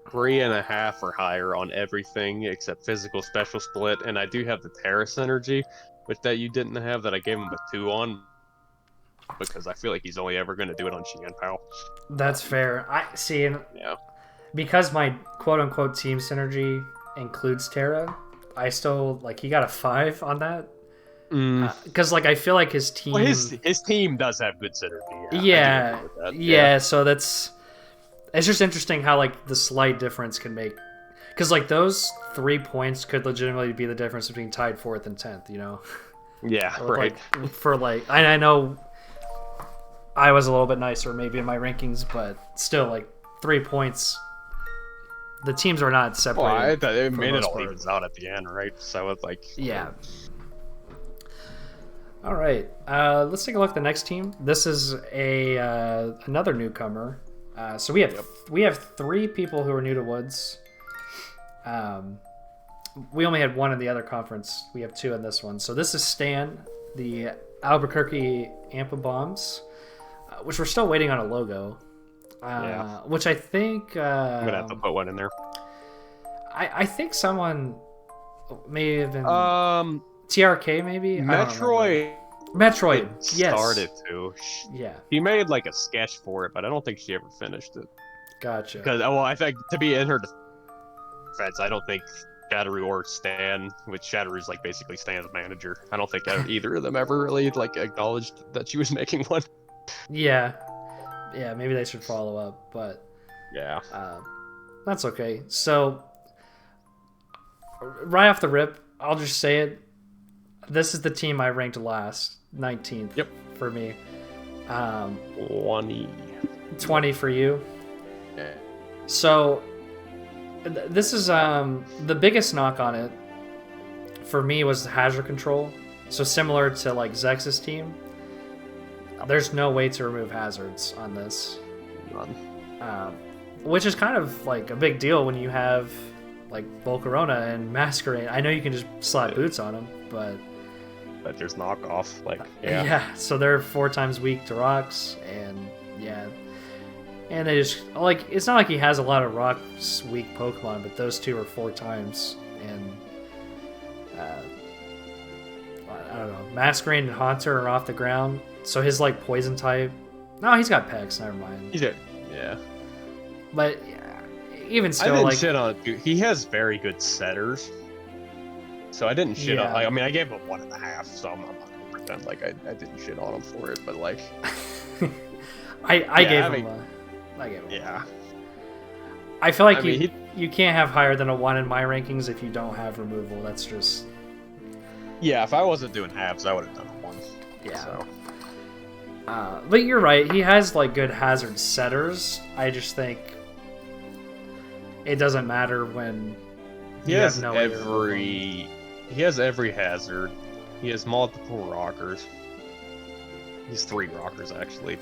3.5 or higher on everything except physical special split. And I do have the Terra Synergy, which that you didn't have, that I gave him a 2 on. Because I feel like he's only ever going to do it on Qianpao. That's fair. I see. Yeah. Because my quote-unquote team synergy includes Terra, I still, he got a 5 on that. Because, I feel like his team... Well, his team does have good synergy. Yeah, so that's... It's just interesting how, the slight difference can make... Because, those 3 points could legitimately be the difference between tied 4th and 10th, Yeah, right. I know I was a little bit nicer maybe in my rankings, but still, 3 points... The teams are not separated. Well, it made it all evens out at the end, right? So it's Yeah. All right. Let's take a look at the next team. This is another newcomer. So we have 3 people who are new to Woods. We only had 1 in the other conference. We have 2 in this one. So this is Stan, the Albuquerque Ambipoms, which we're still waiting on a logo. Which I think... I'm going to have to put one in there. I think someone may have been... TRK, maybe? Metroid. Yes. Started to. Yeah. He made, a sketch for it, but I don't think she ever finished it. Gotcha. Because, I think, to be in her defense, I don't think Shatteru or Stan, which Shatteru's like basically Stan's manager. I don't think either of them ever really like acknowledged that she was making one. Yeah, maybe they should follow up, but Yeah. That's okay. So, right off the rip, I'll just say it. This is the team I ranked last, 19th. Yep. For me. 20 for you. Yeah. So, this is the biggest knock on it for me was the hazard control. So similar to like Zex's team, there's no way to remove hazards on this. None. Which is kind of like a big deal when you have like Volcarona and Masquerade. I know you can just slap boots on them, but there's knockoff. Like, yeah. So they're 4 times weak to rocks, and and they just like it's not like he has a lot of rocks weak Pokemon, but those two are 4 times, and I don't know. Masquerade and Haunter are off the ground, so his like poison type. No, he's got Pex. Never mind. Yeah. But even still, I didn't like shit on it. He has very good setters, so I didn't shit on. I mean, I gave him 1.5, so I'm not gonna pretend like I didn't shit on him for it. But like, I gave him. Yeah. I feel like you can't have higher than a 1 in my rankings if you don't have removal. That's just. Yeah, if I wasn't doing halves, I would have done a 1. Yeah. So. But you're right. He has like good hazard setters. I just think it doesn't matter when he has every hazard. He has multiple rockers. He's 3 rockers actually.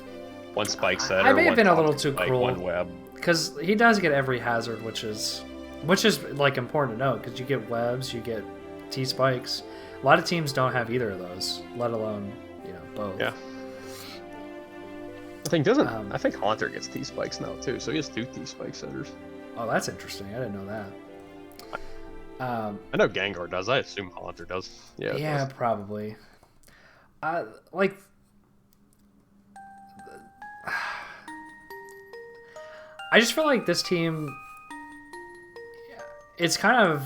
1 spike setter. I may have been a little too cruel. 1 web. Because he does get every hazard, which is like important to note. Because you get webs, you get T spikes. A lot of teams don't have either of those, let alone both. Yeah. I think Haunter gets T spikes now too, so he has 2 T spike setters. Oh, that's interesting. I didn't know that. I know Gengar does. I assume Haunter does. Yeah. Yeah, probably. Like. I just feel like this team. It's kind of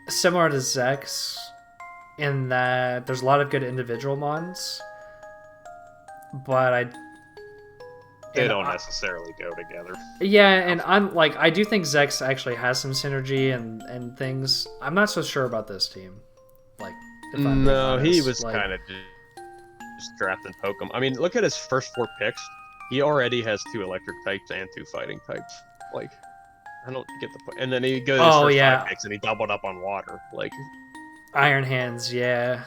similar to Zex in that there's a lot of good individual mons, but they don't necessarily go together. Yeah, and I do think Zex actually has some synergy and things. I'm not so sure about this team. Like, if I'm being honest, he was kind of just drafting Pokemon. I mean, look at his first 4 picks. He already has 2 electric types and 2 fighting types. Like, I don't get the point. And then he goes his first 5 picks and he doubled up on water. Like, Iron Hands, yeah.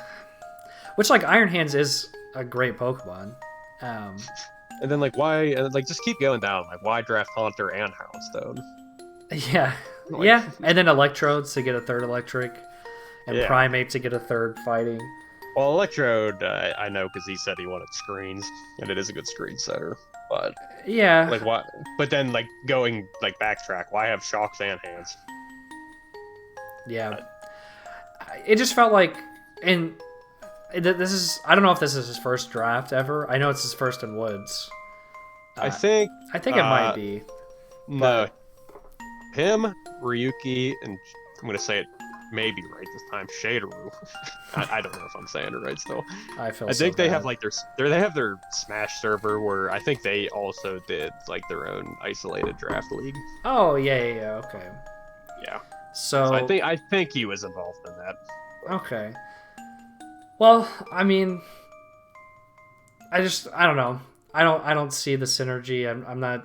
Which like Iron Hands is a great Pokemon. And then like why? Like just keep going down. Like why draft Haunter and Houndstone? Yeah, yeah. And then Electrodes to get a 3rd electric, and Primeape to get a 3rd fighting. Well, Electrode, I know because he said he wanted screens, and it is a good screen setter. But yeah, like what? But then like going like backtrack, why have Shocks and Hands? Yeah, it just felt like, and this is I don't know if this is his first draft ever. I know it's his first in Woods. I think it might be. No, him, Ryuki, and I'm gonna say it maybe right this time, Shaderu. I don't know if I'm saying it right still. I think they have like they have their Smash server where I think they also did like their own isolated draft league. Oh yeah, okay. Yeah. So I think he was involved in that. Okay. Well, I mean, I don't know. I don't see the synergy. I'm not,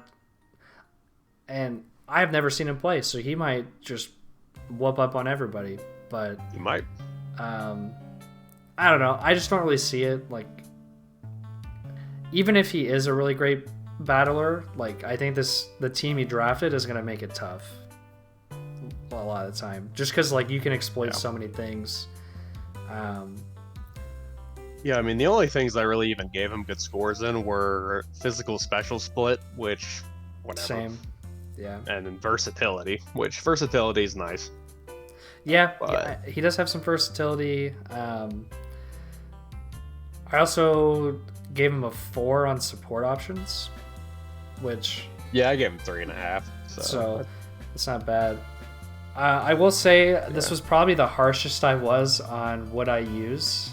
and I have never seen him play, so he might just whoop up on everybody. But he might. I don't know. I just don't really see it. Like, even if he is a really great battler, like I think the team he drafted is gonna make it tough a lot of the time, just because like you can exploit so many things. Yeah, I mean, the only things I really even gave him good scores in were physical special split, which, whatever. Same. Yeah. And then versatility, which versatility is nice. Yeah, he does have some versatility. I also gave him a 4 on support options, which... Yeah, I gave him 3.5. So it's not bad. I will say this was probably the harshest I was on what I use.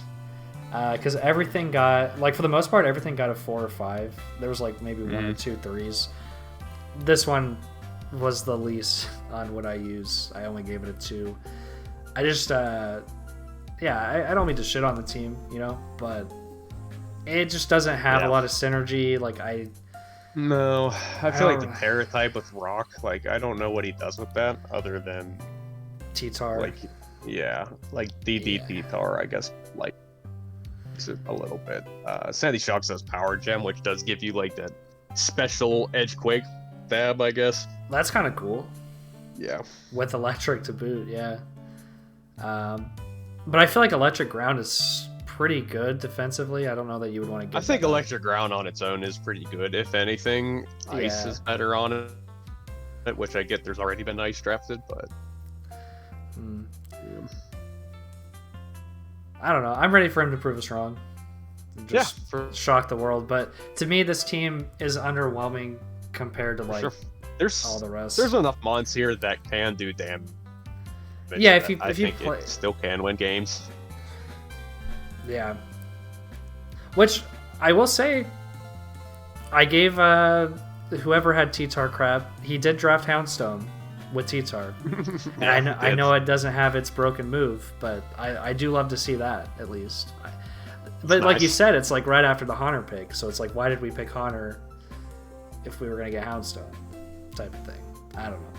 Because everything got, like, for the most part, everything got a 4 or 5. There was, like, maybe 1 or 2 3s. This one was the least on what I use. I only gave it a 2. I just, I don't mean to shit on the team, you know, but it just doesn't have a lot of synergy. Like, No, I feel like the Paratype with Rock, like, I don't know what he does with that other than T-Tar. Like, yeah, like DD T-Tar, I guess, like, a little bit. Sandy Shocks does Power Gem, which does give you, like, that special Edge Quake fab, I guess. That's kind of cool. Yeah. With Electric to boot, yeah. But I feel like Electric Ground is pretty good defensively. I don't know that you would want to get I think Electric Ground on its own is pretty good. If anything, Ice is better on it, which I get there's already been Ice drafted, but... I don't know. I'm ready for him to prove us wrong. Just shock the world. But to me, this team is underwhelming compared to like all the rest. There's enough mons here that can do damage. Yeah, if you play, it still can win games. Yeah. Which I will say, I gave whoever had T-Tar crap. He did draft Houndstone with T-Tar. And I know it doesn't have its broken move, but I do love to see that at least. But like you said, it's like right after the Haunter pick, so it's like, why did we pick Haunter if we were gonna get Houndstone type of thing? I don't know.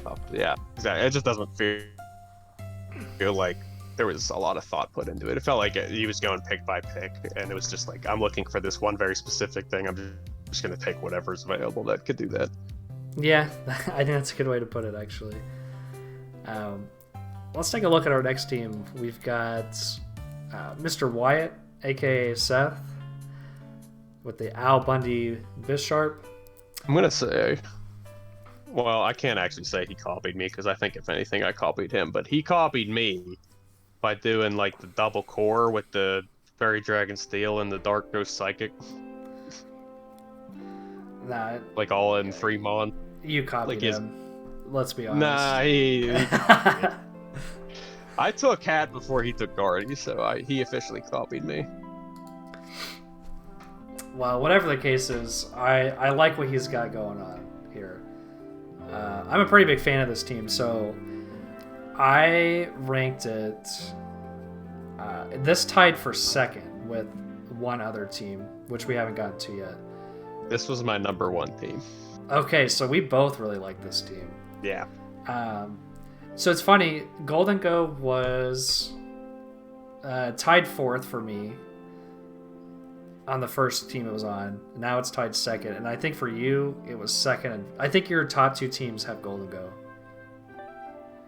Oh, yeah, exactly. It just doesn't feel like there was a lot of thought put into it. It felt like he was going pick by pick, and it was just like, I'm looking for this one very specific thing. I'm just gonna take whatever's available that could do that. Yeah, I think that's a good way to put it, actually. Let's take a look at our next team. We've got Mr. Wyatt, aka Seth, with the Bundy Bisharp. I'm going to say, well, I can't actually say he copied me, because I think, if anything, I copied him. But he copied me by doing, like, the double core with the Fairy Dragon Steel and the Dark Ghost Psychic. Nah. Like, all in 3 mon. You copied him. Let's be honest. Nah, I took Hat before he took Guardy, so he officially copied me. Well, whatever the case is, I like what he's got going on here. I'm a pretty big fan of this team, so I ranked it... this tied for second with one other team, which we haven't gotten to yet. This was my number 1 team. Okay, so we both really like this team. Yeah. So it's funny, Golden Go was tied 4th for me on the first team it was on. Now it's tied 2nd, and I think for you it was 2nd. I think your top 2 teams have Golden Go.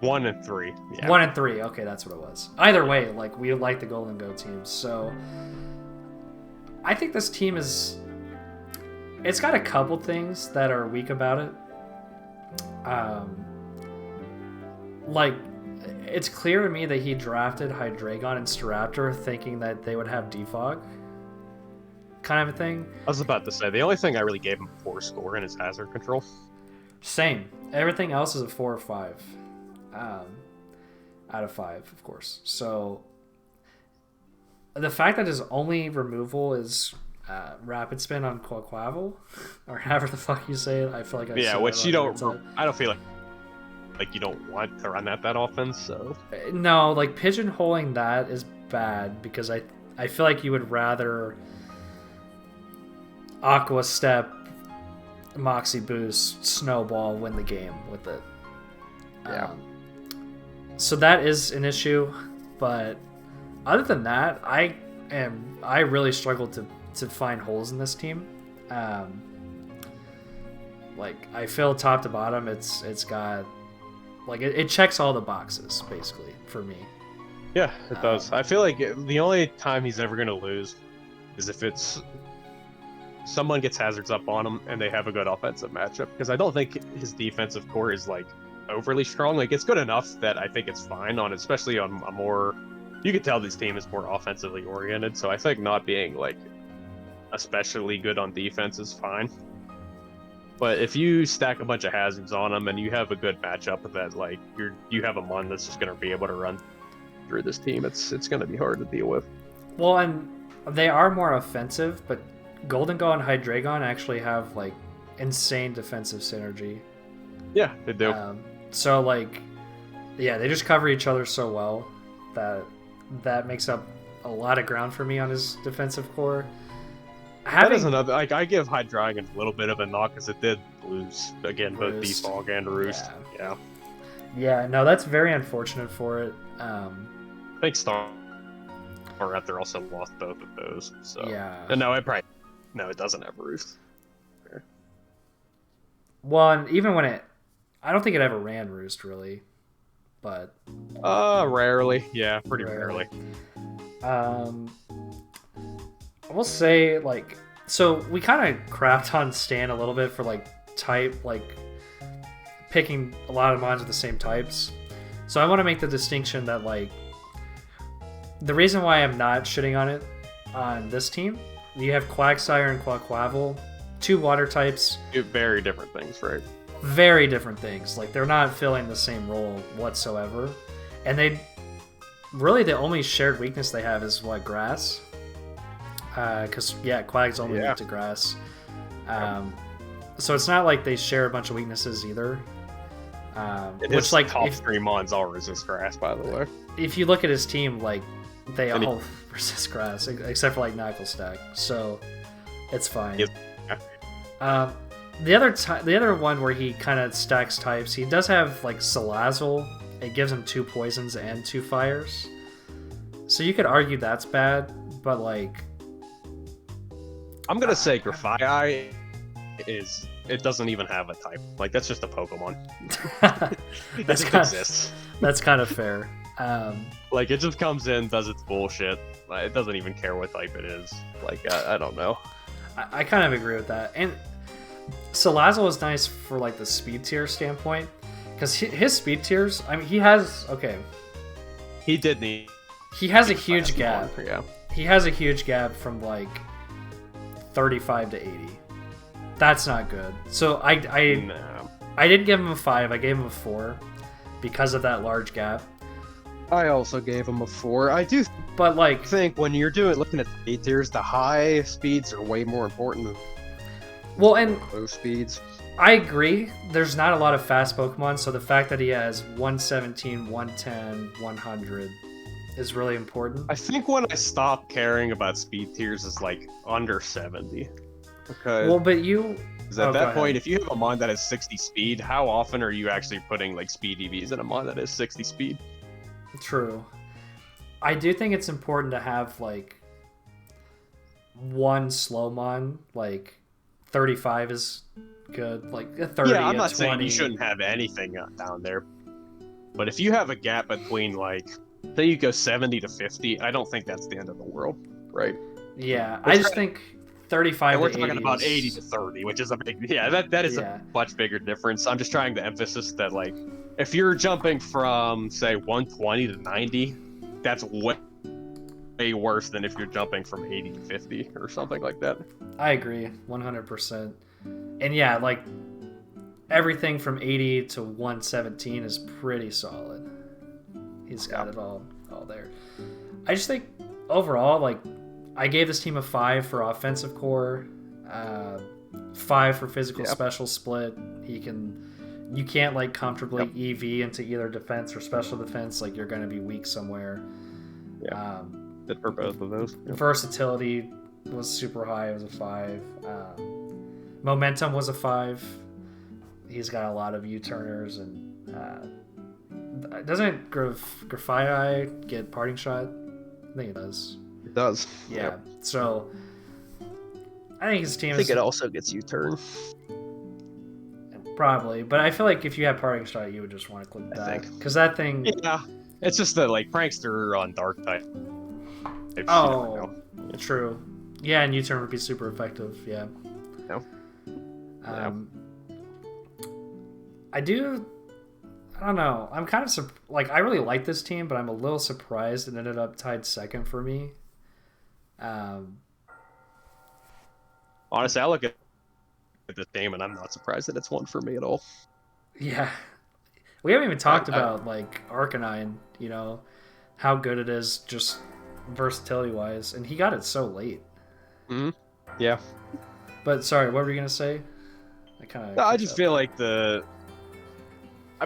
1 and 3. Yeah. 1 and 3. Okay, that's what it was. Either way, like, we like the Golden Go teams. So I think this team is... It's got a couple things that are weak about it. Like, it's clear to me that he drafted Hydreigon and Staraptor thinking that they would have defog, kind of a thing. I was about to say, the only thing I really gave him a 4 score in is hazard control. Same. Everything else is a 4 or 5. Out of 5, of course. So the fact that his only removal is Rapid Spin on Quaquaval, or however the fuck you say it, I feel like which you don't. I don't feel like you don't want to run that often. So no, like, pigeonholing that is bad, because I feel like you would rather Aqua Step, Moxie Boost, Snowball, win the game with it. Yeah. So that is an issue, but other than that, I really struggled to find holes in this team. Like, I feel top to bottom, it's got, like, it checks all the boxes basically for me. Yeah, it does. I feel like the only time he's ever going to lose is if it's someone gets hazards up on him and they have a good offensive matchup, because I don't think his defensive core is, like, overly strong. Like, it's good enough that I think it's fine on, especially on a more, you can tell this team is more offensively oriented, so I think not being, like, especially good on defense is fine. But if you stack a bunch of hazards on them and you have a good matchup that like you have a mon that's just going to be able to run through this team, it's going to be hard to deal with. Well, and they are more offensive, but Golden Gull and Hydreigon actually have like insane defensive synergy. Yeah, they do. So like, yeah, they just cover each other so well that makes up a lot of ground for me on his defensive core. That is another. Like, I give Hydreigon a little bit of a knock because it did lose again, both Defog and Roost. Yeah. No, that's very unfortunate for it. I think Star Raptor also lost both of those. So yeah. And it doesn't have Roost. Well, and even when I don't think it ever ran Roost really, but rarely. Yeah, pretty rarely. I will say, like, so we kind of crapped on Stan a little bit for, like, picking a lot of mons with the same types. So I want to make the distinction that, like, the reason why I'm not shitting on it on this team, you have Quagsire and Quaquaval, 2 water types. Very different things, right? Very different things. Like, they're not filling the same role whatsoever. And really the only shared weakness they have is, what, grass? Because Quag's only weak to grass, so it's not like they share a bunch of weaknesses either. Which like top 3 mons all resist grass, by the way. If you look at his team, like they all resist grass except for like Knucklestack, so it's fine. Yep. The other one where he kind of stacks types, he does have like Salazzle. It gives him 2 poisons and 2 fires, so you could argue that's bad, but like. I'm gonna say Grafaiai it doesn't even have a type. Like, that's just a Pokemon. It doesn't exist. That's kind of fair. Like, it just comes in, does its bullshit. Like, it doesn't even care what type it is. Like, I don't know. I kind of agree with that. And Salazzle is nice for like the speed tier standpoint, because his speed tiers. I mean, he has He did need. He has a huge gap. Yeah. He has a huge gap from like 35 to 80. That's not good. So I didn't give him a 5. I gave him a 4 because of that large gap. I also gave him a 4. I do, but like think when you're looking at the speed tiers, the high speeds are way more important than and low speeds. I agree. There's not a lot of fast Pokemon, so the fact that he has 117, 110, 100 is really important. I think when I stopped caring about speed tiers is like under 70. Okay. Well, but at that point, if you have a mon that has 60 speed, how often are you actually putting like speed EVs in a mon that has 60 speed? True. I do think it's important to have like one slow mon, like 35 is good, like a 30. Yeah, I'm not 20. saying you shouldn't have anything down there, but if you have a gap between like, say you go 70 to 50, I don't think that's the end of the world, right? Yeah, I just think 35 and we're to talking 80 about 80 to 30, which is a big, that is a much bigger difference. I'm just trying to emphasize that, like, if you're jumping from, say, 120 to 90, that's way worse than if you're jumping from 80 to 50 or something like that. I agree 100%. And yeah, like everything from 80 to 117 is pretty solid. He's got it all there. I just think overall, like, I gave this team a 5 for offensive core, 5 for physical special split. You can't like comfortably EV into either defense or special defense. Like, you're going to be weak somewhere. Yeah. Did for both of those. Yep. Versatility was super high. It was a 5. Momentum was a 5. He's got a lot of U-turners, and doesn't Grafaiai get parting shot? I think it does. It does. Yeah. Yep. So I think his team. I think it also gets U-turn. Probably, but I feel like if you had parting shot, you would just want to click that, because that thing. Yeah, it's just the like prankster on dark type. Oh, true. Yeah, and U-turn would be super effective. Yeah. No. I don't know. I'm kind of like, I really like this team, but I'm a little surprised it ended up tied second for me. Honestly, I look at at this game, and I'm not surprised that it's one for me at all. Yeah. We haven't even talked about, like, Arcanine, you know, how good it is just versatility-wise, and he got it so late. Mm-hmm. Yeah. But, sorry, what were you going to say? I just feel like I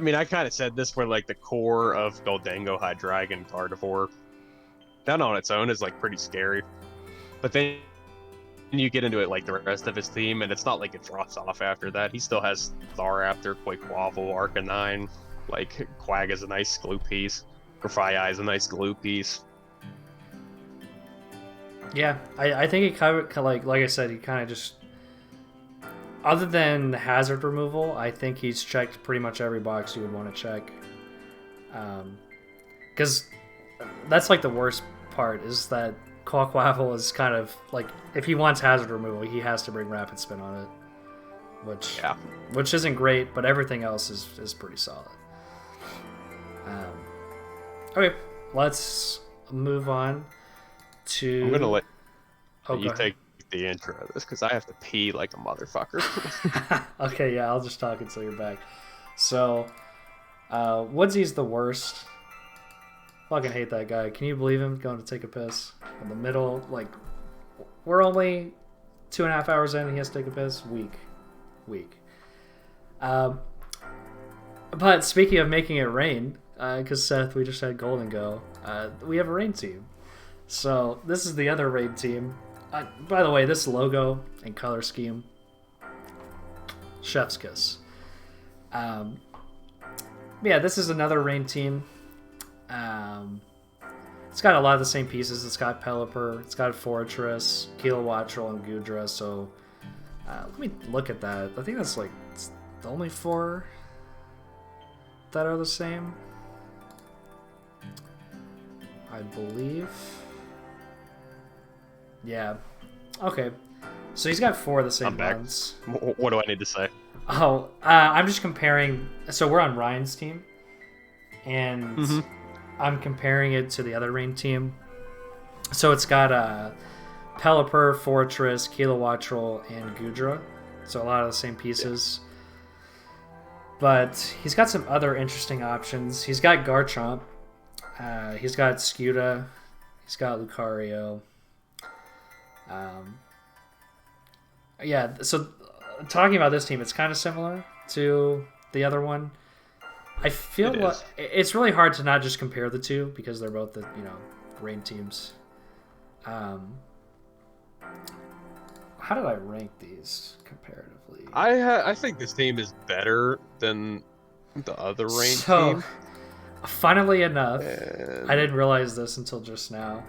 mean, I kind of said this for, like, the core of Goldengo, Hydreigon, Gardevoir. That on its own is, like, pretty scary. But then you get into it, like, the rest of his team, and it's not like it drops off after that. He still has Staraptor, Quaquaval, Arcanine. Like, Quag is a nice glue piece. Grafaiai is a nice glue piece. Yeah, I think he kind of, like I said, he kind of just... Other than hazard removal, I think he's checked pretty much every box you would want to check. Because that's, like, the worst part, is that Quaquaval is kind of, like, if he wants hazard removal, he has to bring Rapid Spin on it. Which isn't great, but everything else is pretty solid. Okay, let's move on to... I'm going to let you take the intro of this, because I have to pee like a motherfucker. Okay, yeah, I'll just talk until you're back. So, Woodsy's the worst. Fucking hate that guy. Can you believe him going to take a piss in the middle? Like, we're only 2.5 hours in and he has to take a piss? Weak. But speaking of making it rain, because Seth, we just had Golden Go, we have a rain team. So this is the other rain team. By the way, this logo and color scheme, chef's kiss. Yeah, this is another rain team. It's got a lot of the same pieces. It's got Pelipper, it's got Fortress, Kilowattrel, and Gudra. So let me look at that. I think that's like the only 4 that are the same, I believe. Yeah. Okay. So he's got 4 of the same ones. What do I need to say? Oh, I'm just comparing. So we're on Ryan's team, and I'm comparing it to the other rain team. So it's got Pelipper, Fortress, Kilowattrel, and Gudra. So a lot of the same pieces. Yeah. But he's got some other interesting options. He's got Garchomp. He's got Scuda. He's got Lucario. Yeah, so talking about this team, it's kind of similar to the other one. I feel like it's really hard to not just compare the two because they're both the rain teams. How did I rank these comparatively? I think this team is better than the other rain team. Funnily enough, I didn't realize this until just now.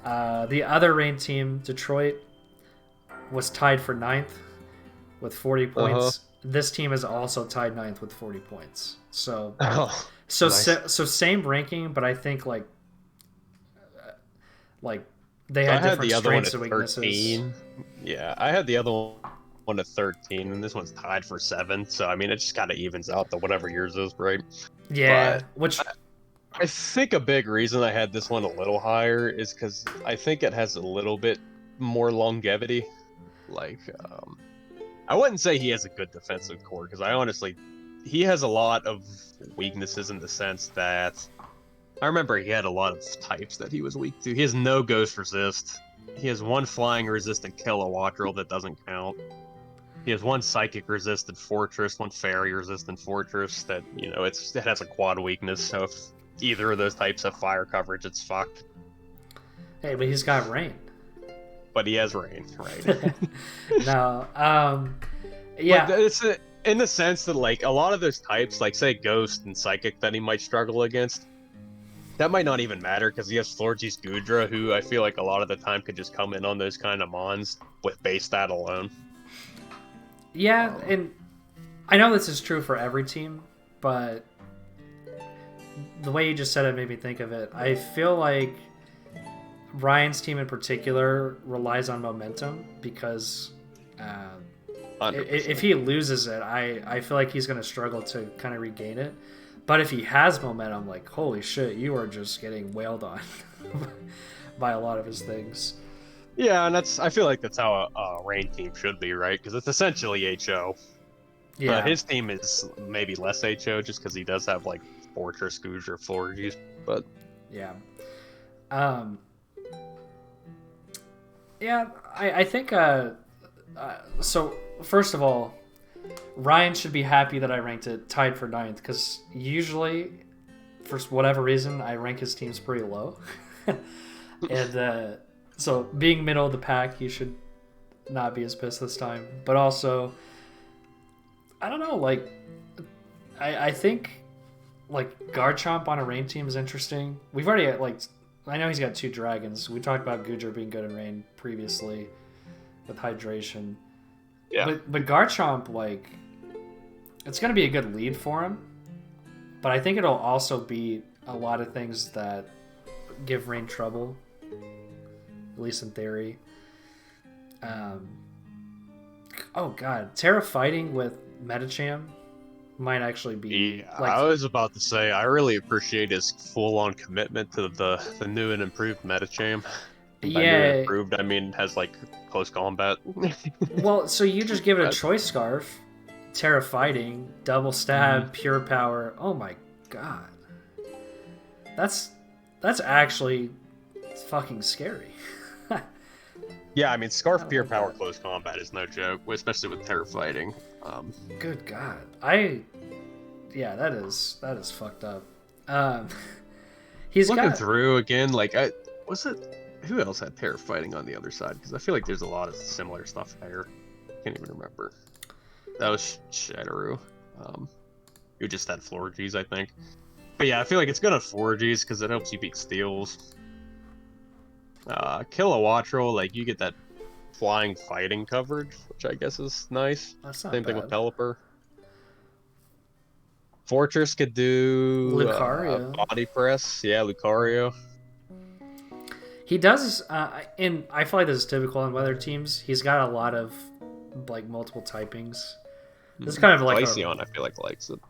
The other rain team, Detroit, was tied for 9th with 40 points. This team is also tied 9th with 40 points. So, nice. So same ranking, but I think like they had different strengths and weaknesses. 13. Yeah, I had the other one at 13, and this one's tied for 7th. So I mean, it just kind of evens out to whatever yours is, right? Yeah, but I think a big reason I had this one a little higher is because I think it has a little bit more longevity. Like, I wouldn't say he has a good defensive core, because he has a lot of weaknesses in the sense that I remember he had a lot of types that he was weak to. He has no Ghost Resist. He has 1 Flying Resistant Kilowattrel that doesn't count. He has 1 Psychic Resistant Fortress, 1 Fairy Resistant Fortress that, it has a quad weakness, so if either of those types have fire coverage, it's fucked. Hey, but he's got rain. But he has rain, right? No, yeah. But it's in the sense that, like, a lot of those types, like, say, Ghost and Psychic that he might struggle against, that might not even matter, because he has Florges Gudra, who I feel like a lot of the time could just come in on those kind of mons with base stat alone. Yeah, and I know this is true for every team, but the way you just said it made me think of it. I feel like Ryan's team in particular relies on momentum because if he loses it, I feel like he's going to struggle to kind of regain it. But if he has momentum, like, holy shit, you are just getting wailed on by a lot of his things. Yeah, and I feel like that's how a rain team should be, right? Because it's essentially HO. Yeah. His team is maybe less HO just because he does have like Fortress, Scooger, Florges, but Yeah. Yeah, I think so first of all, Ryan should be happy that I ranked it tied for 9th, because usually, for whatever reason, I rank his teams pretty low. And so being middle of the pack, you should not be as pissed this time. But also, I don't know, like, I think, like, Garchomp on a rain team is interesting. We've already, like, I know he's got 2 dragons. We talked about Gujar being good in rain previously with hydration. yeah. But Garchomp, like, it's going to be a good lead for him. But I think it'll also be a lot of things that give rain trouble, at least in theory. Oh, God. Terra fighting with Metacham might actually be... Yeah, I was about to say, I really appreciate his full-on commitment to the new and improved Metacham. By new and improved, I mean, has, like, close combat. Well, so you just give it a choice scarf, Terra fighting, double stab, pure power. Oh my god. That's actually fucking scary. Yeah, I mean, Scarf Pure Power close combat is no joke, especially with Terra fighting. Good god. Yeah, that is fucked up. He's looking through again, like, who else had Terra fighting on the other side? Because I feel like there's a lot of similar stuff there. Can't even remember. That was Shadowroo. You just had Florges, I think. But yeah, I feel like it's good on Florges because it helps you beat steals. Kilowattrel, like, you get that flying fighting coverage, which I guess is nice. That's not Same thing bad. with Pelipper. Fortress could do Lucario. body press. Yeah, Lucario. He does, and I feel like this is typical on weather teams. He's got a lot of, like, multiple typings. This is kind of like Glaceon, I feel like likes it.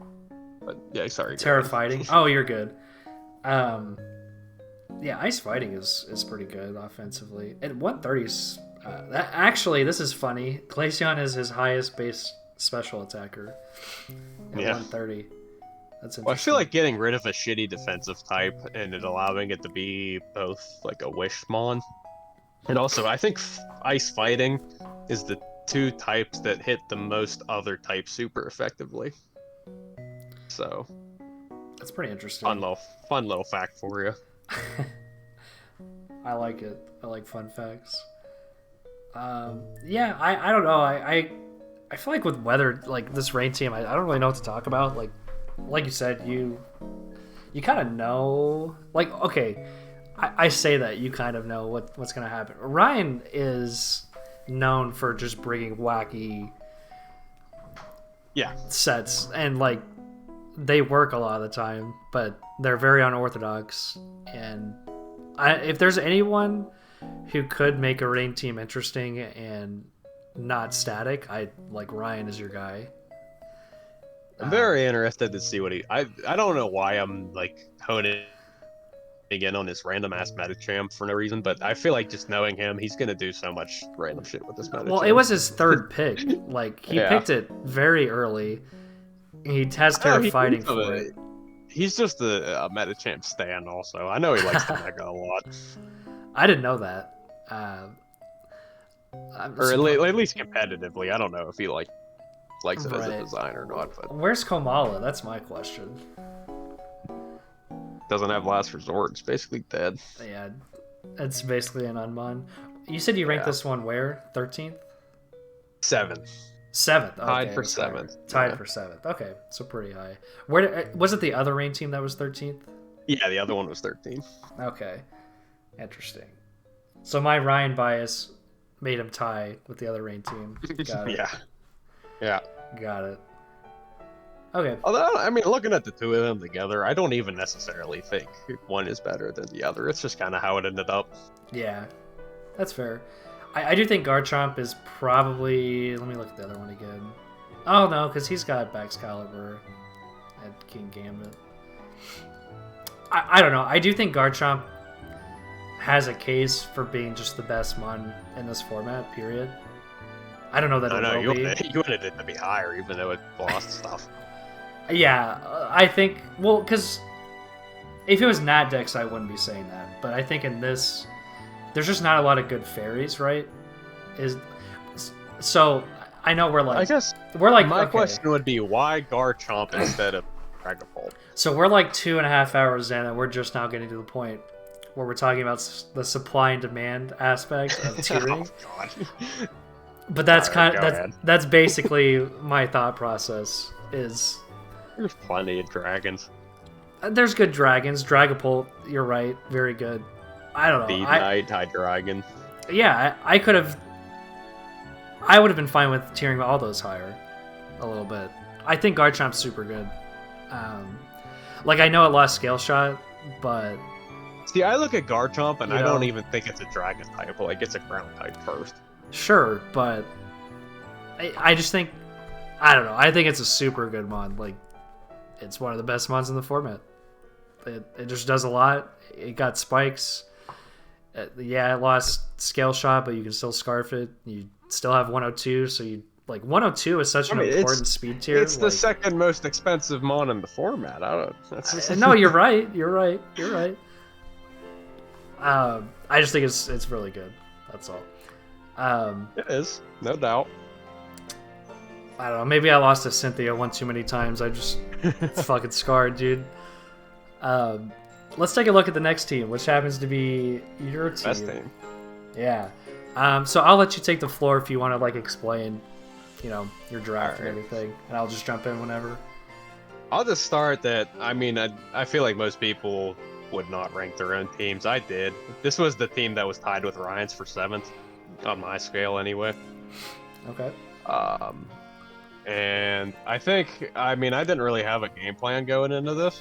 But yeah, sorry. Terra fighting. Oh, you're good. Yeah, ice fighting is pretty good offensively. At 130's, actually, this is funny. Glaceon is his highest base special attacker at 130. That's interesting. Well, I feel like getting rid of a shitty defensive type and it allowing it to be both like a Wishmon. And also, I think ice fighting is the 2 types that hit the most other types super effectively. So that's pretty interesting. Fun little fact for you. I like it. I like fun facts. Yeah, I don't know. I feel like with weather, like this rain team, I don't really know what to talk about. Like you said, you kind of know. Like, okay, I say that you kind of know what's gonna happen. Ryan is known for just bringing wacky sets, and like they work a lot of the time, but they're very unorthodox. And if there's anyone who could make a rain team interesting and not static, Ryan is your guy. I'm very interested to see what I don't know why I'm like honing in on this random ass Metacham for no reason, but I feel like just knowing him, he's gonna do so much random shit with this Metacham. Well, it was his 3rd pick. Like, he picked it very early. He has Terra fighting for it. He's just a Metacham stan also. I know he likes the Mega a lot. I didn't know that. Or at least competitively. I don't know if he likes it as a design or not. But where's Komala? That's my question. Doesn't have last resort. It's basically dead. Yeah, it's basically an unmon. You said you ranked this one where? 13th? 7th. 7th. Okay, Tied for 7th. Tied for 7th. Okay, so pretty high. Where was it? The other rain team that was 13th? Yeah, the other one was 13th. Okay, interesting. So my Ryan bias made him tie with the other rain team. Got it. Yeah. Got it. Okay. Although, I mean, looking at the 2 of them together, I don't even necessarily think one is better than the other. It's just kind of how it ended up. Yeah, that's fair. I do think Garchomp is probably... Let me look at the other one again. Oh, no, because he's got Baxcalibur and King Gambit. I don't know. I do think Garchomp has a case for being just the best mon in this format, period. I don't know that it will be. You wanted it to be higher, even though it lost stuff. Yeah, I think... Well, because if it was not Dex, I wouldn't be saying that. But I think in this, there's just not a lot of good fairies, right? So, I know we're like... I guess we're like, my okay. question would be, why Garchomp instead of Dragapult? So we're like 2.5 hours in, and we're just now getting to the point where we're talking about the supply and demand aspect of tiering. Oh, God. But that's Alright, that's basically my thought process. Is there's plenty of dragons. There's good dragons. Dragapult, you're right, very good. I don't know. Beat Knight, Hydreigon. Yeah, I could have. I would have been fine with tiering all those higher, a little bit. I think Garchomp's super good. Like I know it lost Scale Shot, but see, I look at Garchomp and I know, don't even think it's a dragon type. Like it's a ground type first. Sure, but I just think, I don't know. I think it's a super good mod. Like, it's one of the best mods in the format. It just does a lot. It got spikes. Yeah, it lost Scale Shot, but you can still Scarf it. You still have 102, so you... Like, 102 is such an important speed tier. It's the second most expensive mon in the format. No, you're right. You're right. I just think it's really good. That's all. It is, no doubt. I don't know. Maybe I lost to Cynthia one too many times. I just fucking scarred, dude. Let's take a look at the next team, which happens to be your team. Best team. Yeah. So I'll let you take the floor if you want to like explain, your draft and everything, and I'll just jump in whenever. I'll just start that. I mean, I feel like most people would not rank their own teams. I did. This was the team that was tied with Ryan's for 7th. On my scale, anyway. Okay. And I think, I didn't really have a game plan going into this.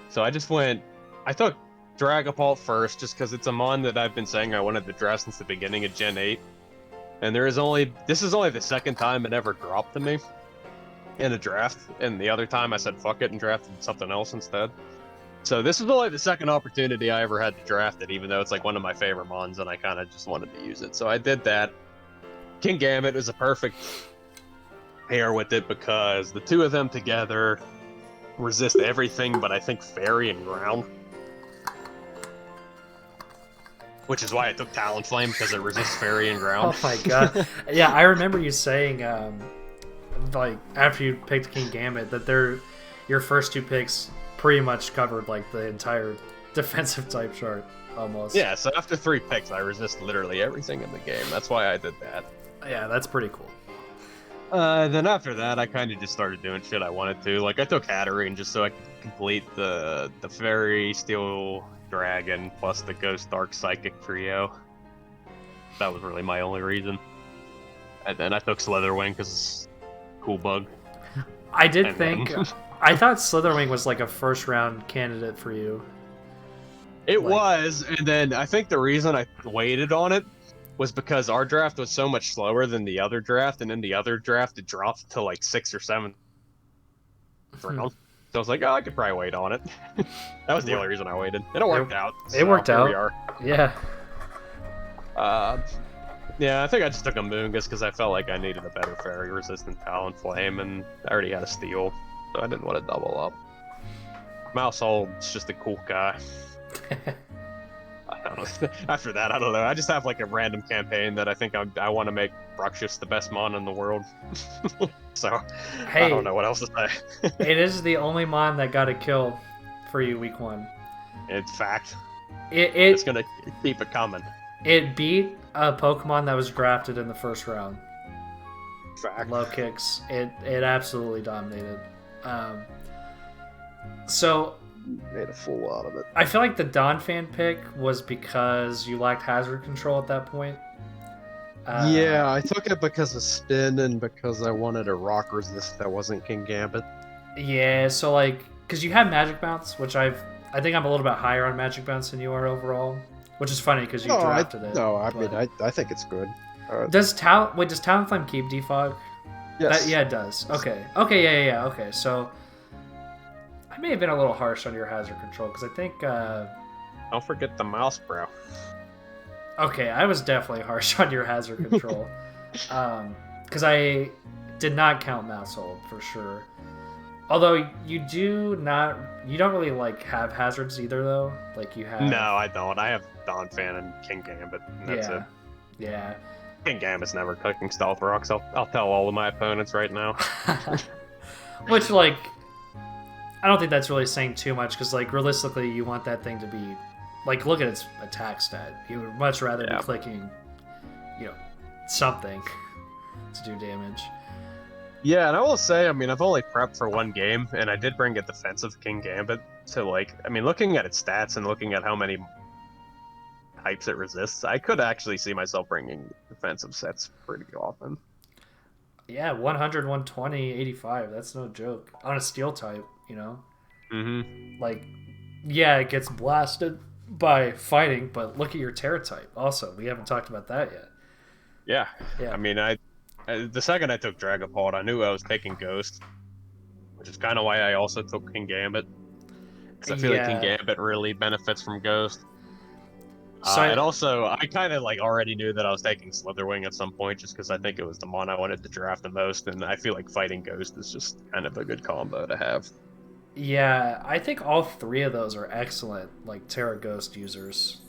So I took Dragapult first, just because it's a mon that I've been saying I wanted to draft since the beginning of Gen 8. And this is only the second time it ever dropped to me in a draft. And the other time I said fuck it and drafted something else instead. So this is only the second opportunity I ever had to draft it, even though it's like one of my favorite mons, and I kind of just wanted to use it. So I did that. Kingambit was a perfect pair with it because the two of them together resist everything but I think Fairy and Ground. Which is why I took Talonflame, because it resists Fairy and Ground. Oh my god. Yeah, I remember you saying, like, after you picked Kingambit, that your first two picks pretty much covered like the entire defensive type chart almost. Yeah, so after 3 picks I resist literally everything in the game. That's why I did that. Yeah, that's pretty cool. Then after that I kind of just started doing shit I wanted to. Like I took Hatterene just so I could complete the Fairy, Steel Dragon, plus the Ghost Dark Psychic trio. That was really my only reason. And then I took Slitherwing because it's a cool bug. I did think... I thought Slitherwing was like a first round candidate for you. It was, and then I think the reason I waited on it was because our draft was so much slower than the other draft, and in the other draft it dropped to like 6th or 7th round. So I was like, oh, I could probably wait on it. That was the only reason I waited. And it worked out. It worked out. We are. Yeah. Yeah, I think I just took a Moongus because I felt like I needed a better fairy resistant Talonflame, and I already had a Steel, so I didn't want to double up. Mousehold's just a cool guy. I don't know. After that, I don't know. I just have like a random campaign that I think I want to make Bruxious the best mon in the world. So, hey, I don't know what else to say. It is the only mon that got a kill for you week 1. It's fact. It's gonna keep it coming. It beat a Pokemon that was drafted in the first round. Fact. Low kicks. It absolutely dominated. So made a fool out of it. I feel like the Donphan pick was because you lacked hazard control at that point. Yeah, I took it because of spin and because I wanted a rock resist that wasn't Kingambit. Yeah, so like, because you have Magic Bounce, which I think I'm a little bit higher on Magic Bounce than you are overall, which is funny because you drafted it. No, I mean, I think it's good. Does Talonflame keep defog? Yes. Yeah, it does. Okay, yeah. Okay, so I may have been a little harsh on your hazard control because I think. Don't forget the mouse, bro. Okay, I was definitely harsh on your hazard control. Because I did not count Masshold for sure. Although you don't really like have hazards either though. Like you have. No, I don't. I have Don Fan and King Gambit. And that's it. Yeah. King Gambit's never cooking Stealth Rocks. I'll tell all of my opponents right now. Which, like, I don't think that's really saying too much because, like, realistically, you want that thing to be, like, look at its attack stat. You would much rather be clicking, something to do damage. Yeah, and I will say, I mean, I've only prepped for one game, and I did bring a defensive King Gambit. So, like, I mean, looking at its stats and looking at how many types it resists, I could actually see myself bringing defensive sets pretty often. Yeah, 100, 120, 85. That's no joke. On a steel type, Mm-hmm. Like, yeah, it gets blasted by fighting, but look at your Terra type. Also, we haven't talked about that yet. Yeah. I mean, the second I took Dragapult, I knew I was taking Ghost, which is kind of why I also took King Gambit. Because I feel like King Gambit really benefits from Ghost. And also, I kind of like already knew that I was taking Slitherwing at some point, just because I think it was the mon I wanted to draft the most, and I feel like fighting Ghost is just kind of a good combo to have. Yeah, I think all three of those are excellent, like Terra Ghost users.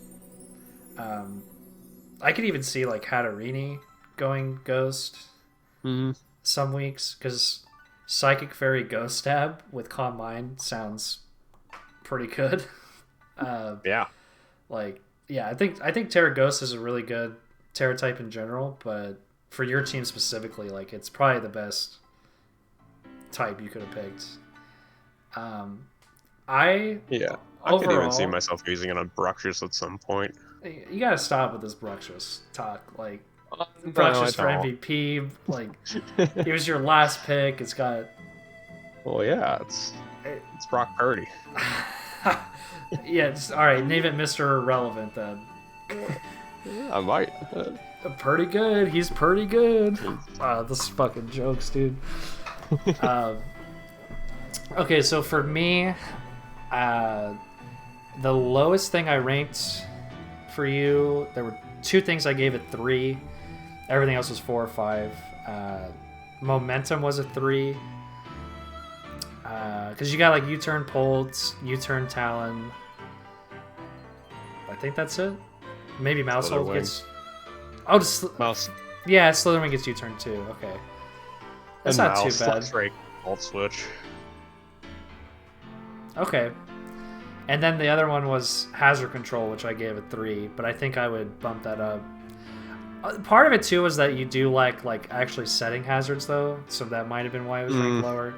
I could even see like Hatterini going Ghost some weeks, because Psychic Fairy Ghost Stab with Calm Mind sounds pretty good. Yeah. I think Terra Ghost is a really good Terra type in general, but for your team specifically, like it's probably the best type you could have picked. I could even see myself using it on Bruxish at some point. You gotta stop with this Bruxish talk. Like Bruxish for MVP. Like it was your last pick. It's got. Well, yeah, it's Brock Purdy. Yeah, all right. Name it Mr. Irrelevant then. I might. Pretty good. He's pretty good. This fucking jokes, dude. Okay, so for me, the lowest thing I ranked for you, there were two things I gave it 3. Everything else was 4 or 5. Momentum was a 3. Because you got like U-turn Polt, U-turn Talon. I think that's it. Maybe Mousehold gets. Oh, Mouse. Yeah, Slitherwing gets U-turn too. Okay, that's not too bad. Alt switch. Okay, and then the other one was Hazard Control, which I gave a 3, but I think I would bump that up. Part of it too was that you do like actually setting hazards though, so that might have been why it was ranked lower.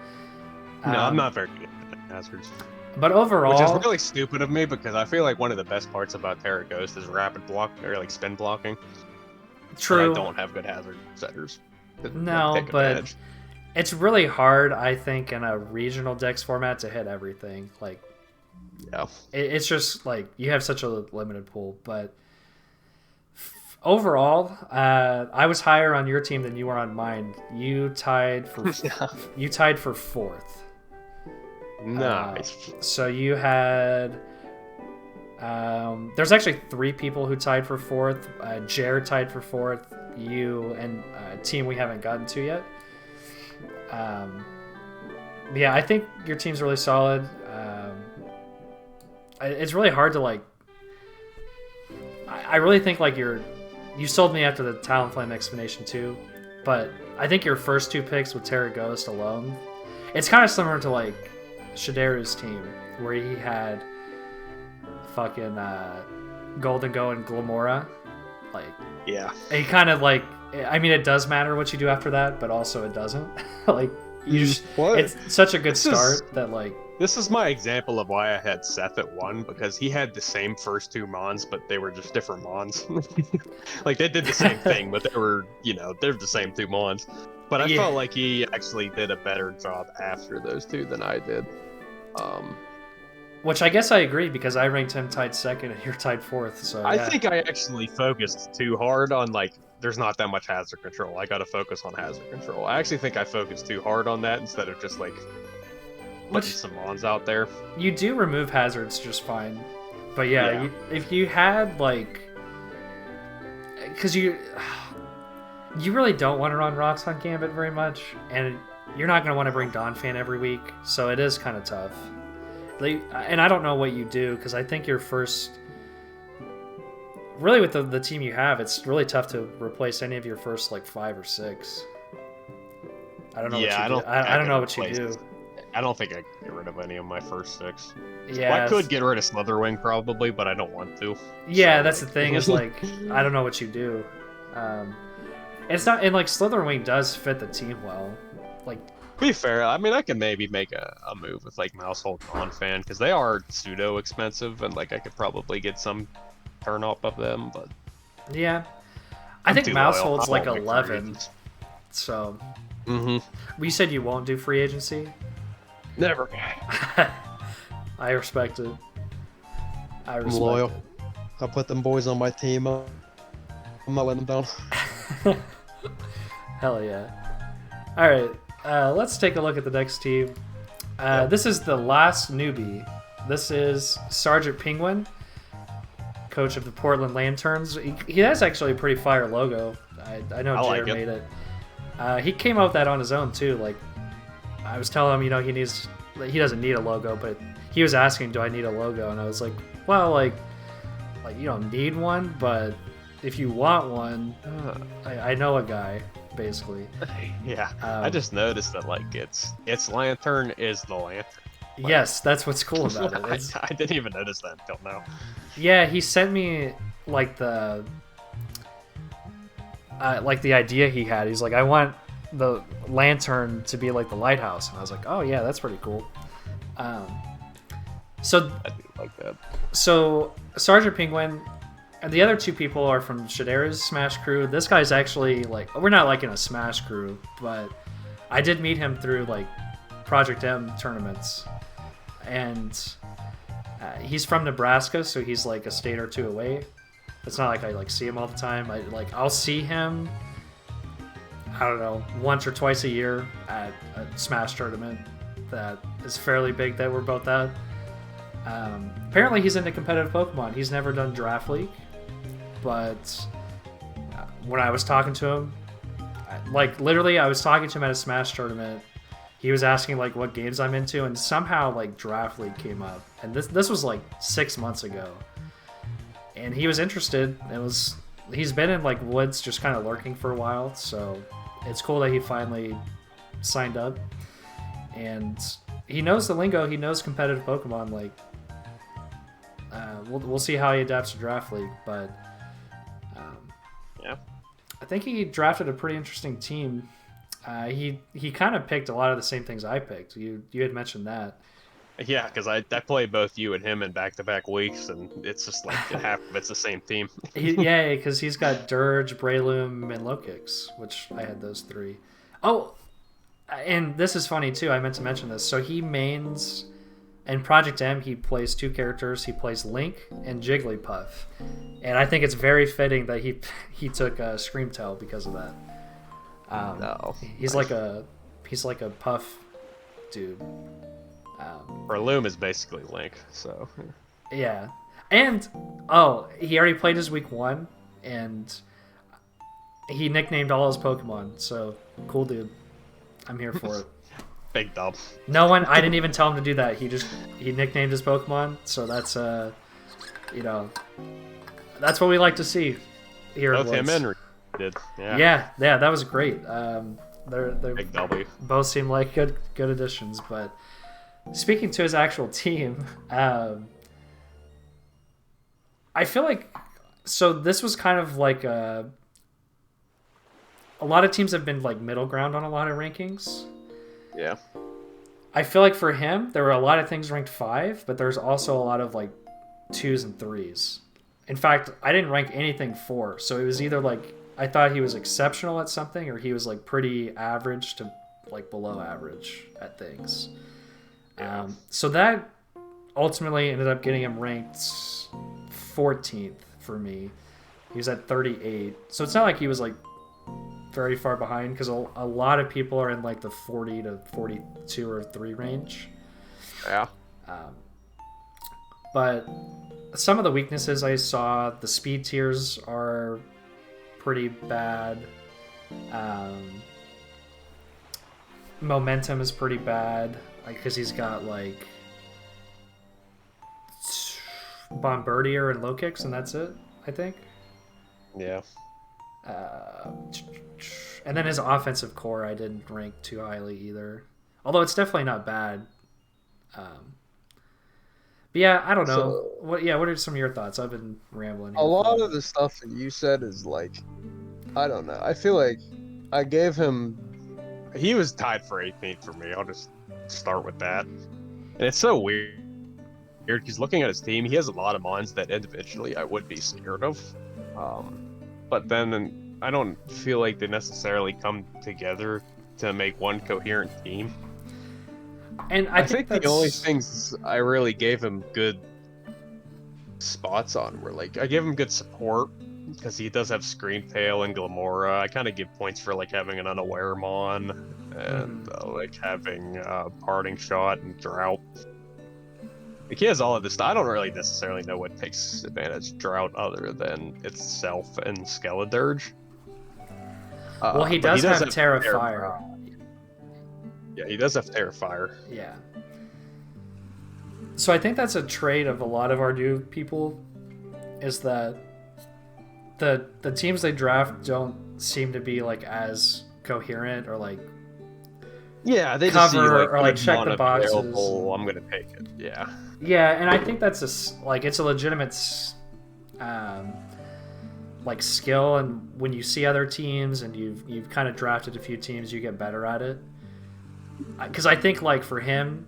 No, I'm not very good at hazards. But overall, which is really stupid of me because I feel like one of the best parts about Terra Ghost is rapid block or like spin blocking. True. I don't have good hazard setters. No, but it's really hard, I think, in a regional dex format to hit everything. Like, yeah, it's just like you have such a limited pool. But overall, I was higher on your team than you were on mine. You tied for 4th. Nice. So you had there's actually 3 people who tied for 4th. Jared tied for 4th. You and a team we haven't gotten to yet. Yeah, I think your team's really solid. It's really hard to like. I really think like you sold me after the Talonflame explanation too, but I think your first 2 picks with Terra Ghost alone, it's kind of similar to like Shideru's team, where he had fucking Golden Go and Glamora. Like, yeah. He kind of like, I mean, it does matter what you do after that, but also it doesn't. Like, you just, it's such a good start that like. This is my example of why I had Seth at 1, because he had the same first 2 mons, but they were just different mons. Like, they did the same thing, but they were, they're the same 2 mons. But I felt like he actually did a better job after those 2 than I did. Which I guess I agree, because I ranked him tied 2nd and you're tied 4th. So I think I actually focused too hard on like there's not that much hazard control. I got to focus on hazard control. I actually think I focused too hard on that instead of just like putting some mons out there. You do remove hazards just fine, but if you had like because you really don't want to run Rocks on Gambit very much, and you're not going to want to bring Donphan every week, so it is kind of tough. And I don't know what you do, because I think your first... Really, with the team you have, it's really tough to replace any of your first, like, 5 or 6. I don't know what you do. I don't know what you do. I don't think I can get rid of any of my first 6. Yeah, I could get rid of Slitherwing probably, but I don't want to. Yeah, so, that's the thing. Is like I don't know what you do. It's not, and like Slitherwing does fit the team well. Like, to be fair, I mean I could maybe make a move with like Mousehold Donphan because they are pseudo expensive, and like I could probably get some turn up of them. But yeah, I think Mousehold's like 11. So, you said you won't do free agency. Never. I respect it. I'm loyal. I'll put them boys on my team. I'm not letting them down. Hell yeah. Alright, let's take a look at the next team. This is the last newbie. This is Sergeant Penguin, coach of the Portland Lanturns. He has actually a pretty fire logo. I know Jared made it. He came up with that on his own too. Like, I was telling him, you know, he doesn't need a logo, but he was asking, do I need a logo? And I was like, well, like you don't need one, but if you want one, I know a guy, basically. Yeah, I just noticed that like its lantern is the lantern. Like, yes, that's what's cool about it. I didn't even notice that until now. Yeah, he sent me like the idea he had. He's like, I want the lantern to be like the lighthouse, and I was like, oh yeah, that's pretty cool. So I do like that. So Sergeant Penguin and the other 2 people are from Shadera's Smash crew. This guy's actually like, we're not like in a Smash crew, but I did meet him through like Project M tournaments, and he's from Nebraska, so he's like a state or 2 away. It's not like I like see him all the time. I'll see him, I don't know, once or twice a year at a Smash tournament that is fairly big that we're both at. Apparently he's into competitive Pokemon. He's never done Draft League, but when I was talking to him, literally I was talking to him at a Smash tournament. He was asking like what games I'm into, and somehow like Draft League came up, and this was like 6 months ago, and he was interested. He's been in like Woods just kind of lurking for a while, so it's cool that he finally signed up, and he knows the lingo. He knows competitive Pokemon. Like, we'll see how he adapts to Draft League, but yeah, I think he drafted a pretty interesting team. He kind of picked a lot of the same things I picked. You had mentioned that. Yeah, because I played both you and him in back-to-back weeks, and it's just like half of it's the same team. Yeah, because he's got Dirge, Breloom, and Lokix, which I had those 3. Oh, and this is funny too. I meant to mention this. So he mains in Project M. He plays 2 characters. He plays Link and Jigglypuff, and I think it's very fitting that he took Screamtail because of that. No, he's like a puff dude. Breloom is basically Link, so yeah. And he already played his week 1, and he nicknamed all his Pokemon. So cool, dude. I'm here for it. Big dub. I didn't even tell him to do that. He nicknamed his Pokemon, so that's that's what we like to see here. Both him and Rick did. Yeah, that was great. They're Big W. Both seem like good additions. But speaking to his actual team, I feel like this was kind of like a lot of teams have been like middle ground on a lot of rankings. Yeah. I feel like for him, there were a lot of things ranked 5, but there's also a lot of like 2s and 3s. In fact, I didn't rank anything 4, so it was either like I thought he was exceptional at something, or he was like pretty average to like below average at things. Yeah. So that ultimately ended up getting him ranked 14th for me. He was at 38, so it's not like he was like very far behind, because a lot of people are in like the 40 to 42 or 3 range. Yeah. But some of the weaknesses I saw, the speed tiers are pretty bad. Momentum is pretty bad because he's got like Bombardier and low kicks, and that's it, I think. Yeah. And then his offensive core I didn't rank too highly either, although it's definitely not bad. But yeah, I don't know. So, what are some of your thoughts? I've been rambling here a lot of the stuff that you said is like, I don't know. I feel like I gave him. He was tied for 18th for me. I'll just start with that. And it's so weird because looking at his team, he has a lot of mons that individually I would be scared of. But then I don't feel like they necessarily come together to make one coherent team. And I think the only things I really gave him good spots on were like I gave him good support because he does have Screamtail and Glamora. I kind of give points for like having an Unaware Mon and like having Parting Shot and Drought. Like he has all of this stuff. I don't really necessarily know what takes advantage of Drought other than itself and Skeledirge. Well, he does have Terra Fire. Yeah, he does have Terrifier. Yeah. So I think that's a trait of a lot of our new people, is that the teams they draft don't seem to be like as coherent or like they cover just see, like, or like check the boxes. I'm gonna take it. Yeah. Yeah, and I think that's it's a legitimate like skill, and when you see other teams and you've kind of drafted a few teams, you get better at it. Because I think like for him,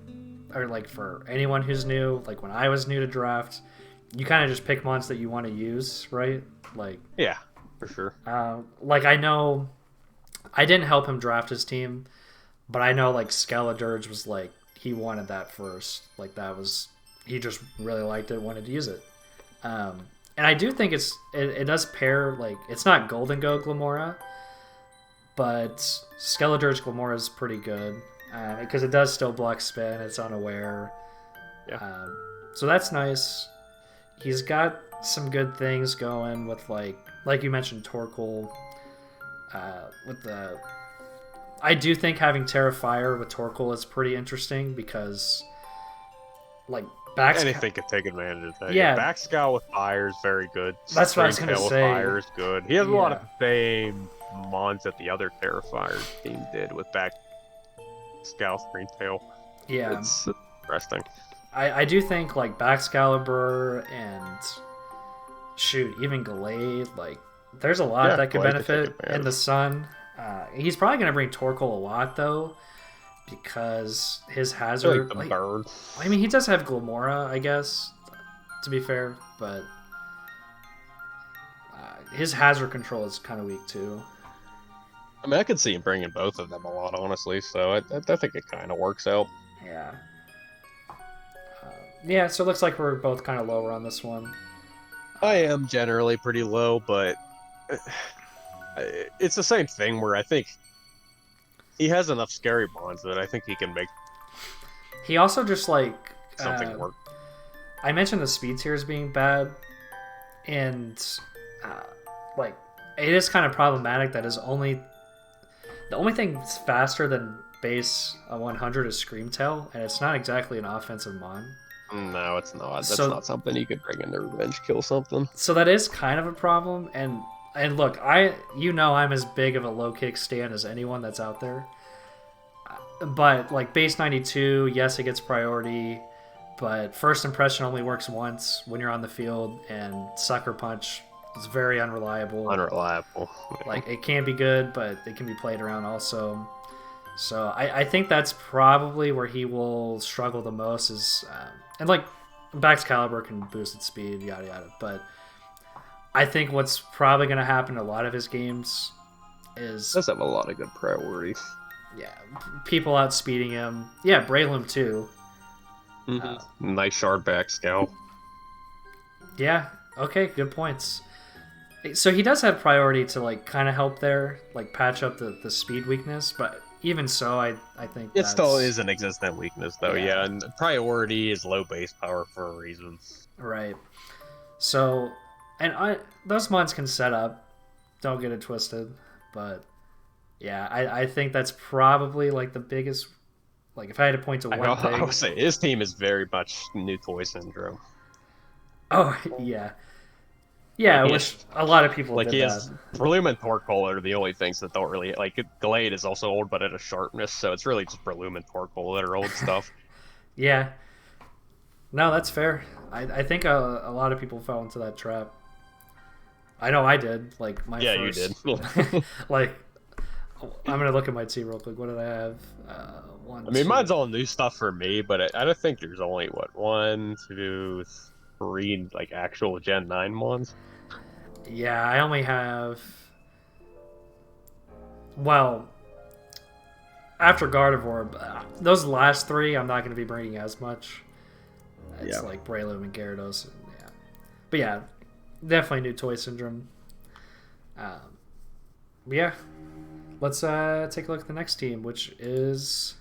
or like for anyone who's new, like when I was new to draft, you kind of just pick mons that you want to use, right? Like yeah, for sure. Like I know I didn't help him draft his team, but I know like Skeledirge was like he wanted that first. Like that was he just really liked it, wanted to use it. And I do think it does pair, like it's not Golden Go Glamora, but Skeledirge Glamora is pretty good. Because it does still block spin, it's unaware. Yeah. So that's nice. He's got some good things going with like you mentioned Torkoal. I do think having Terra Fire with Torkoal is pretty interesting because like anything could take advantage of that. Yeah. Backscowl with Fire is very good. That's what I was gonna Screamtail with say. Fire is good. He has a lot of the same mons that the other Terrifier team did with Backscowl, Screamtail. Yeah. It's interesting. I do think like Baxcalibur and even Gallade, like there's a lot that could benefit in the sun. He's probably gonna bring Torkoal a lot though, because his hazard. Like the bird. I mean, he does have Glamora, I guess, to be fair, but his hazard control is kind of weak too. I mean, I could see him bringing both of them a lot, honestly. So I think it kind of works out. Yeah. Yeah. So it looks like we're both kind of lower on this one. I am generally pretty low, but it's the same thing where I think he has enough scary bonds that I think he can make. He also just like something work. I mentioned the speed tiers being bad, and like it is kind of problematic that the only thing that's faster than base 100 is Screamtail, and it's not exactly an offensive mon. No, it's not. That's not something you could bring into revenge kill something. So that is kind of a problem, and look, I'm as big of a low kick stand as anyone that's out there. But like base 92, yes, it gets priority, but first impression only works once when you're on the field, and Sucker Punch is very unreliable. Like it can be good, but it can be played around also. So I think that's probably where he will struggle the most is, and like Baxcalibur can boost its speed, yada yada. But I think what's probably going to happen in a lot of his games is does have a lot of good priorities. Yeah, people outspeeding him. Yeah, Breloom too. Mm-hmm. Nice shard Backscowl. Yeah. Okay. Good points. So he does have priority to like kind of help there, like patch up the speed weakness, but even so, I think it still is an existent weakness, though. Yeah, and priority is low base power for a reason. Right. So, and those mods can set up. Don't get it twisted. But yeah, I think that's probably like the biggest. Like if I had to point to one thing, I would say his team is very much new toy syndrome. Oh yeah, yeah. Like, Which a lot of people like did he that. has Breloom and Torkoal are the only things that don't really like. Glade is also old, but at a sharpness, so it's really just Breloom and Torkoal that are old stuff. Yeah. No, that's fair. I think a lot of people fell into that trap. I know I did. Like my first, you did. like I'm gonna look at my team real quick. What did I have? I mean, mine's all new stuff for me, but I don't think there's only what 1, 2, 3 like actual Gen 9 ones. Yeah, I only have. Well, after Gardevoir, those last 3, I'm not going to be bringing as much. It's like Breloom and Gyarados. And, yeah. But yeah, definitely new toy syndrome. Yeah, let's take a look at the next team, which is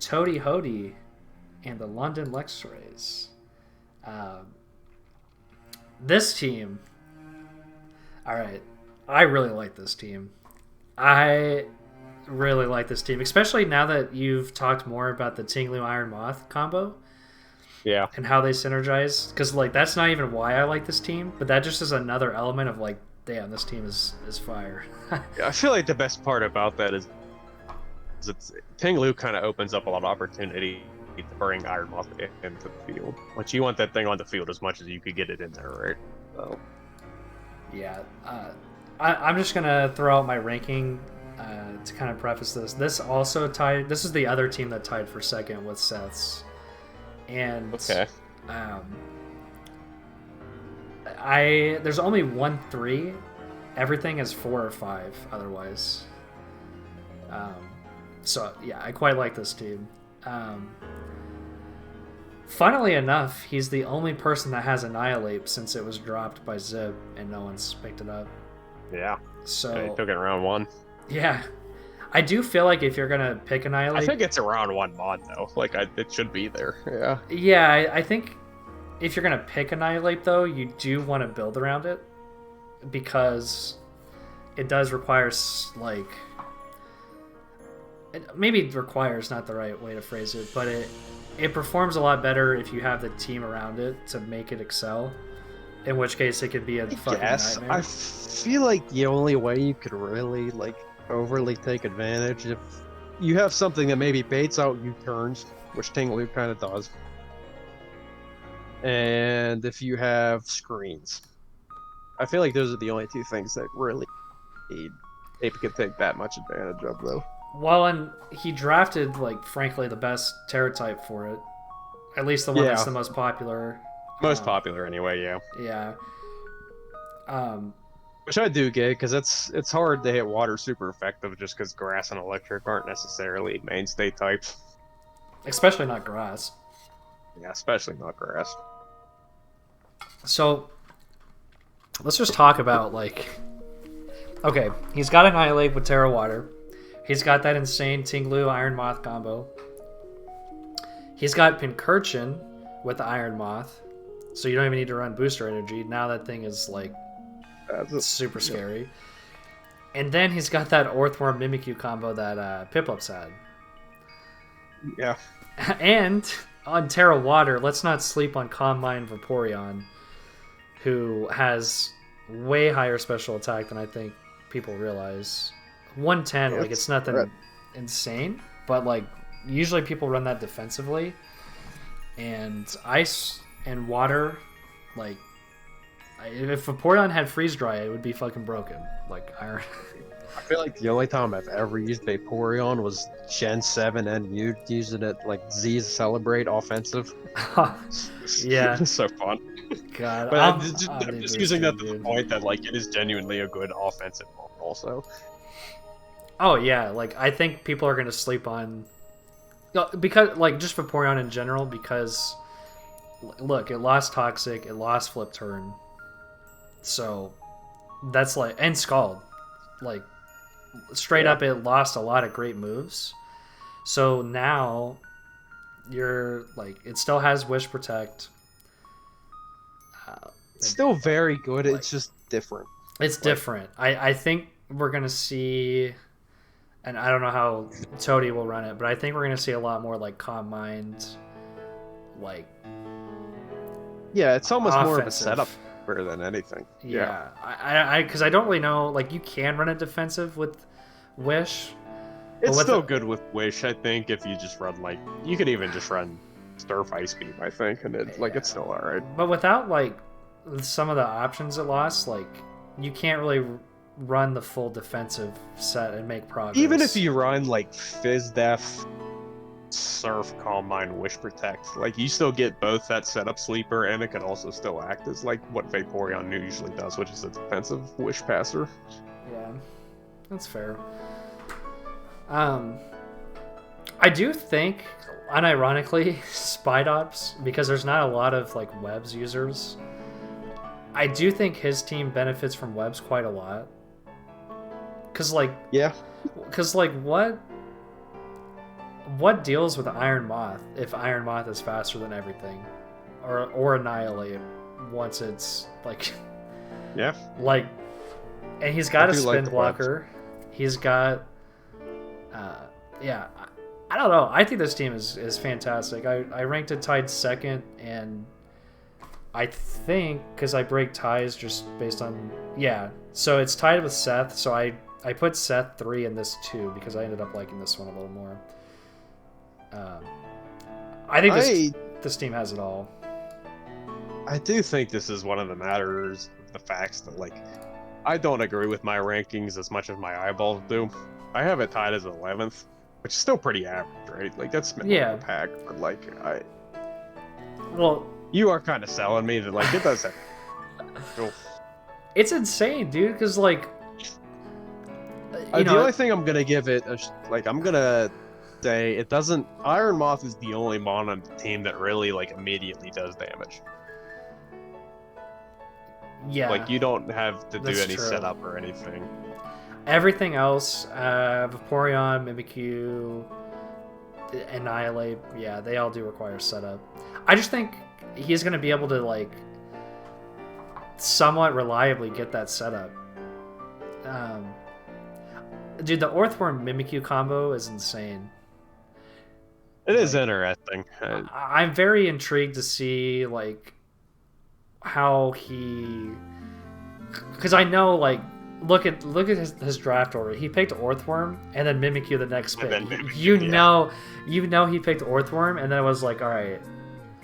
Toady Hody and the London Luxrays. This team, all right, I really like this team. I really like this team, especially now that you've talked more about the Tinglu Iron Moth combo. Yeah. And how they synergize. Because, like, that's not even why I like this team, but that just is another element of, like, damn, this team is fire. Yeah, I feel like the best part about that is it's Tinglu kind of opens up a lot of opportunity to bring Iron Moth into the field. Like, you want that thing on the field as much as you could get it in there, right? So. Yeah. I'm just going to throw out my ranking to kind of preface this. This also tied... This is the other team that tied for second with Seth's. And okay. There's only 1 3. Everything is 4 or 5 otherwise. So yeah, I quite like this team. Funnily enough, he's the only person that has Annihilate since it was dropped by Zip and no one's picked it up. Yeah. So they took it in round 1. Yeah. I do feel like if you're gonna pick Annihilate, I think it's a round 1 mod though. Like it should be there. Yeah. Yeah, I think if you're gonna pick Annihilate though, you do want to build around it because it does require like maybe requires not the right way to phrase it, but it performs a lot better if you have the team around it to make it excel. In which case, it could be a fucking nightmare. I feel like the only way you could really like overly take advantage if you have something that maybe baits out U-turns, which Tinglu kind of does, and if you have screens. I feel like those are the only 2 things that really Ape could take that much advantage of, though. Well, and he drafted, like, frankly, the best Terra type for it. At least the one that's the most popular. Most popular, anyway, yeah. Yeah. Which I do get, because it's hard to hit water super effective just because grass and electric aren't necessarily mainstay types. Especially not grass. Yeah, especially not grass. So, let's just talk about, like... Okay, he's got Annihilate with Terra Water. He's got that insane Tinglu Iron Moth combo. He's got Pincurchin with the Iron Moth. So you don't even need to run Booster Energy. Now that thing is, like... super scary. And then he's got that Orthworm Mimikyu combo that Piplups had. Yeah. And on Terra Water, let's not sleep on Calm Mind Vaporeon, who has way higher special attack than I think people realize. 110, like, it's nothing insane, but, like, usually people run that defensively. And Ice and Water, like, if Vaporeon had Freeze Dry, it would be fucking broken. Like, Iron. I feel like the only time I've ever used Vaporeon was Gen 7 and you using it like Z's Celebrate offensive. Yeah. It's so fun. God. But I'm just using that to the point that, like, it is genuinely a good offensive mode also. Oh, yeah. Like, I think people are going to sleep on... Because, like, just Vaporeon in general, because... Look, it lost Toxic, it lost Flip Turn. So, that's like... And Scald. Like, straight up, it lost a lot of great moves. So now, you're, like... It still has Wish Protect. It's still very good, like, it's just different. It's different. I think we're going to see, and I don't know how Toady will run it, but I think we're going to see a lot more like combined, like Yeah, it's almost more of a offensive. setup rather than anything. Yeah, because I don't really know. Like, you can run a defensive with Wish. It's with still the- good with Wish, I think, if you just run like you could even just run Sturf Ice Beam, I think, and it's still alright. But without like some of the options it lost, like you can't really run the full defensive set and make progress. Even if you run like Fizz Def, Surf, Calm Mind, Wish Protect, like you still get both that setup sleeper, and it can also still act as like what Vaporeon usually does, which is a defensive Wish passer. Yeah, that's fair. I do think, unironically, Spidops, because there's not a lot of like Webs users, I do think his team benefits from Webs quite a lot. Cause like what deals with Iron Moth if Iron Moth is faster than everything, or Annihilate once it's like like, and he's got a spin blocker. He's got I don't know. I think this team is fantastic. I ranked it tied second, and I think because I break ties just based on so it's tied with Seth. So I put Seth 3 and this 2 because I ended up liking this one a little more. I think this team has it all. I do think this is one of the matters of the facts that like I don't agree with my rankings as much as my eyeballs do. I have it tied as 11th, which is still pretty average, right? Like that's middle of the pack, but like you are kind of selling me that like it does have cool. It's insane, dude, because like the only thing I'm gonna give it I'm gonna say it doesn't. Iron Moth is the only mon on the team that really like immediately does damage. Yeah, like you don't have to do any true. setup or anything. Everything else, Vaporeon, Mimikyu, Annihilate, they all do require setup. I just think he's going to be able to, like, somewhat reliably get that setup. Dude, the Orthworm Mimikyu combo is insane. It is interesting. I'm very intrigued to see, like, how he... Because I know, like, look at his draft order. He picked Orthworm and then Mimikyu the next pick. You know he picked Orthworm, and then I was like, all right.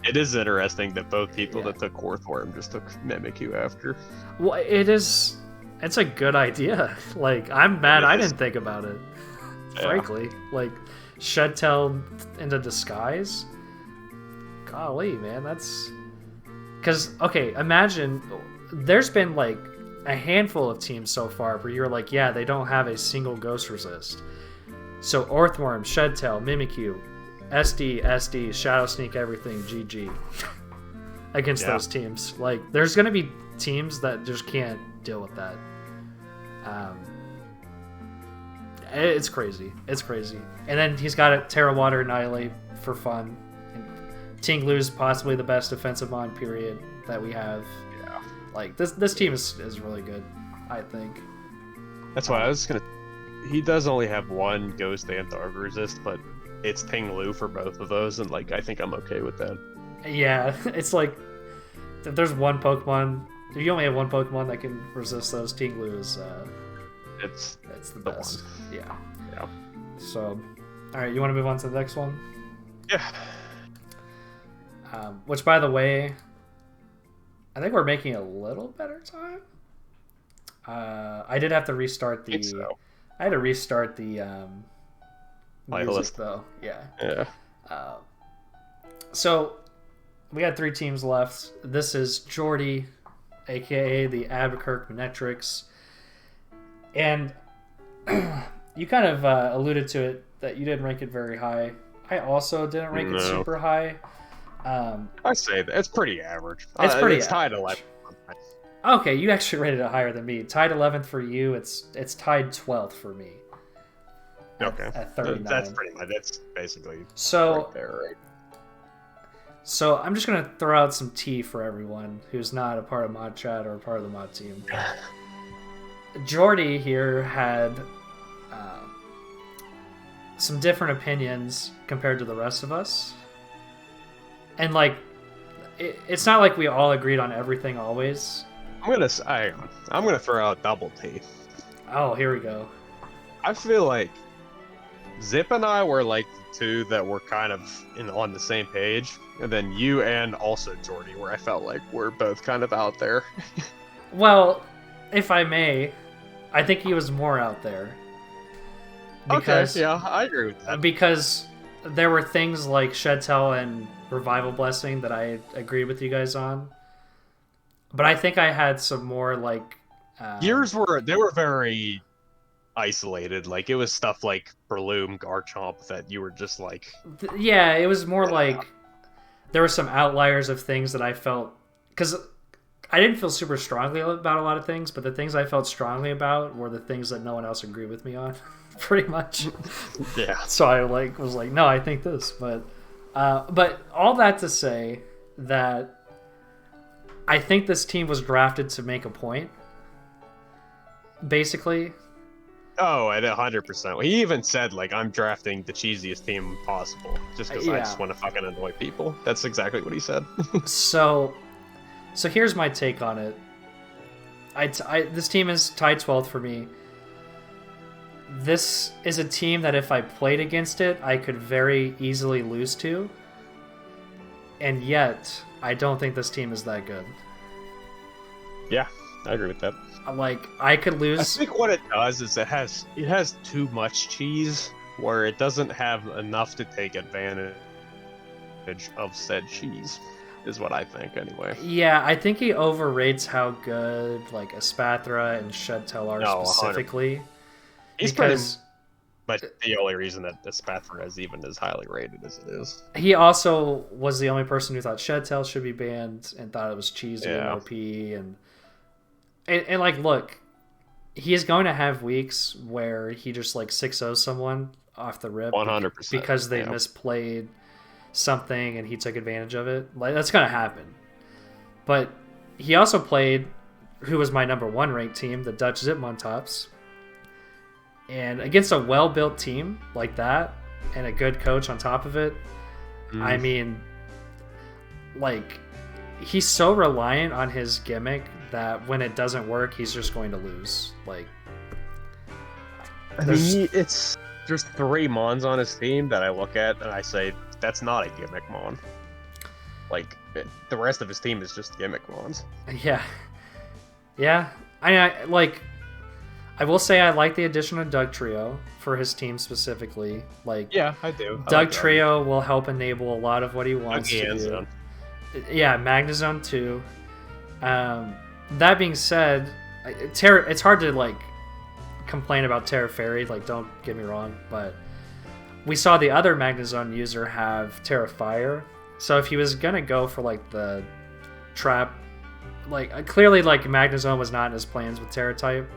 It is interesting that both people that took Orthworm just took Mimikyu after. Well, it's a good idea. Like, I'm mad I didn't think about it. Frankly, like Shedtail into Disguise. Golly, man, that's because imagine there's been like a handful of teams so far where you're like, they don't have a single Ghost Resist. So Orthworm, Shedtail, Mimikyu, SD, Shadow Sneak, everything, GG. Against those teams. Like, there's going to be teams that just can't deal with that. It's crazy. It's crazy. And then he's got a Terra Water Annihilate for fun. And Tinglu's possibly the best defensive mon, period, that we have. Like, this team is really good, I think. That's why I was gonna... He does only have one Ghost and Dark Resist, but it's Tinglu for both of those, and like I think I'm okay with that. Yeah, it's like if there's one Pokemon, if you only have one Pokemon that can resist those, Tinglu is it's the best. One. Yeah. So, all right, you want to move on to the next one? Yeah. Which, by the way, I think we're making a little better time. I did have to restart the. I had to restart the music though. Yeah. So we got 3 teams left. This is Jordy, aka the Abbekerk Manectrics, and you kind of alluded to it that you didn't rank it very high. I also didn't rank it super high. I say that it's pretty average. It's tied 11th. Okay, you actually rated it higher than me. Tied 11th for you. It's tied 12th for me. Okay. At 39. That's pretty much. That's basically so. Right there, right? So I'm just gonna throw out some tea for everyone who's not a part of Mod Chat or a part of the Mod team. Jordy here had some different opinions compared to the rest of us. And, like, it's not like we all agreed on everything always. I'm gonna throw out double T. Oh, here we go. I feel like Zip and I were like the two that were kind of on the same page, and then you and also Jordy, where I felt like we're both kind of out there. Well, if I may, I think he was more out there. Because, okay, yeah, I agree with that. Because there were things like Shedtail and Revival Blessing that I agreed with you guys on. But I think I had some more, like... Yours were very isolated. Like, it was stuff like Breloom, Garchomp that you were just like... Yeah, it was more like... There were some outliers of things that I felt... Because I didn't feel super strongly about a lot of things, but the things I felt strongly about were the things that no one else agreed with me on. Pretty much. Yeah. So I was like, no, I think this, but all that to say that I think this team was drafted to make a point. Basically. Oh, at 100%. He even said, like, I'm drafting the cheesiest team possible, just because I just want to fucking annoy people. That's exactly what he said. So here's my take on it. This team is tied 12th for me. This is a team that if I played against it, I could very easily lose to. And yet, I don't think this team is that good. Yeah, I agree with that. Like, I could lose... I think what it does is it has too much cheese, where it doesn't have enough to take advantage of said cheese, is what I think, anyway. Yeah, I think he overrates how good, like, Espathra and Shedtail are specifically. 100%. He's because, pretty much the only reason that Espathra is even as highly rated as it is. He also was the only person who thought Shedtail should be banned and thought it was cheesy and OP. And like, look, he is going to have weeks where he just, like, 6-0 someone off the rip. 100%. Because they misplayed something and he took advantage of it. Like, that's going to happen. But he also played who was my number 1 ranked team, the Dutch Zipmontops. And against a well-built team like that, and a good coach on top of it, I mean, like, he's so reliant on his gimmick that when it doesn't work, he's just going to lose. Like, it's just 3 Mons on his team that I look at and I say, that's not a gimmick Mon. Like, the rest of his team is just gimmick Mons. Yeah. Yeah. I will say I like the addition of Doug Trio for his team specifically. Like, yeah, I do. Doug Trio will help enable a lot of what he wants to do. Yeah, Magnezone too. That being said, it's hard to, like, complain about Terra Fairy. Like, don't get me wrong, but we saw the other Magnezone user have Terra Fire. So if he was gonna go for, like, the trap, like, clearly, like, Magnezone was not in his plans with Terra type.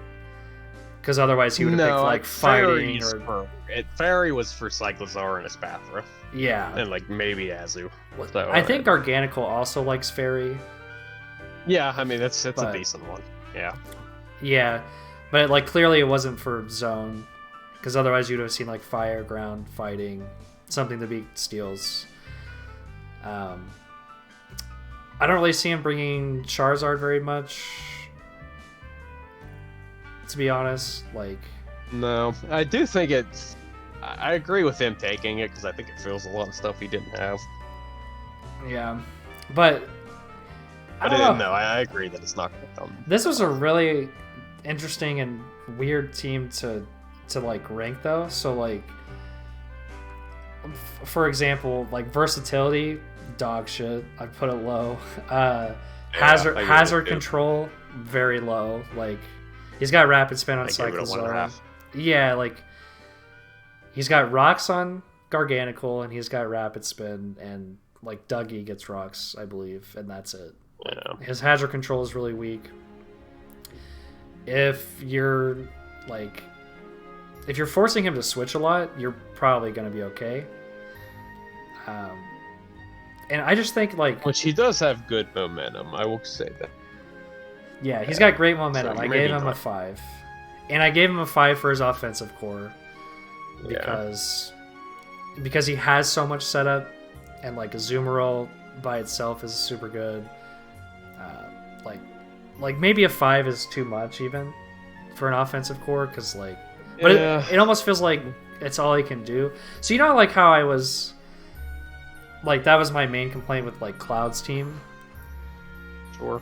Because otherwise he would have picked, like, fighting or... Fairy was for Cyclizar and Espathra. Yeah. And, like, maybe Azu. So, I think Garganical also likes Fairy. Yeah, I mean, it's a decent one. Yeah. Yeah. But, like, clearly it wasn't for Zone. Because otherwise you'd have seen, like, Fire, Ground, Fighting, something to beat Steels. I don't really see him bringing Charizard very much. To be honest, like... No, I do think it's... I agree with him taking it, because I think it fills a lot of stuff he didn't have. Yeah, but... I don't know. I agree that it's not going to come. This was a really interesting and weird team to like, rank, though. So, like... For example, like, versatility, dog shit. I put it low. Hazard control, very low. Like... He's got Rapid Spin on Cyclizar. Yeah, like, he's got Rocks on Garganical, and he's got Rapid Spin, and, like, Dougie gets Rocks, I believe, and that's it. Yeah. His Hazard control is really weak. If you're forcing him to switch a lot, you're probably going to be okay. And I just think, like... Which he does have good momentum, I will say that. Yeah, he's got great momentum. I gave him a 5. And I gave him a 5 for his offensive core Yeah. because he has so much setup, and like a Azumarill by itself is super good. Like maybe a 5 is too much even for an offensive core, because like, but Yeah. it almost feels like it's all he can do. So you know, like how I was, like that was my main complaint with like Cloud's team, Sure.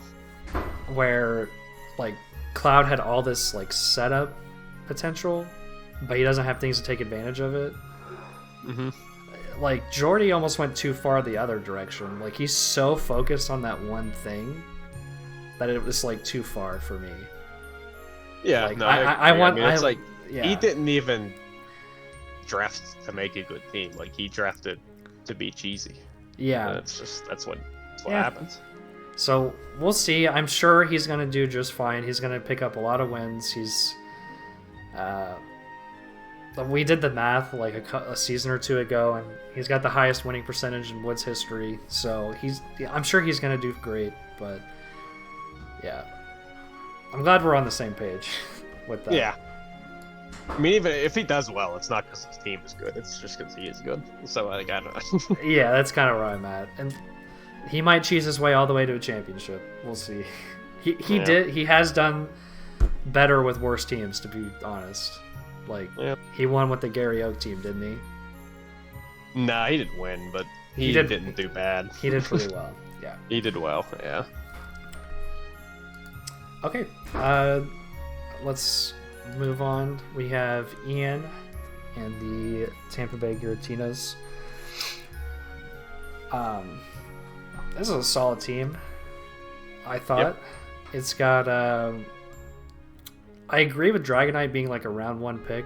where like Cloud had all this like setup potential, but he doesn't have things to take advantage of it. Mm-hmm. Like Jordy almost went too far the other direction. Like he's so focused on that one thing that it was like too far for me. Yeah, Like, no, I agree. want- mean, it's I- like Yeah. he didn't even draft to make a good team. Like he drafted to be cheesy. Yeah. That's what Yeah. happens. So we'll see. I'm sure he's going to do just fine. He's going to pick up a lot of wins. He's, we did the math like a season or two ago, and he's got the highest winning percentage in Woods history. So I'm sure he's going to do great. But yeah, I'm glad we're on the same page with that. Yeah. I mean, even if he does well, it's not because his team is good. It's just because he is good. So like, I don't know. Yeah, that's kind of where I'm at, and he might cheese his way all the way to a championship. We'll see. He has done better with worse teams, to be honest. Like he won with the Gary Oak team, didn't he? Nah, he didn't win, but he didn't do bad. He did pretty well. Yeah. He did well. Yeah. Okay. Let's move on. We have Ian and the Tampa Bay Giratinas. This is a solid team, I thought. Yep. It's got I agree with Dragonite being like a round 1 pick.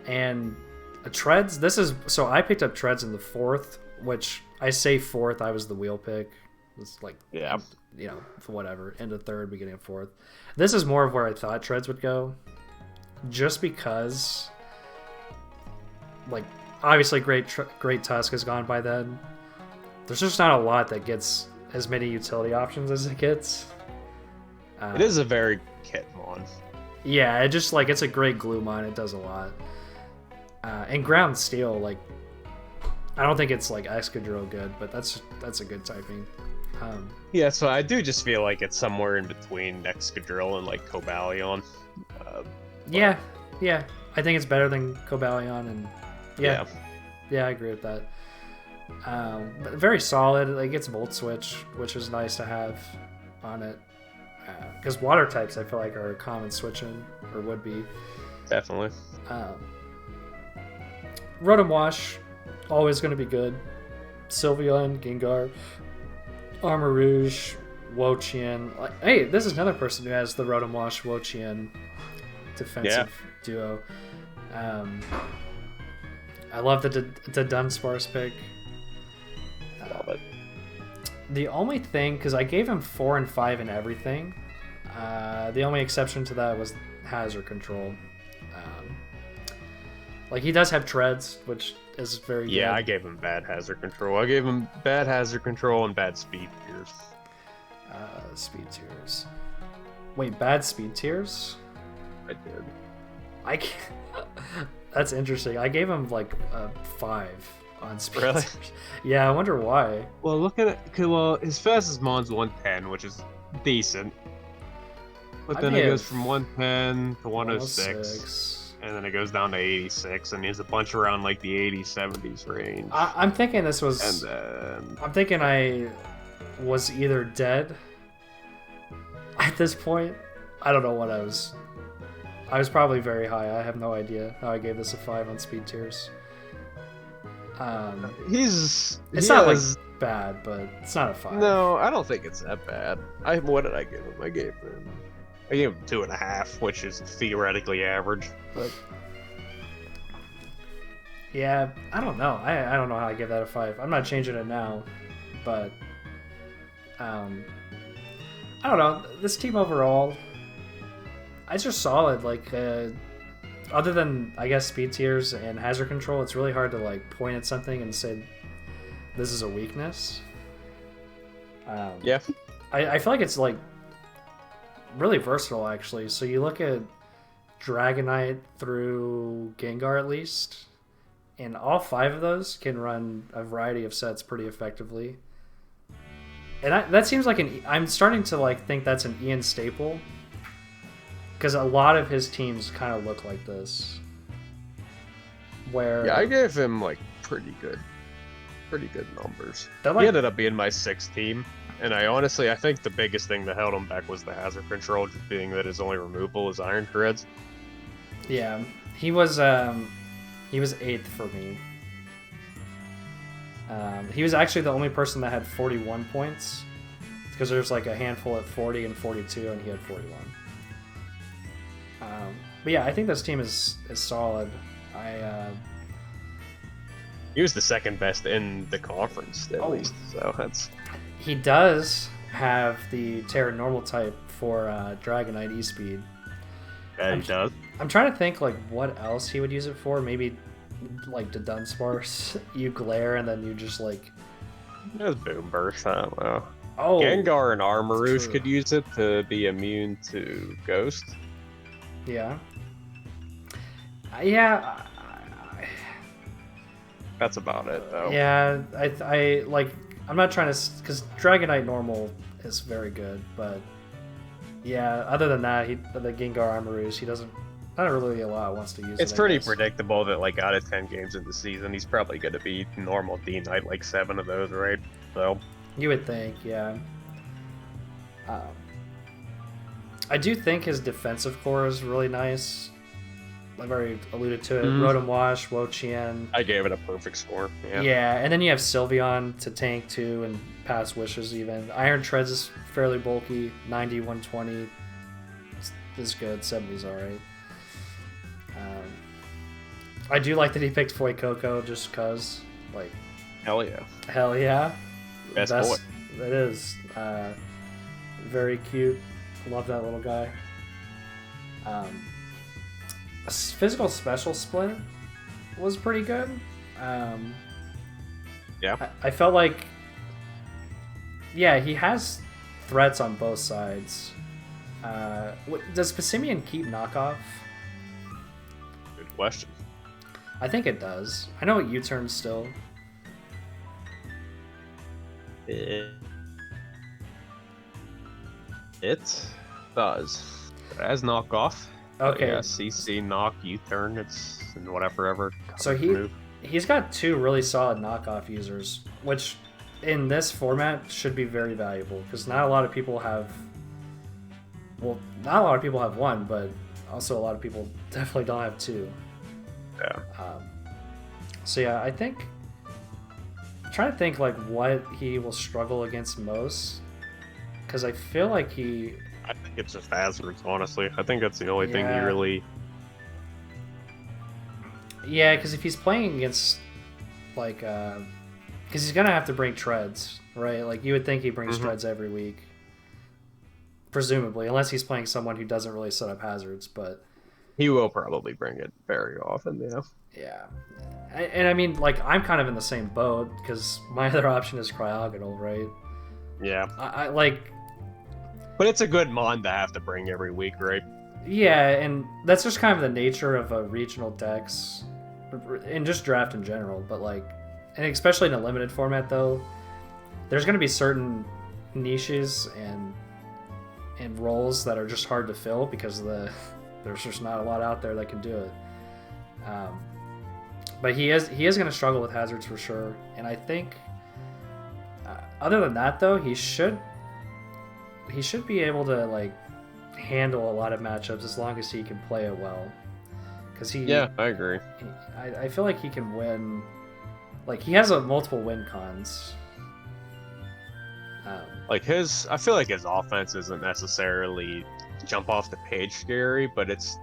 And Treads, so I picked up Treads in the 4th, which I say 4th, I was the wheel pick. It's like, Yeah. you know, whatever, end of 3rd, beginning of 4th. This is more of where I thought Treads would go, just because, like, obviously Great Tusk has gone by then. There's just not a lot that gets as many utility options as it gets. It is a very Kitmon. Yeah, it just like it's a great glue mine. It does a lot. And Ground Steel, like, I don't think it's like Excadrill good, but that's a good typing. Yeah, so I do just feel like it's somewhere in between Excadrill and like Cobalion. Yeah, I think it's better than Cobalion, and yeah, I agree with that. But very solid. It gets Volt Switch, which is nice to have on it. Because water types, I feel like, are common switching, or would be. Definitely. Rotom Wash, always going to be good. Sylveon, Gengar, Armarouge, Wo-Chien. Hey, this is another person who has the Rotom Wash Wo-Chien defensive duo. I love the Dunsparce pick. Love it. The only thing, because I gave him 4 and 5 in everything, the only exception to that was Hazard Control. Like, he does have Treads, which is very good. Yeah, I gave him bad hazard control. I gave him bad hazard control and bad speed tiers. Speed tiers. Wait, bad speed tiers? I did. I can't... That's interesting. I gave him like a 5 on speed Really? tiers. Yeah, I wonder why. Well, looking at his fastest mon's 110, which is decent. But then it goes from 110 to 106. And then it goes down to 86, and there's a bunch around like the 80s, 70s range. I'm thinking this was... And then... I'm thinking I was either dead at this point. I don't know what I was... I was probably very high. I have no idea how I gave this a 5 on speed tiers. It's not like bad, but it's not a 5. No, I don't think it's that bad. What did I give him? I gave him 2.5, which is theoretically average. But yeah, I don't know. I don't know how I give that a 5. I'm not changing it now, but I don't know. This team overall, it's just solid. Like, other than I guess speed tiers and hazard control, it's really hard to like point at something and say this is a weakness. yeah, I feel like it's like really versatile, actually. So you look at Dragonite through Gengar, at least, and all 5 of those can run a variety of sets pretty effectively. And that seems like I'm starting to like think that's an Ian staple, because a lot of his teams kind of look like this. Where Yeah, I gave him like pretty good numbers. Like, he ended up being my 6th team, and I think the biggest thing that held him back was the hazard control, just being that his only removal is Iron Treads. Yeah, he was 8th for me. He was actually the only person that had 41 points, because there's like a handful at 40 and 42, and he had 41. But yeah, I think this team is solid. He was the 2nd best in the conference, at least. So that's. He does have the Terra Normal type for Dragonite E-Speed. Yeah, he does. I'm trying to think like what else he would use it for. Maybe like the Dunsparce. You glare and then you just like. That's Boom Burst. I don't know. Oh, Gengar and Armarouge could use it to be immune to Ghost. Yeah. Yeah. That's about it, though. Yeah, I like. I'm not trying to, because Dragonite Normal is very good, but yeah. Other than that, the Gengar Armarouge, he doesn't. Not really a lot wants to use it. It's pretty predictable that like out of 10 games in the season, he's probably going to be normal D-Knight like 7 of those, right? So. You would think, yeah. I do think his defensive core is really nice. I've already alluded to it. Rotom Wash, Wo-Chien. I gave it a perfect score. Yeah. Yeah, and then you have Sylveon to tank too and pass wishes even. Iron Treads is fairly bulky. 90, 120 is good. 70's alright. I do like that he picked Fuecoco just because, like... Hell yeah. Hell yeah. Best boy. It is. Very cute. Love that little guy. A physical special split was pretty good. Yeah. I felt like, yeah, he has threats on both sides. Does Passimian keep knockoff? Good question. I think it does. I know it U-turns still. It does. It has knockoff. Okay. Yeah, CC, knock, U-turn, it's and whatever. So he's got 2 really solid knockoff users, which in this format should be very valuable because not a lot of people have. Well, not a lot of people have 1, but also a lot of people definitely don't have 2. Yeah. So yeah, I think. I'm trying to think like what he will struggle against most, because I feel like he. I think it's just hazards, honestly. I think that's the only thing he really... Yeah, because if he's playing against, like, because he's going to have to bring treads, right? Like, you would think he brings treads every week. Presumably, unless he's playing someone who doesn't really set up hazards, but... He will probably bring it very often, yeah. Yeah. And I mean, like, I'm kind of in the same boat, because my other option is Cryogonal, right? Yeah. I like... But it's a good mon to have to bring every week, right? Yeah, and that's just kind of the nature of a regional dex, and just draft in general. But like, and especially in a limited format, though, there's going to be certain niches and roles that are just hard to fill because there's just not a lot out there that can do it. But he is going to struggle with hazards for sure, and I think other than that, though, he should be able to like handle a lot of matchups as long as he can play it well. Because I agree. I feel like he can win. Like he has multiple win cons. I feel like his offense isn't necessarily jump off the page scary, but it's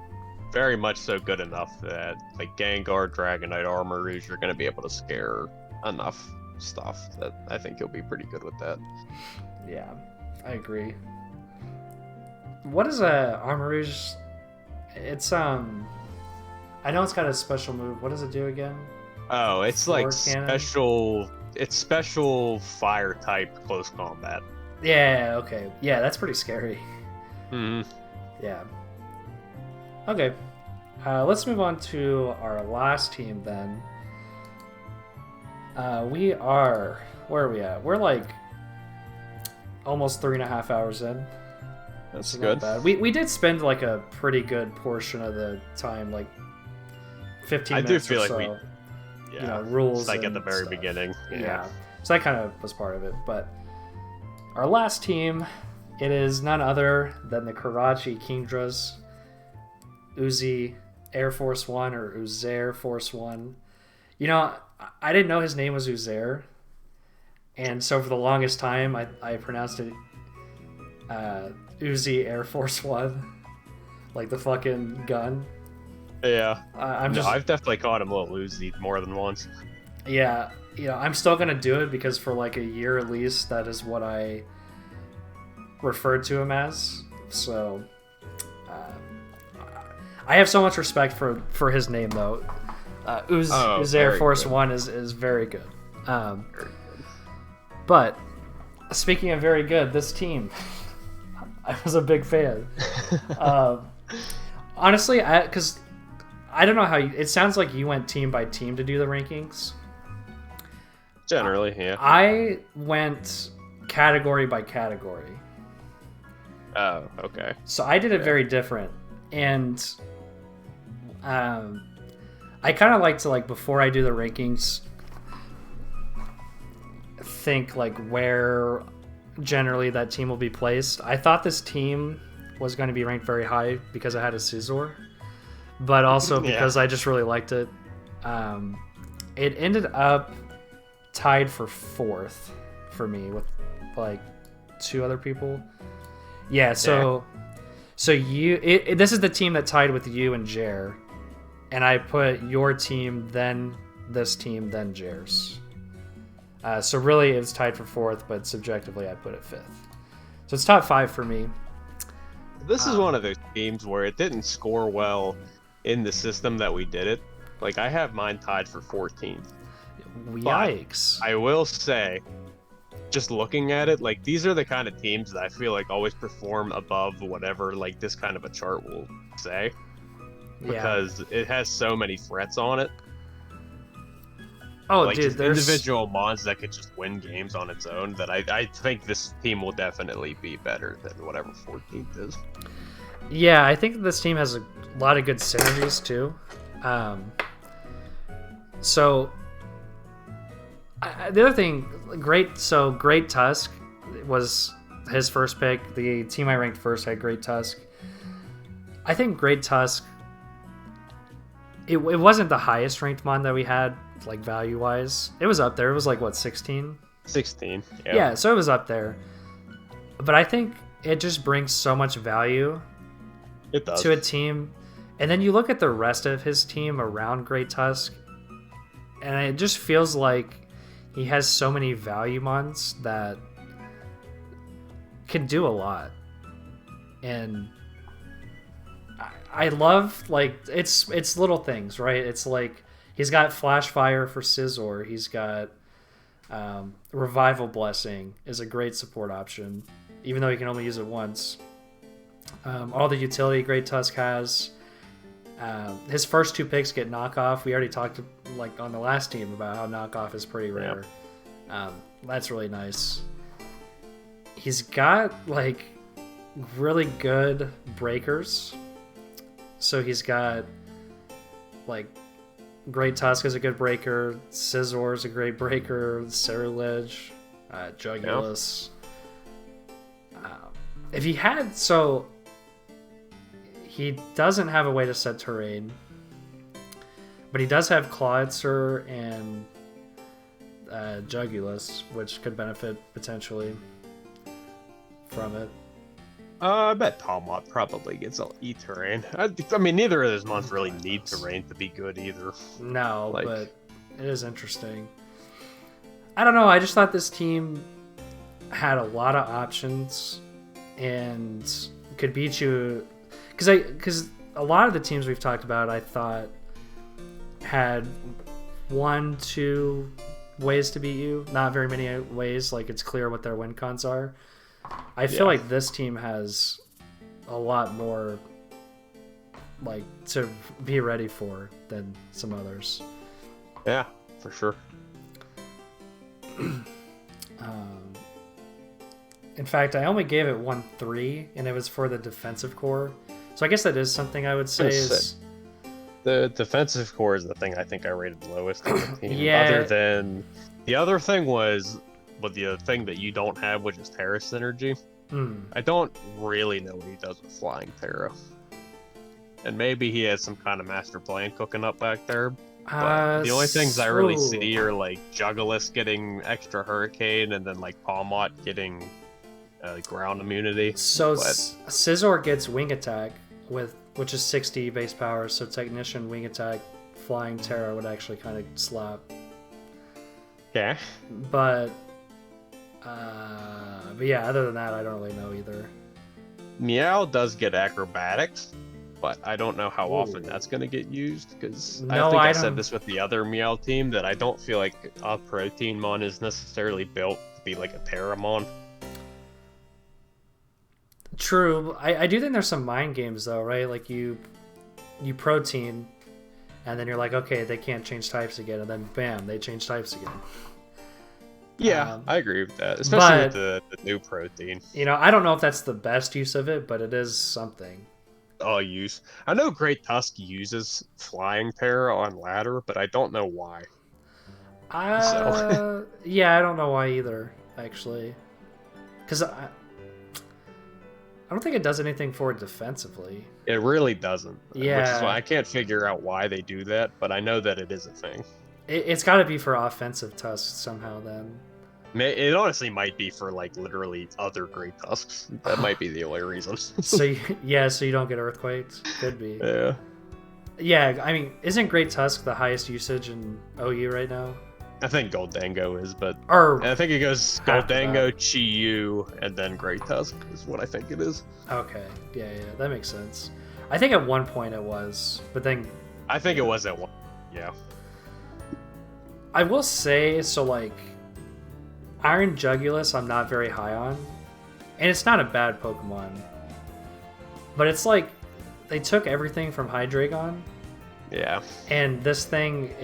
very much so good enough that like Gengar, Dragonite, Armarouge are going to be able to scare enough stuff that I think he'll be pretty good with that. Yeah. I agree. What is a Armarouge? It's I know it's got a special move. What does it do again? Oh, it's Floor like cannon? special. It's special fire type close combat. Yeah. Okay. Yeah, that's pretty scary. Hmm. Yeah. Okay. Let's move on to our last team then. Where are we at? We're like almost 3.5 hours in. That's Not good. bad. We did spend like a pretty good portion of the time, like 15 I do minutes feel or like so. Yeah. You know, rules. It's like at the and very stuff. beginning. Yeah. So that kind of was part of it. But our last team, it is none other than the Karachi Kingdras, Uzi Air Force One or Uzair Force One. You know, I didn't know his name was Uzair. And so for the longest time, I pronounced it Uzi Air Force One. Like the fucking gun. Yeah. I've definitely caught him a little Uzi more than once. Yeah, you know, I'm still gonna do it because for like a year at least, that is what I referred to him as. So, I have so much respect for his name though. Uzair Air Force good. One is very good. But speaking of very good, this team, I was a big fan. Honestly, because I don't know how it sounds like you went team by team to do the rankings. Generally, yeah. I went category by category. Oh, okay. So I did it very different. And I kind of like to, like, before I do the rankings, think, like, where generally that team will be placed. I thought this team was going to be ranked very high because I had a Scizor, but also because I just really liked it. It ended up tied for 4th for me with like 2 other people. Yeah, so this is the team that tied with you and Jer, and I put your team, then this team, then Jer's. So really it was tied for 4th, but subjectively I put it 5th. So it's top 5 for me. This is one of those games where it didn't score well in the system that we did it. Like, I have mine tied for 14th. Yikes. I will say, just looking at it, like, these are the kind of teams that I feel like always perform above whatever, like, this kind of a chart will say. Because it has so many threats on it. Oh, like, dude, just there's individual mons that could just win games on its own, that I think this team will definitely be better than whatever 14th is. Yeah, I think this team has a lot of good synergies too. So the other thing, Great Tusk was his first pick. The team I ranked first had Great Tusk. I think Great Tusk, it wasn't the highest ranked mon that we had, like value wise. It was up there. It was like what, 16? 16. Yeah, so it was up there. But I think it just brings so much value It does. to a team. And then you look at the rest of his team around Great Tusk, and it just feels like he has so many value mons that can do a lot. And I love, like, it's little things, right? It's like he's got Flash Fire for Scizor. He's got Revival Blessing is a great support option, even though he can only use it once. All the utility Great Tusk has. His first 2 picks get knockoff. We already talked, like, on the last team about how knockoff is pretty rare. That's really nice. He's got, like, really good breakers. So he's got, like, Great Tusk is a good breaker. Scizor is a great breaker. Ceruledge, Jugulus. If he had, so he doesn't have a way to set terrain, but he does have Clawitzer and Jugulus, which could benefit potentially from it. I bet Talmot probably gets all E-Terrain. I mean, neither of those mons really need terrain to be good either. No, Like- but it is interesting. I don't know. I just thought this team had a lot of options and could beat you. Because a lot of the teams we've talked about, I thought, had 1-2 ways to beat you. Not very many ways. Like, it's clear what their win cons are. I feel like this team has a lot more like to be ready for than some others. Yeah, for sure. In fact, I only gave it 1-3, and it was for the defensive core. So I guess that is something I would say is... The defensive core is the thing I think I rated lowest on the team. Yeah. Other than... The other thing was... But the thing that you don't have, which is Terra Synergy. I don't really know what he does with Flying Terra. And maybe he has some kind of master plan cooking up back there. But the only things I really see are like Jugulus getting extra Hurricane, and then like Palmot getting ground immunity. So Scizor gets Wing Attack, which is 60 base power, so Technician, Wing Attack, Flying Terra would actually kind of slap. Okay. But yeah, other than that, I don't really know either. Meow does get Acrobatics, but I don't know how often that's going to get used, because I said this with the other Meow team, that I don't feel like a Protein Mon is necessarily built to be like a Terramon. True. I do think there's some mind games though, right? Like you Protein, and then you're like, okay, they can't change types again, and then bam, they change types again. Yeah, I agree with that, especially with the new Protein. You know, I don't know if that's the best use of it, but it is something. Use. I know Great Tusk uses Flying Terra on ladder, but I don't know why. Yeah, I don't know why either, actually. Because I don't think it does anything for it defensively. It really doesn't. Yeah. Which is why I can't figure out why they do that, but I know that it is a thing. It's got to be for offensive Tusks somehow, then. It honestly might be for, like, literally other Great Tusks. That might be the only reason. So you don't get Earthquakes? Could be. Yeah. Yeah, I mean, isn't Great Tusk the highest usage in OU right now? I think Goldango is, but... Or I think it goes Goldango, Chi-Yu, and then Great Tusk is what I think it is. Okay, yeah, that makes sense. I think at one point it was, but then... I think it was at one, yeah. I will say, so, like... Iron Jugulus I'm not very high on. And it's not a bad Pokemon. But it's like, they took everything from Hydreigon. Yeah. And this thing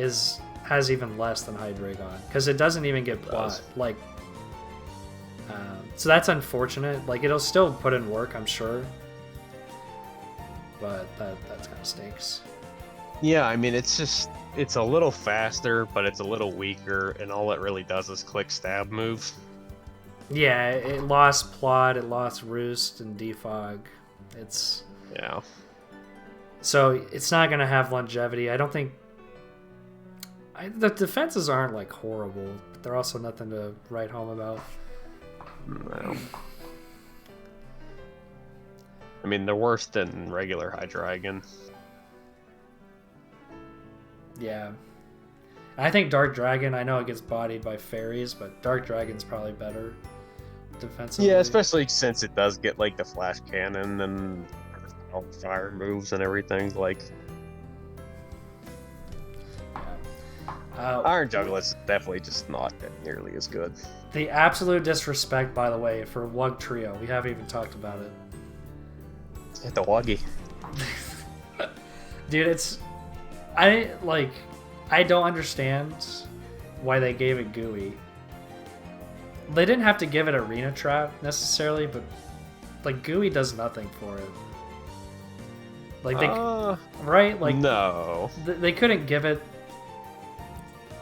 has even less than Hydreigon. Because it doesn't even get plot. Like, so that's unfortunate. Like, it'll still put in work, I'm sure. But that kind of stinks. Yeah, I mean, it's a little faster, but it's a little weaker, and all it really does is click stab moves. Yeah, it lost Plot, it lost Roost and Defog. Yeah. So it's not going to have longevity. I don't think... the defenses aren't, like, horrible, but they're also nothing to write home about. No. I mean, they're worse than regular Hydreigon. Yeah. I think Dark Dragon, I know it gets bodied by fairies, but Dark Dragon's probably better defensively. Yeah, especially since it does get, like, the Flash Cannon and all the fire moves and everything, like... Iron Jugulus is definitely just not nearly as good. The absolute disrespect, by the way, for Wug Trio. We haven't even talked about it. Hit the Wuggy. Dude, I don't understand why they gave it Gooey. They didn't have to give it Arena Trap necessarily, but like Gooey does nothing for it. Like they right? Like no. They couldn't give it,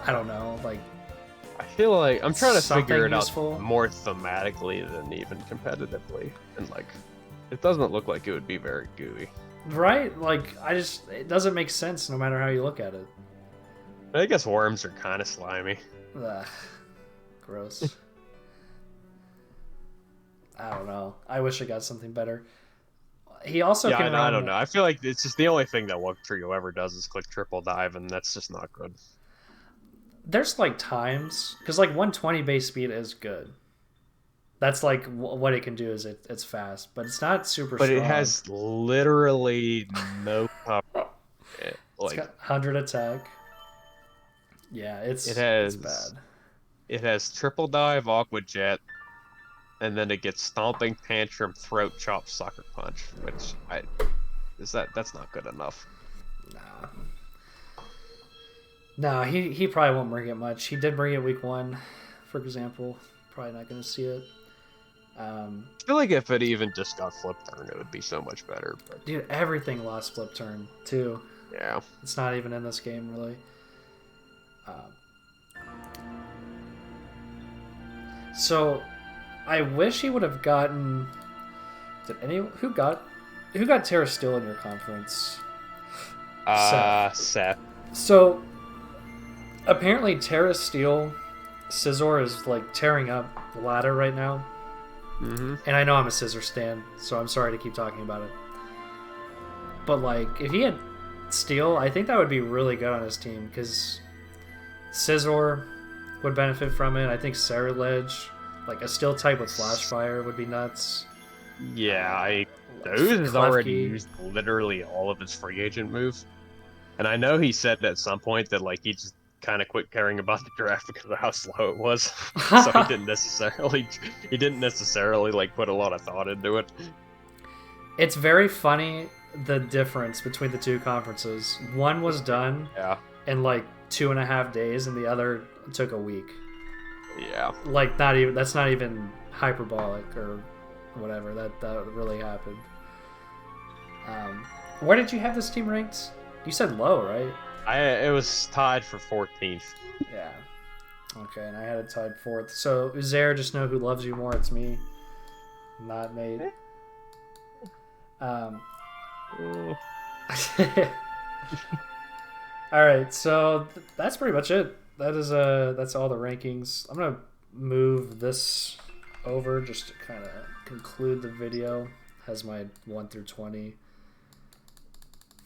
I don't know, like I feel like I'm trying to figure it useful. out more thematically than even competitively. And like it doesn't look like it would be very gooey. Right? Like it doesn't make sense no matter how you look at it. I guess worms are kind of slimy. Ugh, gross. I don't know. I wish I got something better. He also I don't know. I feel like it's just the only thing that Wug Trio ever does is click triple dive, and that's just not good. There's like times because like 120 base speed is good. That's like what it can do is it's fast, but it's not super strong. But it has literally no cover. It's got 100 attack. Yeah, it's bad. It has triple dive, aqua jet, and then it gets stomping, tantrum, throat chop, sucker punch, which that's not good enough. No, he probably won't bring it much. He did bring it week 1, for example. Probably not going to see it. I feel like if it even just got flip turn, it would be so much better. But Dude, everything lost flip turn, too. yeah. It's not even in this game, really. So, I wish he would have gotten... Who got Terra Steel in your conference? Seth. So, apparently Terra Steel Scizor is like tearing up the ladder right now. Mm-hmm. And I know I'm a Scizor stan, so I'm sorry to keep talking about it. But like, if he had Steel, I think that would be really good on his team, because Scizor would benefit from it. I think Ceruledge, like a Steel type with Flash Fire, would be nuts. Yeah, Doze has already used literally all of his free agent moves. And I know he said at some point that like he just kind of quit caring about the draft because of how slow it was. So he didn't necessarily like put a lot of thought into it. It's very funny, the difference between the two conferences. One was done in like 2.5 days, and the other took a week. Yeah. Like that's not even hyperbolic or whatever. That really happened. Where did you have this team ranked? You said low, right? It was tied for 14th. Yeah. Okay, and I had it tied 4th. So, Uzair, just know who loves you more. It's me, not Nate. All right, so that's pretty much it. That's all the rankings. I'm gonna move this over just to kind of conclude the video. Has my 1 through 20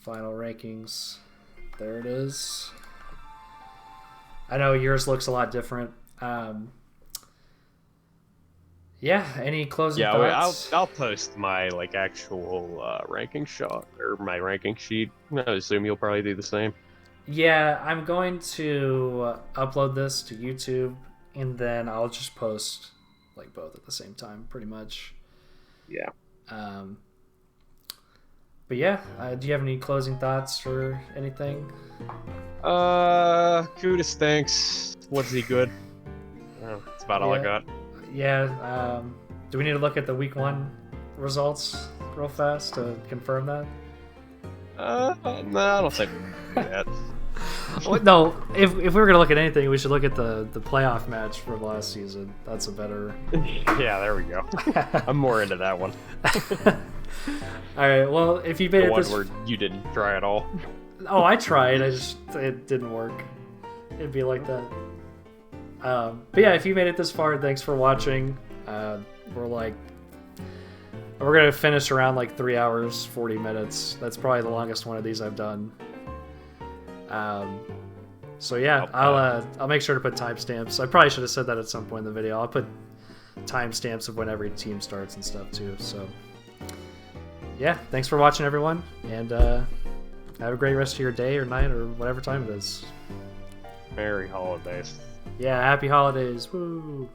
final rankings. There it is. I know yours looks a lot different. Yeah, any closing thoughts? I'll post my like actual ranking shot or my ranking sheet. I assume you'll probably do the same. Yeah, I'm going to upload this to YouTube, and then I'll just post like both at the same time, pretty much. Yeah. But yeah, do you have any closing thoughts or anything? Kuda stinks. What's he good? That's about all I got. Yeah. Do we need to look at the week 1 results real fast to confirm that? No, I don't think we can do that. Well, no, if we were gonna look at anything, we should look at the playoff match from last season. That's a better. Yeah, there we go. I'm more into that one. All right. Well, if you made the it one this where you didn't try at all. Oh, I tried. It didn't work. It'd be like that. But yeah, if you made it this far, thanks for watching. We're gonna finish around like 3 hours 40 minutes. That's probably the longest one of these I've done. So yeah, I'll make sure to put timestamps. I probably should have said that at some point in the video. I'll put timestamps of when every team starts and stuff too. So yeah, thanks for watching, everyone, and have a great rest of your day or night or whatever time it is. Merry holidays. Yeah, happy holidays. Woo!